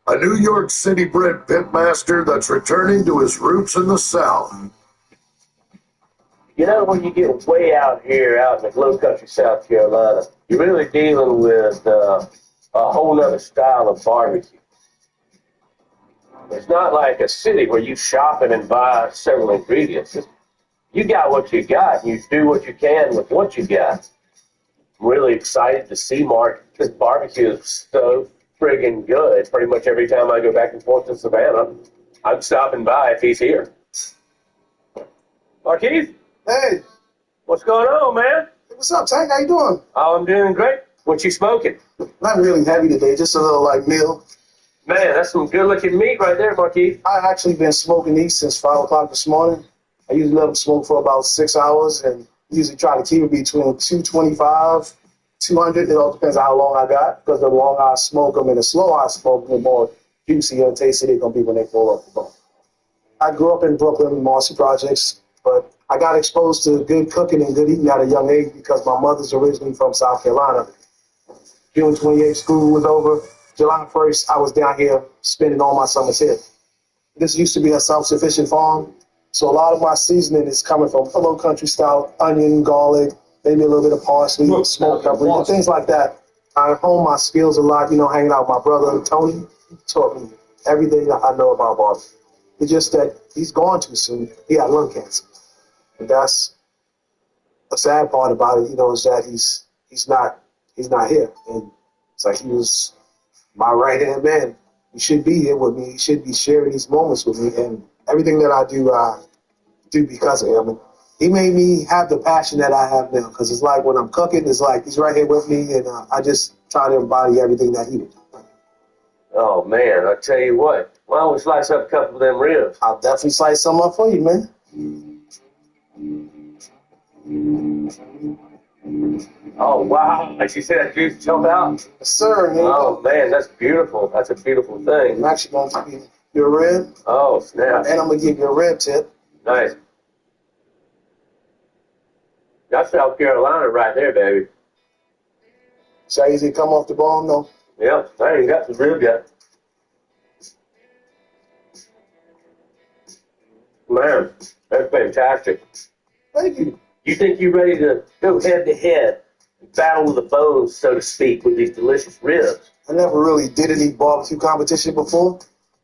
A New York City-bred pitmaster that's returning to his roots in the South. You know, when you get way out here, out in the low country South Carolina, you're really dealing with a whole other style of barbecue. It's not like a city where you shop and buy several ingredients. You got what you got, and you do what you can with what you got. I'm really excited to see Mark. This barbecue is so friggin' good. Pretty much every time I go back and forth to Savannah, I'm stopping by if he's here. Marquise? Hey, What's going on, man? what's up, Tank? How you doing? Oh, I'm doing great. What you smoking? Not really heavy today, just a little like meal. Man, that's some good-looking meat right there, Marquise. I've actually been smoking these since 5 o'clock this morning. I usually let them smoke for about 6 hours and usually try to keep it between 225, 200. It all depends on how long I got, because the longer I smoke them and the slower I smoke them, the more juicy and tasty they're going to be when they fall off the bone. I grew up in Brooklyn, Marcy Projects, but I got exposed to good cooking and good eating at a young age because my mother's originally from South Carolina. June 28th, school was over. July 1st, I was down here spending all my summers here. This used to be a self-sufficient farm, so a lot of my seasoning is coming from Low Country style onion, garlic, maybe a little bit of parsley, smoked paprika, things like that. I honed my skills a lot, hanging out with my brother Tony. He taught me everything that I know about barbecue. It's just that he's gone too soon. He had lung cancer. And that's the sad part about it, is that he's not here. And it's like he was my right-hand man. He should be here with me. He should be sharing these moments with me. And everything that I do because of him. And he made me have the passion that I have now. Because it's like when I'm cooking, it's like he's right here with me. And I just try to embody everything that he would do. Oh, man, I tell you what. Why don't we slice up a couple of them ribs? I'll definitely slice some up for you, man. Oh, wow. Like you said, that juice jump out? Yes, sir. Oh, man, that's beautiful. That's a beautiful thing. I'm actually going to give you a rib. Oh, snap. And I'm going to give you a rib tip. Nice. That's South Carolina right there, baby. See how easy it come off the bone, though? Yeah, I ain't got the rib yet. Man, that's fantastic. Thank you. You think you're ready to go head-to-head, battle with the bones, so to speak, with these delicious ribs? I never really did any barbecue competition before,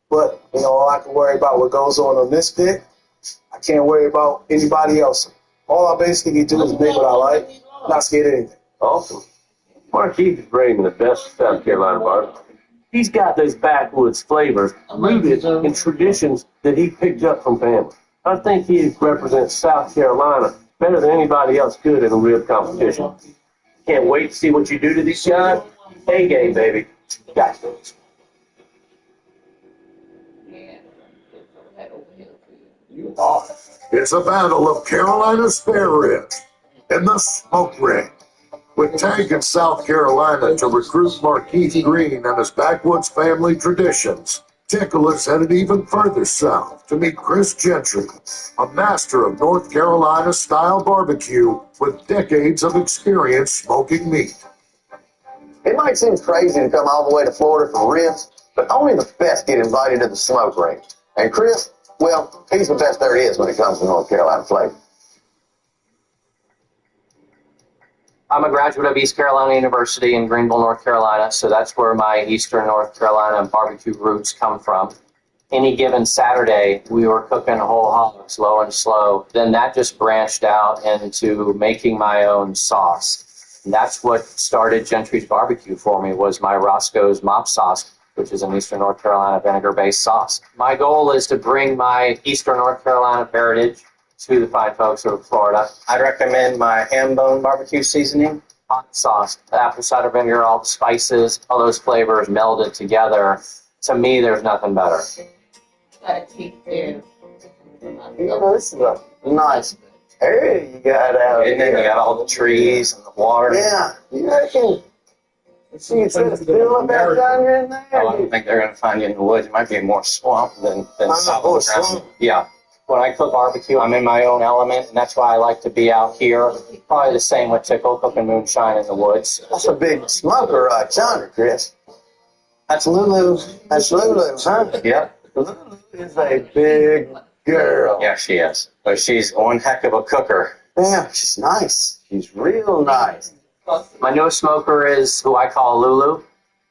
but, all I can worry about what goes on this pit. I can't worry about anybody else. All I basically do is make what I like, not scared of anything. Awesome. Marquis is bringing the best South Carolina barbecue. He's got those backwoods flavors rooted in traditions that he picked up from family. I think he represents South Carolina better than anybody else could in a rib competition. Can't wait to see what you do to these guys. A-game, baby. Gotcha. It's a battle of Carolina spare ribs in the smoke ring. With Tank in South Carolina to recruit Markeith Green and his backwoods family traditions, Tickle is headed even further south to meet Chris Gentry, a master of North Carolina-style barbecue with decades of experience smoking meat. It might seem crazy to come all the way to Florida for ribs, but only the best get invited to the smoke ring. And Chris, well, he's the best there is when it comes to North Carolina flavor. I'm a graduate of East Carolina University in Greenville, North Carolina, so that's where my Eastern North Carolina barbecue roots come from. Any given Saturday, we were cooking whole hogs, low and slow. Then that just branched out into making my own sauce. And that's what started Gentry's Barbecue for me, was my Roscoe's Mop Sauce, which is an Eastern North Carolina vinegar-based sauce. My goal is to bring my Eastern North Carolina heritage to the fine folks of Florida. I'd recommend my ham bone barbecue seasoning, hot sauce, apple cider vinegar, all the spices, all those flavors melded together. To me, there's nothing better. This is a nice area you got out And then you got all the trees and the water. Yeah, you reckon? See, it's still up there down here in there. I don't think they're going to find you in the woods. It might be more swamp than solid swamp. ground. Yeah. When I cook barbecue, I'm in my own element, and that's why I like to be out here. Probably the same with Tickle, cooking moonshine in the woods. That's a big smoker right yonder, Chris. That's Lulu. That's Lulu, huh? Yep. Lulu is a big girl. Yeah, she is. But she's one heck of a cooker. Yeah, she's nice. She's real nice. My newest smoker is who I call Lulu.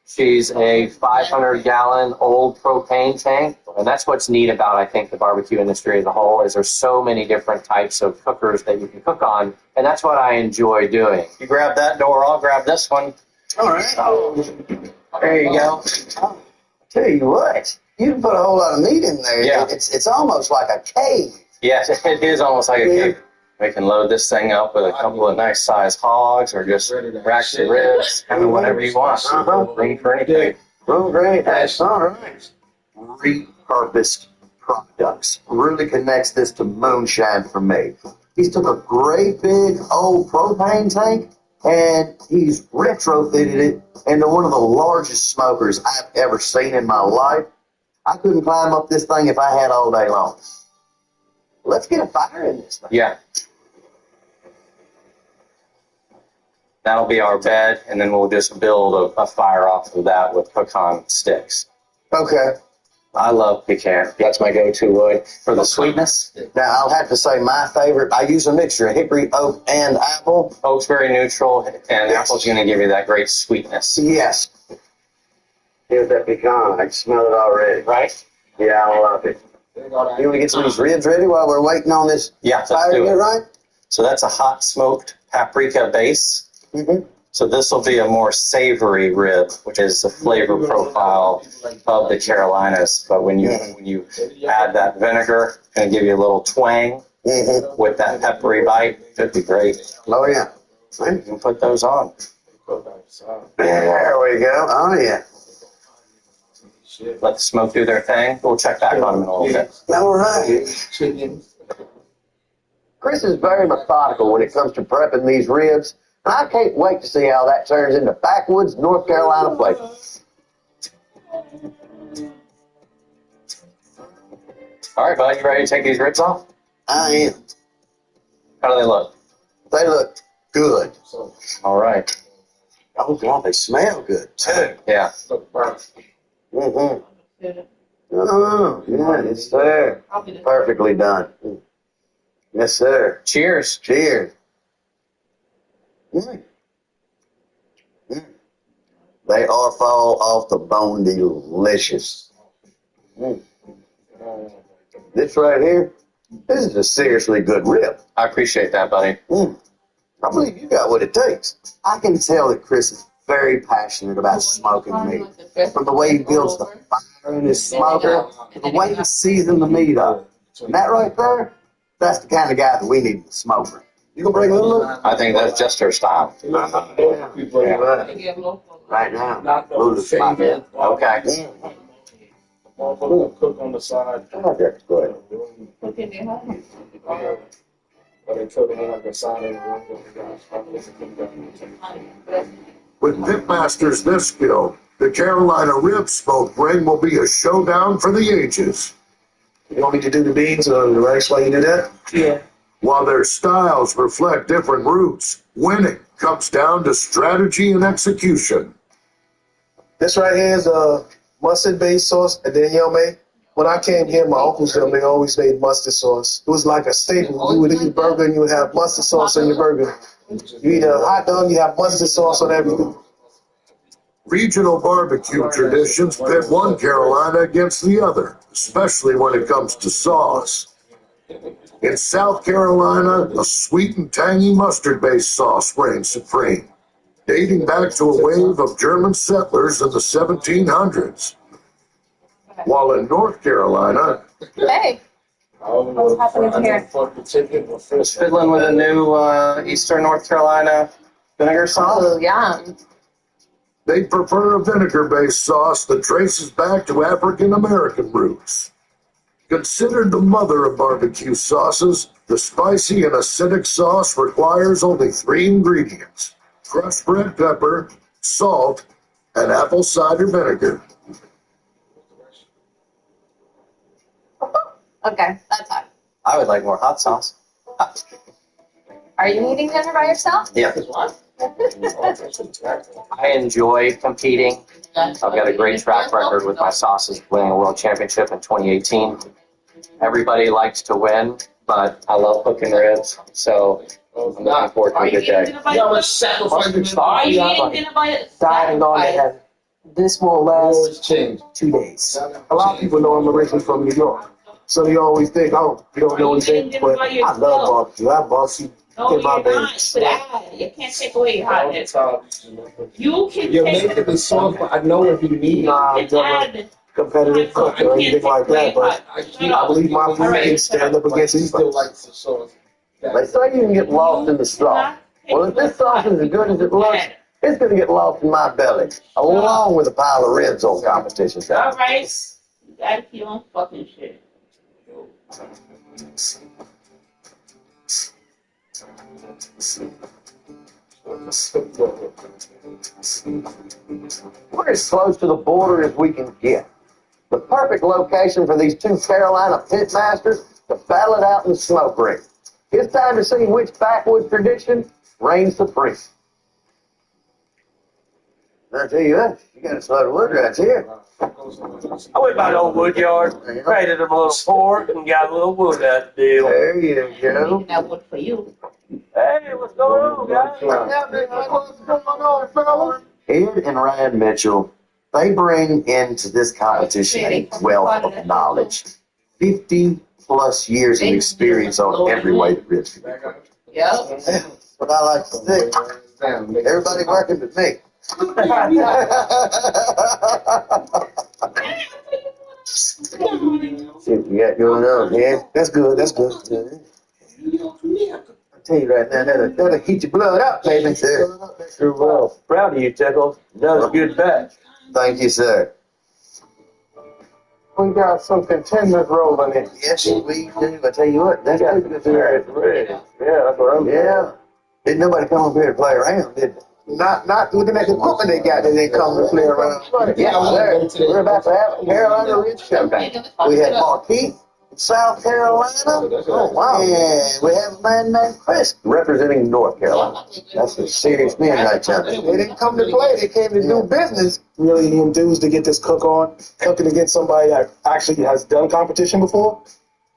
She's a 500-gallon old propane tank. And that's what's neat about, I think, the barbecue industry as a whole, is there's so many different types of cookers that you can cook on. And that's what I enjoy doing. You grab that door, I'll grab this one. All right. Oh, there you go. I'll tell you what, you can put a whole lot of meat in there. Yeah. It's almost like a cave. Yes, it is almost like a cake. We can load this thing up with a couple of nice sized hogs or just racks of ribs, kind of whatever you want. Room for anything. Oh, great. That's all right. Repurposed products really connects this to moonshine for me. He's took a great big old propane tank and he's retrofitted it into one of the largest smokers I've ever seen in my life. I couldn't climb up this thing if I had all day long. Let's get a fire in this thing. Yeah. That'll be our bed, and then we'll just build a fire off of that with pecan sticks. Okay. I love pecan. That's my go-to wood for the sweetness. Now, I'll have to say my favorite, I use a mixture of hickory, oak, and apple. Oak's very neutral, and apple's going to give you that great sweetness. Yes. Here's that pecan. I can smell it already. Right? Yeah, I love it. You want to get some of these ribs ready while we're waiting on this Yeah, fire to let's do get it. right? So that's a hot smoked paprika base. Mm-hmm. So this will be a more savory rib, which is the flavor profile of the Carolinas. But when you add that vinegar, it's going to give you a little twang with that peppery bite. It'd be great. Oh, yeah. You can put those on. There we go. Oh, yeah. Let the smoke do their thing. We'll check back on them in a little bit. All right. Chris is very methodical when it comes to prepping these ribs. And I can't wait to see how that turns into backwoods North Carolina flavor. All right, bud, you ready to take these ribs off? I am. How do they look? They look good. All right. Oh, God, they smell good, too. Yeah. Mm-hmm. Oh, yeah, it's there. Perfectly done. Yes, sir. Cheers. Cheers. Mm. Mm. They are fall off the bone delicious. Mm. This right here, this is a seriously good rib. I appreciate that, buddy. Mm. I believe you got what it takes. I can tell that Chris is very passionate about smoking meat. From the way he builds the fire in his smoker, to the way he seasons the meat up. And that right there, that's the kind of guy that we need in the smoker. You gonna bring Lulu? I think that's just her style. Yeah. Right now, Lulu's my man. Okay. We're gonna cook on the side. Okay, go ahead. But they cook it on like the side of the room. With pitmasters this skill, the Carolina rib smoke ring will be a showdown for the ages. You want me to do the beans or the rice while you do that? Yeah. While their styles reflect different roots, winning comes down to strategy and execution. This right here is a mustard-based sauce that Danielle made. When I came here, my uncles them, they always made mustard sauce. It was like a staple. You would eat a burger and you would have mustard sauce on your burger. You eat a hot dog, you have mustard sauce on everything. Regional barbecue traditions pit one Carolina against the other, especially when it comes to sauce. In South Carolina, a sweet and tangy mustard-based sauce reigns supreme, dating back to a wave of German settlers in the 1700s. While in North Carolina, Hey, what's happening here? Just fiddling with a new Eastern North Carolina vinegar sauce. Oh, yum. they prefer a vinegar-based sauce that traces back to African-American roots. Considered the mother of barbecue sauces, the spicy and acidic sauce requires only 3 ingredients: crushed red pepper, salt, and apple cider vinegar. Okay, that's fine. I would like more hot sauce. Are you eating dinner by yourself? Yeah. I enjoy competing. I've got a great track record with my sauces, winning a world championship in 2018. Everybody likes to win, but I love cooking ribs, so I'm looking forward to a good day. Died and all that. This won't last 2 days. A lot of people know I'm originally from New York, so they always think, oh, you don't know anything. But I love barbecue. I barbecue. No, you're not. But you can't take away your hotness. You can You're take making the sauce, but I know if you need. Nah, I'm never competitive cook or anything like that, but I believe my food can stand up against anybody. likes the sauce. They say you can get lost in the sauce. Well, if this sauce is as good as it looks, it's going to get lost in my belly, along with a pile of ribs on competition day. All right. You gotta keep on fucking shit. We're as close to the border as we can get. The perfect location for these 2 Carolina pitmasters to battle it out in the smoke ring. It's time to see which backwoods tradition reigns supreme. I tell you what, you got a slot of wood right here. I went by the old wood yard, traded them a little pork, and got a little wood out of the deal. There you go. That wood for you. Hey, what's going on, guys? What's going on, fellas? Ed and Ryan Mitchell, they bring into this competition a wealth of knowledge. 50 plus years of experience on every way that ribs can be cooked. Yep. That's what I like to see. Everybody working with me. See what you got going on here. That's good. That's good. I tell you right now, that'll heat your blood up, baby. Sure will. Proud of you, Tickles. Another good batch. Thank you, sir. We got some contenders rolling in. Yes, we do. I tell you what, that's Yeah, good. that's what I'm Yeah. Didn't nobody come up here to play around, did they? Not looking at the equipment they got, they didn't come to play around. Yeah, sir. We're about to have a Carolina Ridge Showdown. We had Marquis, South Carolina. Oh, wow. And we have a man named Chris representing North Carolina. That's a serious man right there. They didn't come to play, they came to do business. Really enthused to get this cook on. Cooking against somebody that actually has done competition before.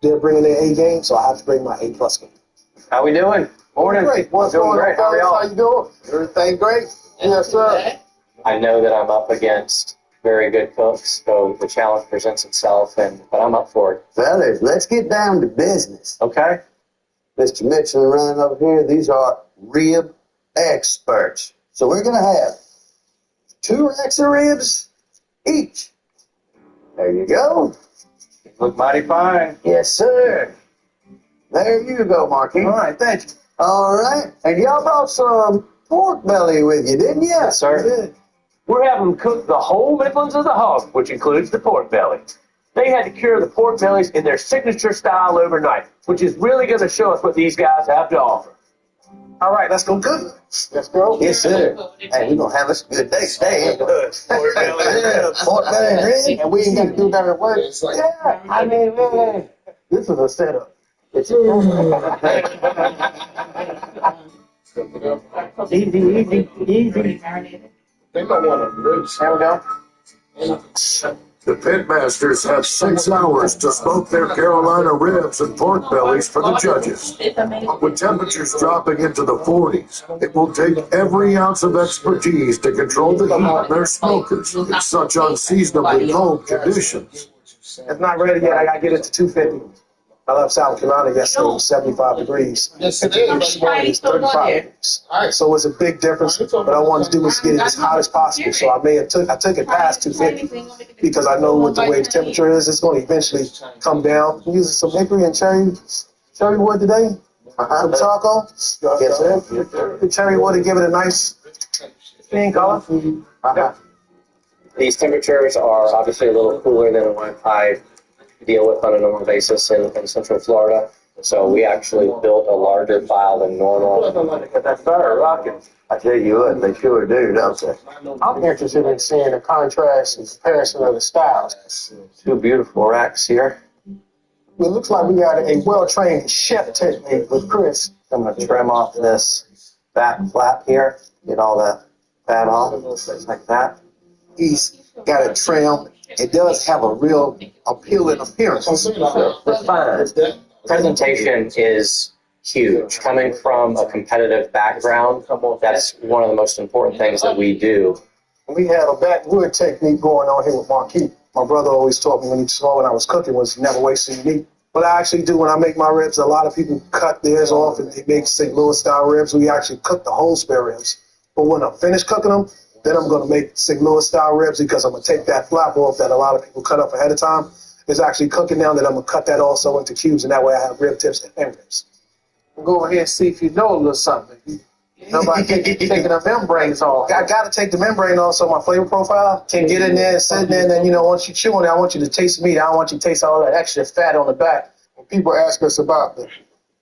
They're bringing their A game, so I have to bring my A+ game. How we doing? Morning. Great. What's Doing going on, great. How are fellas? y'all? How you doing? Everything great? Yes, sir. I know that I'm up against very good cooks, so the challenge presents itself, but I'm up for it. Fellas, let's get down to business. Okay? Mr. Mitchell and Ryan over here, these are rib experts. So we're going to have 2 racks of ribs each. There you go. Look mighty fine. Yes, sir. There you go, Marquis. All right, thank you. All right. And y'all brought some pork belly with you, didn't you? Yes, sir. We're having them cook the whole Midlands of the hog, which includes the pork belly. They had to cure the pork bellies in their signature style overnight, which is really going to show us what these guys have to offer. All right, let's go cook. Let's go. Yes, sir. Hey, we're going to have us a good day today. Pork belly. Pork belly and ribs. And we ain't got to do that at work. Yeah, I mean, man, this is a setup. It's Easy. They might want to ribs. There we go. The pitmasters have 6 hours to smoke their Carolina ribs and pork bellies for the judges. With temperatures dropping into the 40s, it will take every ounce of expertise to control the heat in their smokers in such unseasonably cold conditions. It's not ready yet. I got to get it to 250. I left South Carolina yesterday. It was 75 degrees. Yes, it is. This morning it's 35 degrees. So it's a big difference. What I wanted to do was get it as hot as possible. So I took it past 250 because I know what the way the temperature is. It's going to eventually come down. I'm using some hickory and cherry wood today. Some charcoal. Yes, sir. The cherry wood to give it a nice thin color. These temperatures are obviously a little cooler than what I deal with on a normal basis in Central Florida. So we actually built a larger file than normal. Get that fire rocking. I tell you what, they sure do, don't they? I'm interested in seeing the contrast and comparison of the styles. 2 beautiful racks here. It looks like we got a well-trained chef technique with Chris. I'm going to trim off this back flap here, get all that fat off, like that. He's got it trimmed. It does have a real appealing appearance. Refined. Presentation is huge. Coming from a competitive background, that's one of the most important things that we do. We had a backwood technique going on here with Marquis. My brother always taught me when he saw when I was cooking was never wasting meat. What I actually do when I make my ribs, a lot of people cut theirs off and they make St. Louis style ribs. We actually cook the whole spare ribs. But when I'm finished cooking them, then I'm going to make St. Louis style ribs because I'm going to take that flap off that a lot of people cut up ahead of time. It's actually cooking now that I'm going to cut that also into cubes, and that way I have rib tips and ribs. Go ahead and see if you know a little something. Nobody taking the membranes off. I got to take the membrane off so my flavor profile can get in there and sit there. And then, once you chew on it, I want you to taste the meat. I don't want you to taste all that extra fat on the back. When people ask us about the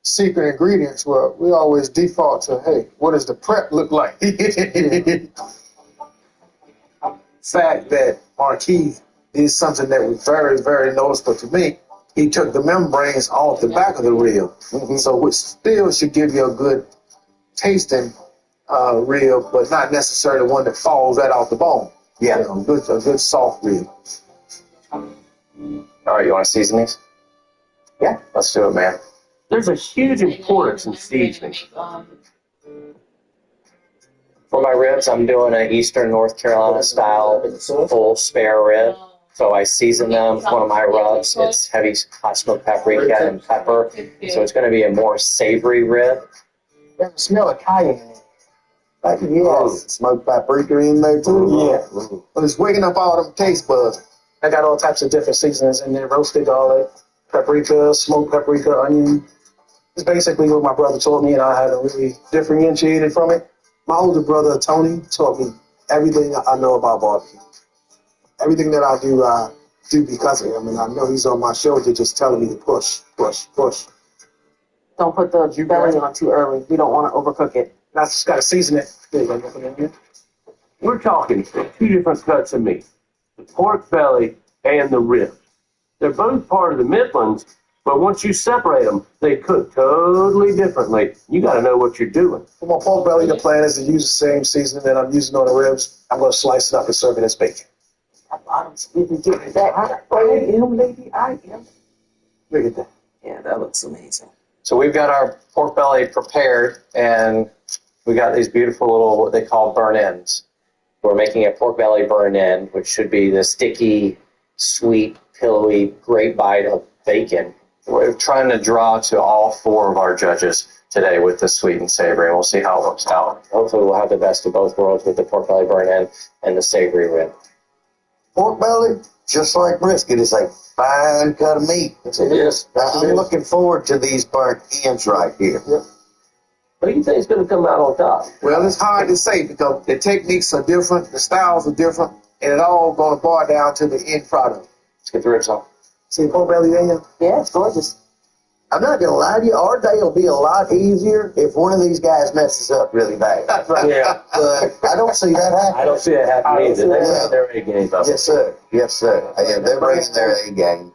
secret ingredients, well, we always default to, hey, what does the prep look like? Fact that Marquis did something that was very, very noticeable to me. He took the membranes off the back of the rib. So which still should give you a good tasting rib, but not necessarily one that falls right off the bone. Yeah. A good soft rib. All right, you want to season these? Yeah. Let's do it, man. There's a huge importance in seasoning. For my ribs, I'm doing an Eastern North Carolina style full spare rib. So I season them with one of my rubs. It's heavy hot smoked paprika and pepper. So it's going to be a more savory rib. There's a smell of cayenne. Smoked paprika in there too. Yeah. But it's waking up all them taste buds. I got all types of different seasonings in there, roasted garlic, paprika, smoked paprika, onion. It's basically what my brother taught me, and I had to really differentiate it from it. My older brother, Tony, taught me everything I know about barbecue. Everything that I do because of him, and I know he's on my shoulder just telling me to push, push, push. Don't put the belly on too early. We don't want to overcook it. I just got to season it. We're talking 2 different cuts of meat, the pork belly and the ribs. They're both part of the Midlands, but once you separate them, they cook totally differently. You got to know what you're doing. For my pork belly, the plan is to use the same seasoning that I'm using on the ribs. I'm going to slice it up and serve it as bacon. I am, lady. I am. Look at that. Yeah, that looks amazing. So we've got our pork belly prepared, and we got these beautiful little, what they call burn-ins. We're making a pork belly burn-in, which should be the sticky, sweet, pillowy, great bite of bacon. We're trying to draw to all 4 of our judges today with the sweet and savory, and we'll see how it works out. Hopefully we'll have the best of both worlds with the pork belly burn-in and the savory rib. Pork belly, just like brisket, is a fine cut of meat. It is. I'm looking forward to these burnt ends right here. What do you think is going to come out on top? Well, it's hard to say because the techniques are different, the styles are different, and it all going to boil down to the end product. Let's get the ribs on. See pork belly in you? Yeah, it's gorgeous. I'm not going to lie to you, our day will be a lot easier if one of these guys messes up really bad. Yeah. But I don't see that happening. I don't see it happening either. They're A game. Yes, sir. Yes, sir. Yeah, they're bringing their A game.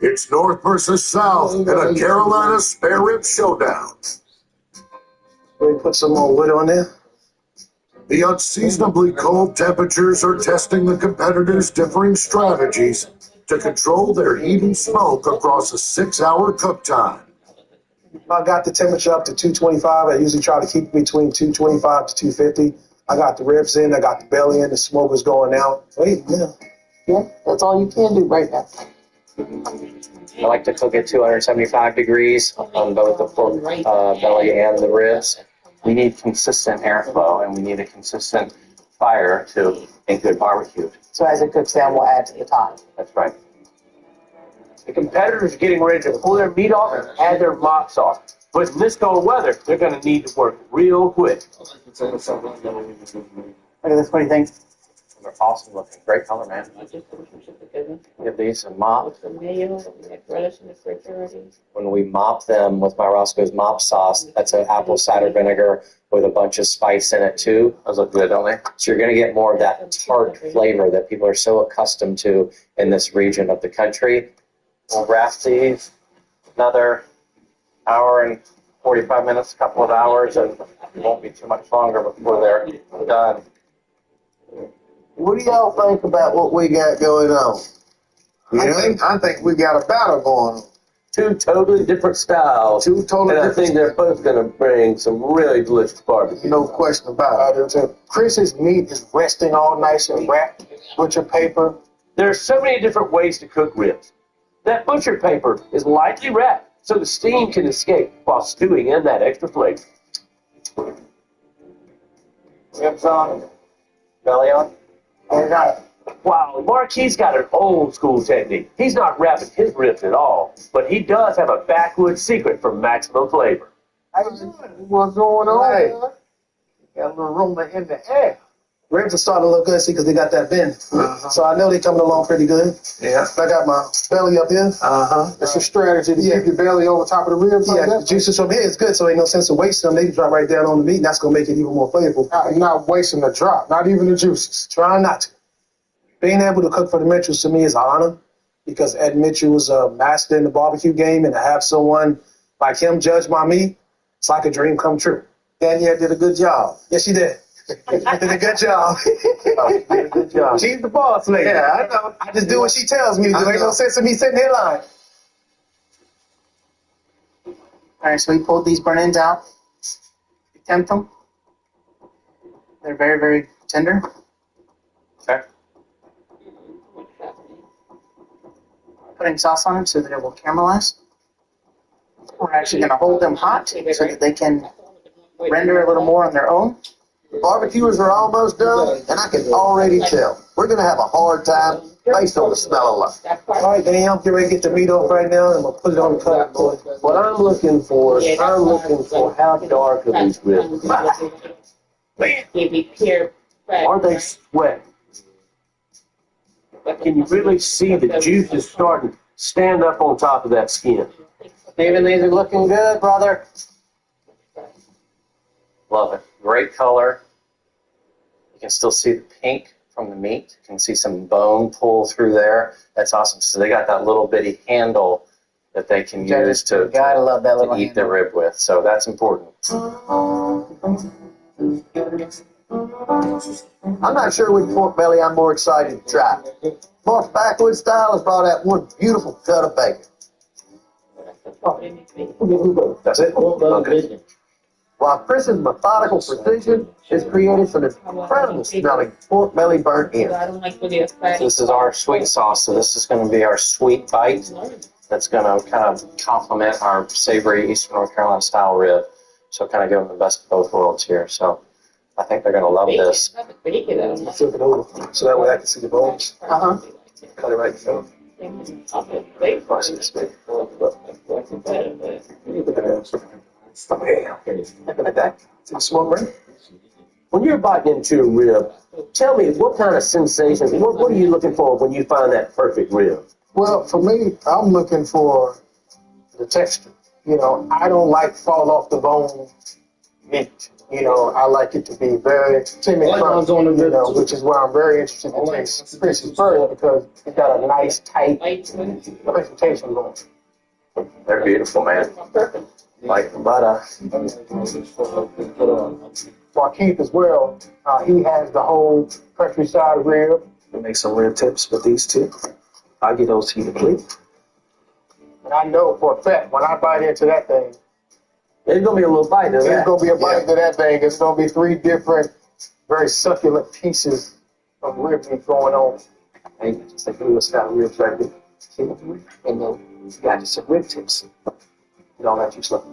It's North versus South in a Carolina spare rib showdown. We put some more wood on there. The unseasonably cold temperatures are testing the competitors' differing strategies to control their heat and smoke across a 6-hour cook time. I got the temperature up to 225. I usually try to keep it between 225 to 250. I got the ribs in, I got the belly in, the smoke is going out. Wait, Yeah, that's all you can do right now. I like to cook at 275 degrees on both the pork belly and the ribs. We need consistent airflow, and we need a consistent fire to make good barbecue. So as it cooks down, we'll add to the top. That's right. The competitors are getting ready to pull their meat off and add their mops off. But in this cold weather, they're going to need to work real quick. Look at this. What do you think? They're awesome looking. Great color, man. Give these a mop. When we mop them with my Roscoe's mop sauce, that's an apple cider vinegar with a bunch of spice in it too. Those look good, don't they? So you're going to get more of that tart flavor that people are so accustomed to in this region of the country. We'll wrap these another hour and 45 minutes, a couple of hours, and it won't be too much longer before they're done. What do y'all think about what we got going on? I think we got a battle going on. 2 totally different styles. 2 totally and different. I think they're both going to bring some really delicious barbecue. No question about it. Chris's meat is resting all nice and wrapped. Butcher paper. There are so many different ways to cook ribs. That butcher paper is lightly wrapped so the steam can escape while stewing in that extra flavor. Ribs on, belly on. Wow, Marquis got an old school technique. He's not wrapping his ribs at all, but he does have a backwoods secret for maximum flavor. What's going on? Hey. Got a little aroma in the air. Ribs are starting to look good, see, because they got that bend. So I know they're coming along pretty good. Yeah. I got my belly up here. That's a strategy to keep your belly over top of the ribs. Yeah, like the juices from here is good, so ain't no sense of wasting them. They can drop right down on the meat, and that's going to make it even more flavorful. I'm not wasting the drop, not even the juices. Trying not to. Being able to cook for the Metros to me is an honor. because Ed Mitchell was a master in the barbecue game, and to have someone like him judge my meat, it's like a dream come true. Danielle did a good job. Yes, she did. She did a good job. Good job. She's the boss lady. Yeah, I know. I just do what she tells me to do. Ain't no sense in me sitting here lying. All right, so we pulled these burnt ends out. We tempt them. They're very, very tender. Okay. Putting sauce on them so that it will caramelize. We're actually going to hold them hot so that they can render a little more on their own. The barbecuers are almost done, and I can already tell. We're going to have a hard time based on the smell alone. All right, Danielle, get ready to get the meat off right now, and we'll put it on the cutting board. What I'm looking for is how dark are these ribs? Are they sweat? Can you really see the juices starting to stand up on top of that skin? Steven, these are looking good, brother. Love it. Great color. You can still see the pink from the meat. You can see some bone pull through there. That's awesome. So they got that little bitty handle that they can use to Gotta love that little eat the rib with. So that's important. I'm not sure which pork belly I'm more excited to try. Moss Backwoods style has brought out one beautiful cut of bacon. That's it? Okay. While Chris's methodical precision has created some incredible smelling pork belly burnt in. This is our sweet sauce. So this is going to be our sweet bite. That's going to kind of complement our savory Eastern North Carolina style rib. So kind of give them the best of both worlds here. So I think they're going to love this. I'll flip it over so that way I can see the bones. Cut it right there. When you're biting into a rib, tell me what kind of sensations, what are you looking for when you find that perfect rib? Well, for me, I'm looking for the texture. You know, I don't like fall off the bone meat. You know, I like it to be very timid, you know, which is why I'm very interested in taste Chris's burger because it's got a nice, tight presentation going. They're beautiful, man. Like butter. Keith as well, he has the whole countryside rib. We make some rib tips with these two. I'll get those heated, please. And I know for a fact when I bite into that thing, there's going to be a little bite of that. There's going to be a bite to that thing. It's going to be 3 different, very succulent pieces of rib meat going on. And just like a style ribs right there. And then you got just some rib tips. You don't let you slip.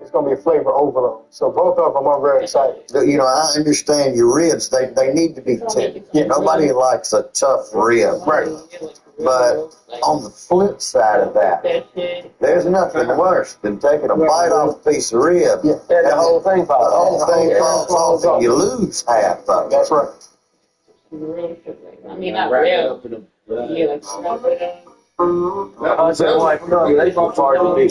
It's going to be a flavor overload. So both of them, I'm very excited. You know, I understand your ribs, they need to be tender. Nobody likes a tough rib. Right. But on the flip side of that, there's nothing worse than taking a bite off a piece of rib. Yeah. And the whole thing falls off and you lose half of it. That's right. I mean, not real. Yeah, like snap it up. I said, wife, no, they go far to me.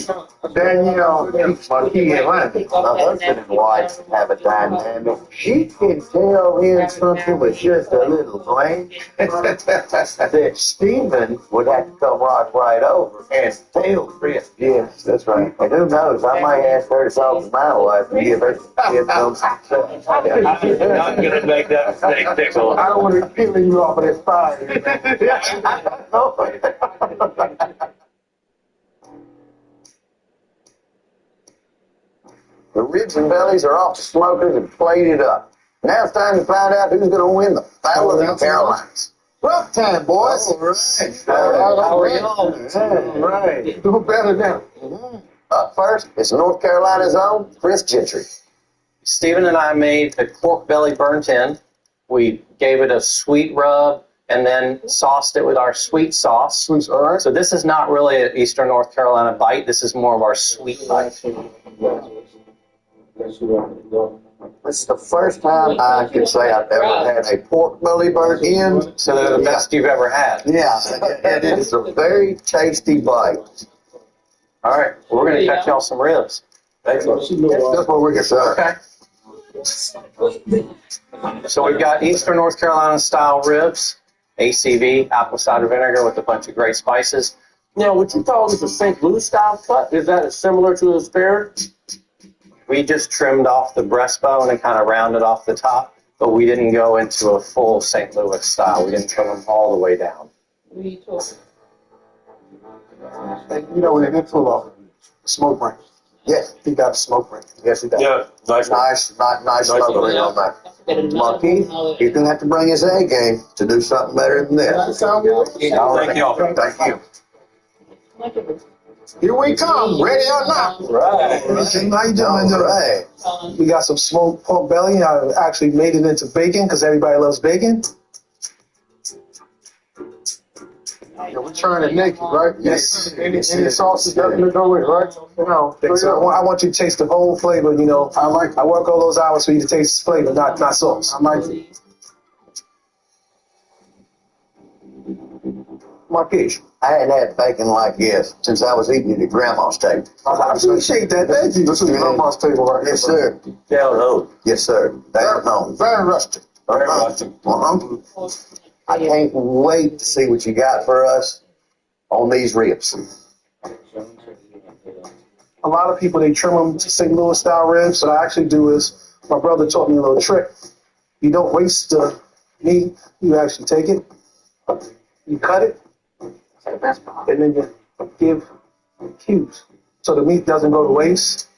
Danielle, my key in line. My husband and wife have a dynamic. She can tell when something was just a little bland. That Stephen would have to come right over and tell Chris. Yes, that's right. And who knows, I might ask her to talk to my wife and give them some success. I'm going to make that mistake tickle. I don't want to be peeling you off of this fire. The ribs and bellies are off the smokers and plated up. Now it's time to find out who's going to win the Battle of the Carolinas. Rough time, boys. All right. Do better now. Up first, it's North Carolina's own Chris Gentry. Stephen and I made the pork belly burnt in. We gave it a sweet rub and then sauced it with our sweet sauce. All right. So this is not really an Eastern North Carolina bite. This is more of our sweet bite. This is the first time I can say I've ever had a pork belly burnt in. So they're the best you've ever had. Yeah, and it is a very tasty bite. All right, well, we're going to cut y'all some ribs. That's what we're going to say. Okay. So we've got Eastern North Carolina style ribs. ACV, apple cider vinegar with a bunch of great spices. Now, would you call this a St. Louis style cut? Is that similar to a spare? We just trimmed off the breastbone and kind of rounded off the top, but we didn't go into a full St. Louis style. We didn't trim them all the way down. And you know, when it's full of smoke ring. Yes. He got a smoke ring. Yes, he does. Yeah, nice. Nice smoke ring on that. Marquis, he's going to have to bring his A game to do something better than this. Sound good? All right. Thank y'all. Thank you. Here we come, ready or not. Right. How you doing? All right. We got some smoked pork belly. I actually made it into bacon because everybody loves bacon. Yeah, we're trying it naked, right? Yes. Any sauces that to go with, right? You know, I want you to taste the whole flavor. You know, I work all those hours for you to taste the flavor, not sauce. I like it. Marquise, I hadn't had bacon like this since I was eating it at Grandma's table. I appreciate that. Thank you. This is Grandma's table right here. Yes, sir. Down home. Yes, sir. Down home. Very rustic. Very rustic. I can't wait to see what you got for us on these ribs. A lot of people, they trim them to St. Louis style ribs. So what I actually do is, my brother taught me a little trick. You don't waste the meat. You actually take it, you cut it, and then you give cubes. So the meat doesn't go to waste.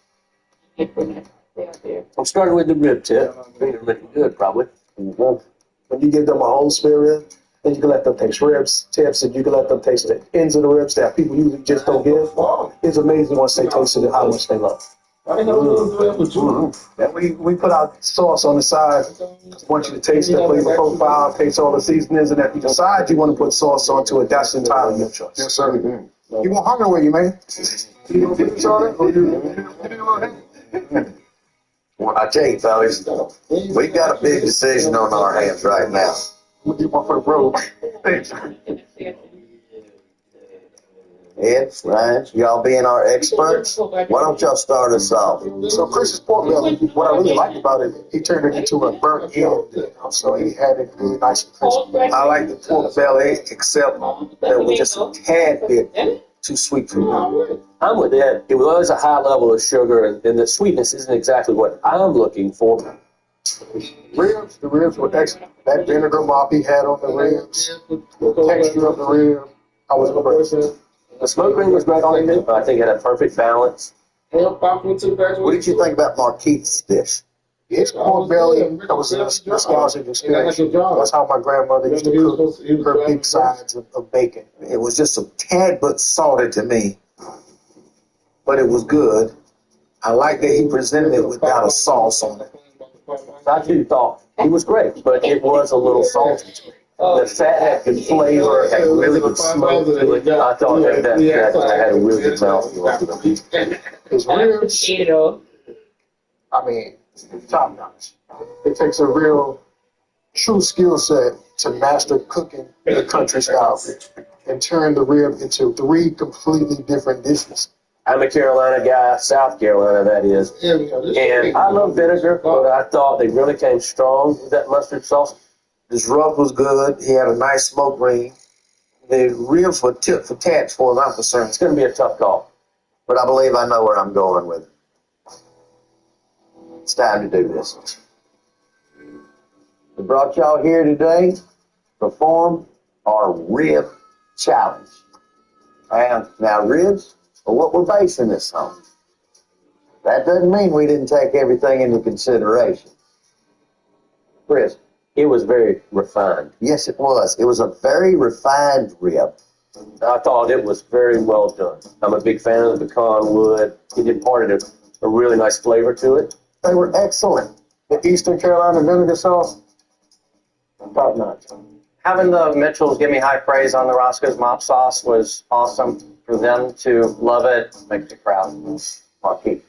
I'm starting with the rib tip. I think they're looking good, probably. When you give them a whole spare rib, then you can let them taste ribs, tips, and you can let them taste the ends of the ribs that people usually just don't give. It's amazing once they taste it how much they love. And we put our sauce on the side. I want you to taste the flavor profile, taste all the seasonings, and if you decide you want to put sauce onto it, that's entirely your choice. Yes, sir. You want hunger with you, man? Well, I tell you, fellas, we got a big decision on our hands right now. What do you want for the road? Ed, Ryan, y'all being our experts, why don't y'all start us off? So Chris's pork belly, what I really liked about it, he turned it into a burnt end. So he had it really nice and crispy. I like the pork belly, except that was just a tad bit too sweet for me. I'm with Ed. It was a high level of sugar, and the sweetness isn't exactly what I'm looking for. The ribs were excellent. That vinegar mop he had on the ribs, the texture of the rib, I was impressed. The smoke ring was great on it, but I think it had a perfect balance. What did you think about Marquis' dish? His pork belly, that was a nostalgic experience. That's how my grandmother used to cook her big sides of bacon. It was just a tad bit salty to me, but it was good. I like that he presented it without a sauce on it. I too thought it was great, but it was a little salty to me. The fat had good flavor, had really good smoke to it. I thought that had a really good mouthfeel. His ribs, I mean, top notch. It takes a real true skill set to master cooking the country style and turn the rib into 3 completely different dishes. I'm a Carolina guy, South Carolina that is, and I love vinegar, but I thought they really came strong with that mustard sauce. His rub was good. He had a nice smoke ring. The ribs were tit for tat as far as I'm concerned. It's going to be a tough call, but I believe I know where I'm going with it. It's time to do this. We brought y'all here today to perform our rib challenge. And now ribs are what we're basing this on. That doesn't mean we didn't take everything into consideration. Chris? It was very refined. Yes, it was. It was a very refined rib. I thought it was very well done. I'm a big fan of the pecan wood. It imparted a really nice flavor to it. They were excellent. The Eastern Carolina vinegar sauce, top notch. Having the Mitchells give me high praise on the Roscoe's mop sauce was awesome. For them to love it makes me proud. Marquis,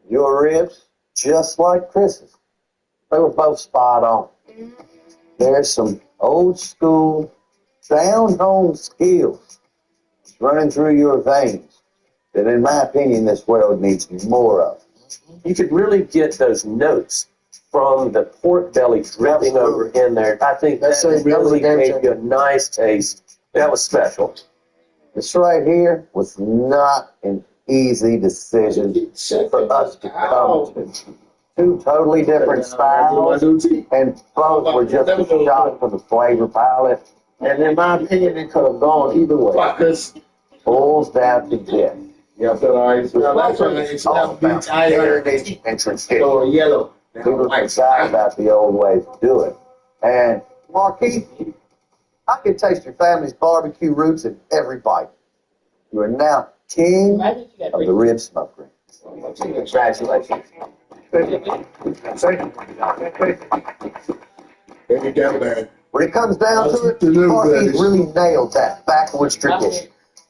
your ribs, just like Chris's, they were both spot on. There's some old school, down home skills running through your veins that, in my opinion, this world needs more of. You could really get those notes from the pork belly dripping over in there. I think That's that a really game gave changer. you a nice taste. That was special. This right here was not an easy decision for us to come to. Two totally different styles, and both were just a shot for the flavor palette. And in my opinion, it could have gone either way. Boils down to this. Yeah, so it's All about heritage and tradition. Yellow. We were excited about the old ways to do it. And Marquis, I can taste your family's barbecue roots in every bite. You are now king of the rib smoke ring. Congratulations. When it comes down to it, Marquis really nailed that backwoods tradition.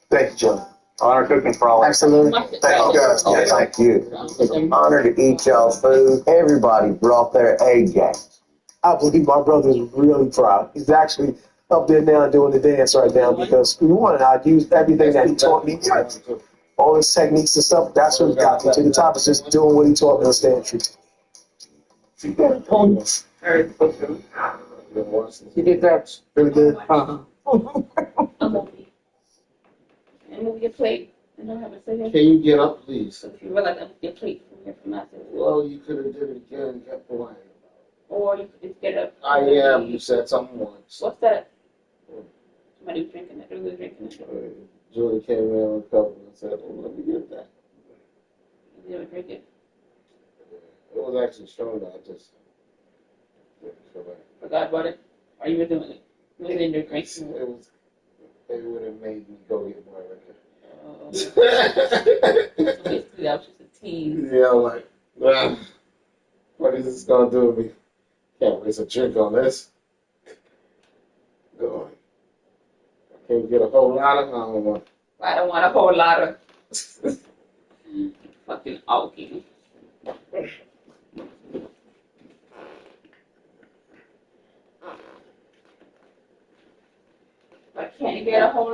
Thank you, John. Honor cooking for all. Absolutely. Thank you, guys. Oh, thank you. It's an honor to eat y'all's food. Everybody brought their A game. I believe my brother is really proud. He's actually up there now doing the dance right now because one, I used everything that he taught me. All his techniques and stuff, that's what got me to the top, is just doing what he taught me on stage. You did that. Really good. And move your plate. And don't have a second. Can you get up, please? So if you realize that your plate from here from us. Well, you could have did it again and kept playing. Or you could just get up. I am. You said something once. What's that? Somebody was drinking it. Who was drinking it? Julie came in with a couple and said, "Oh, let me get that." You didn't drink it. It was actually stronger. I just didn't feel like Forgot about it. Or you were doing it. You was in your drink. it was. It would have made me go get more liquor. Basically, I was just a teen. Yeah, like, what is this gonna do to me? Can't waste a drink on this. Go on. I can't get a whole lot of. I don't want a whole lot of fucking alky. I can't get a whole lot.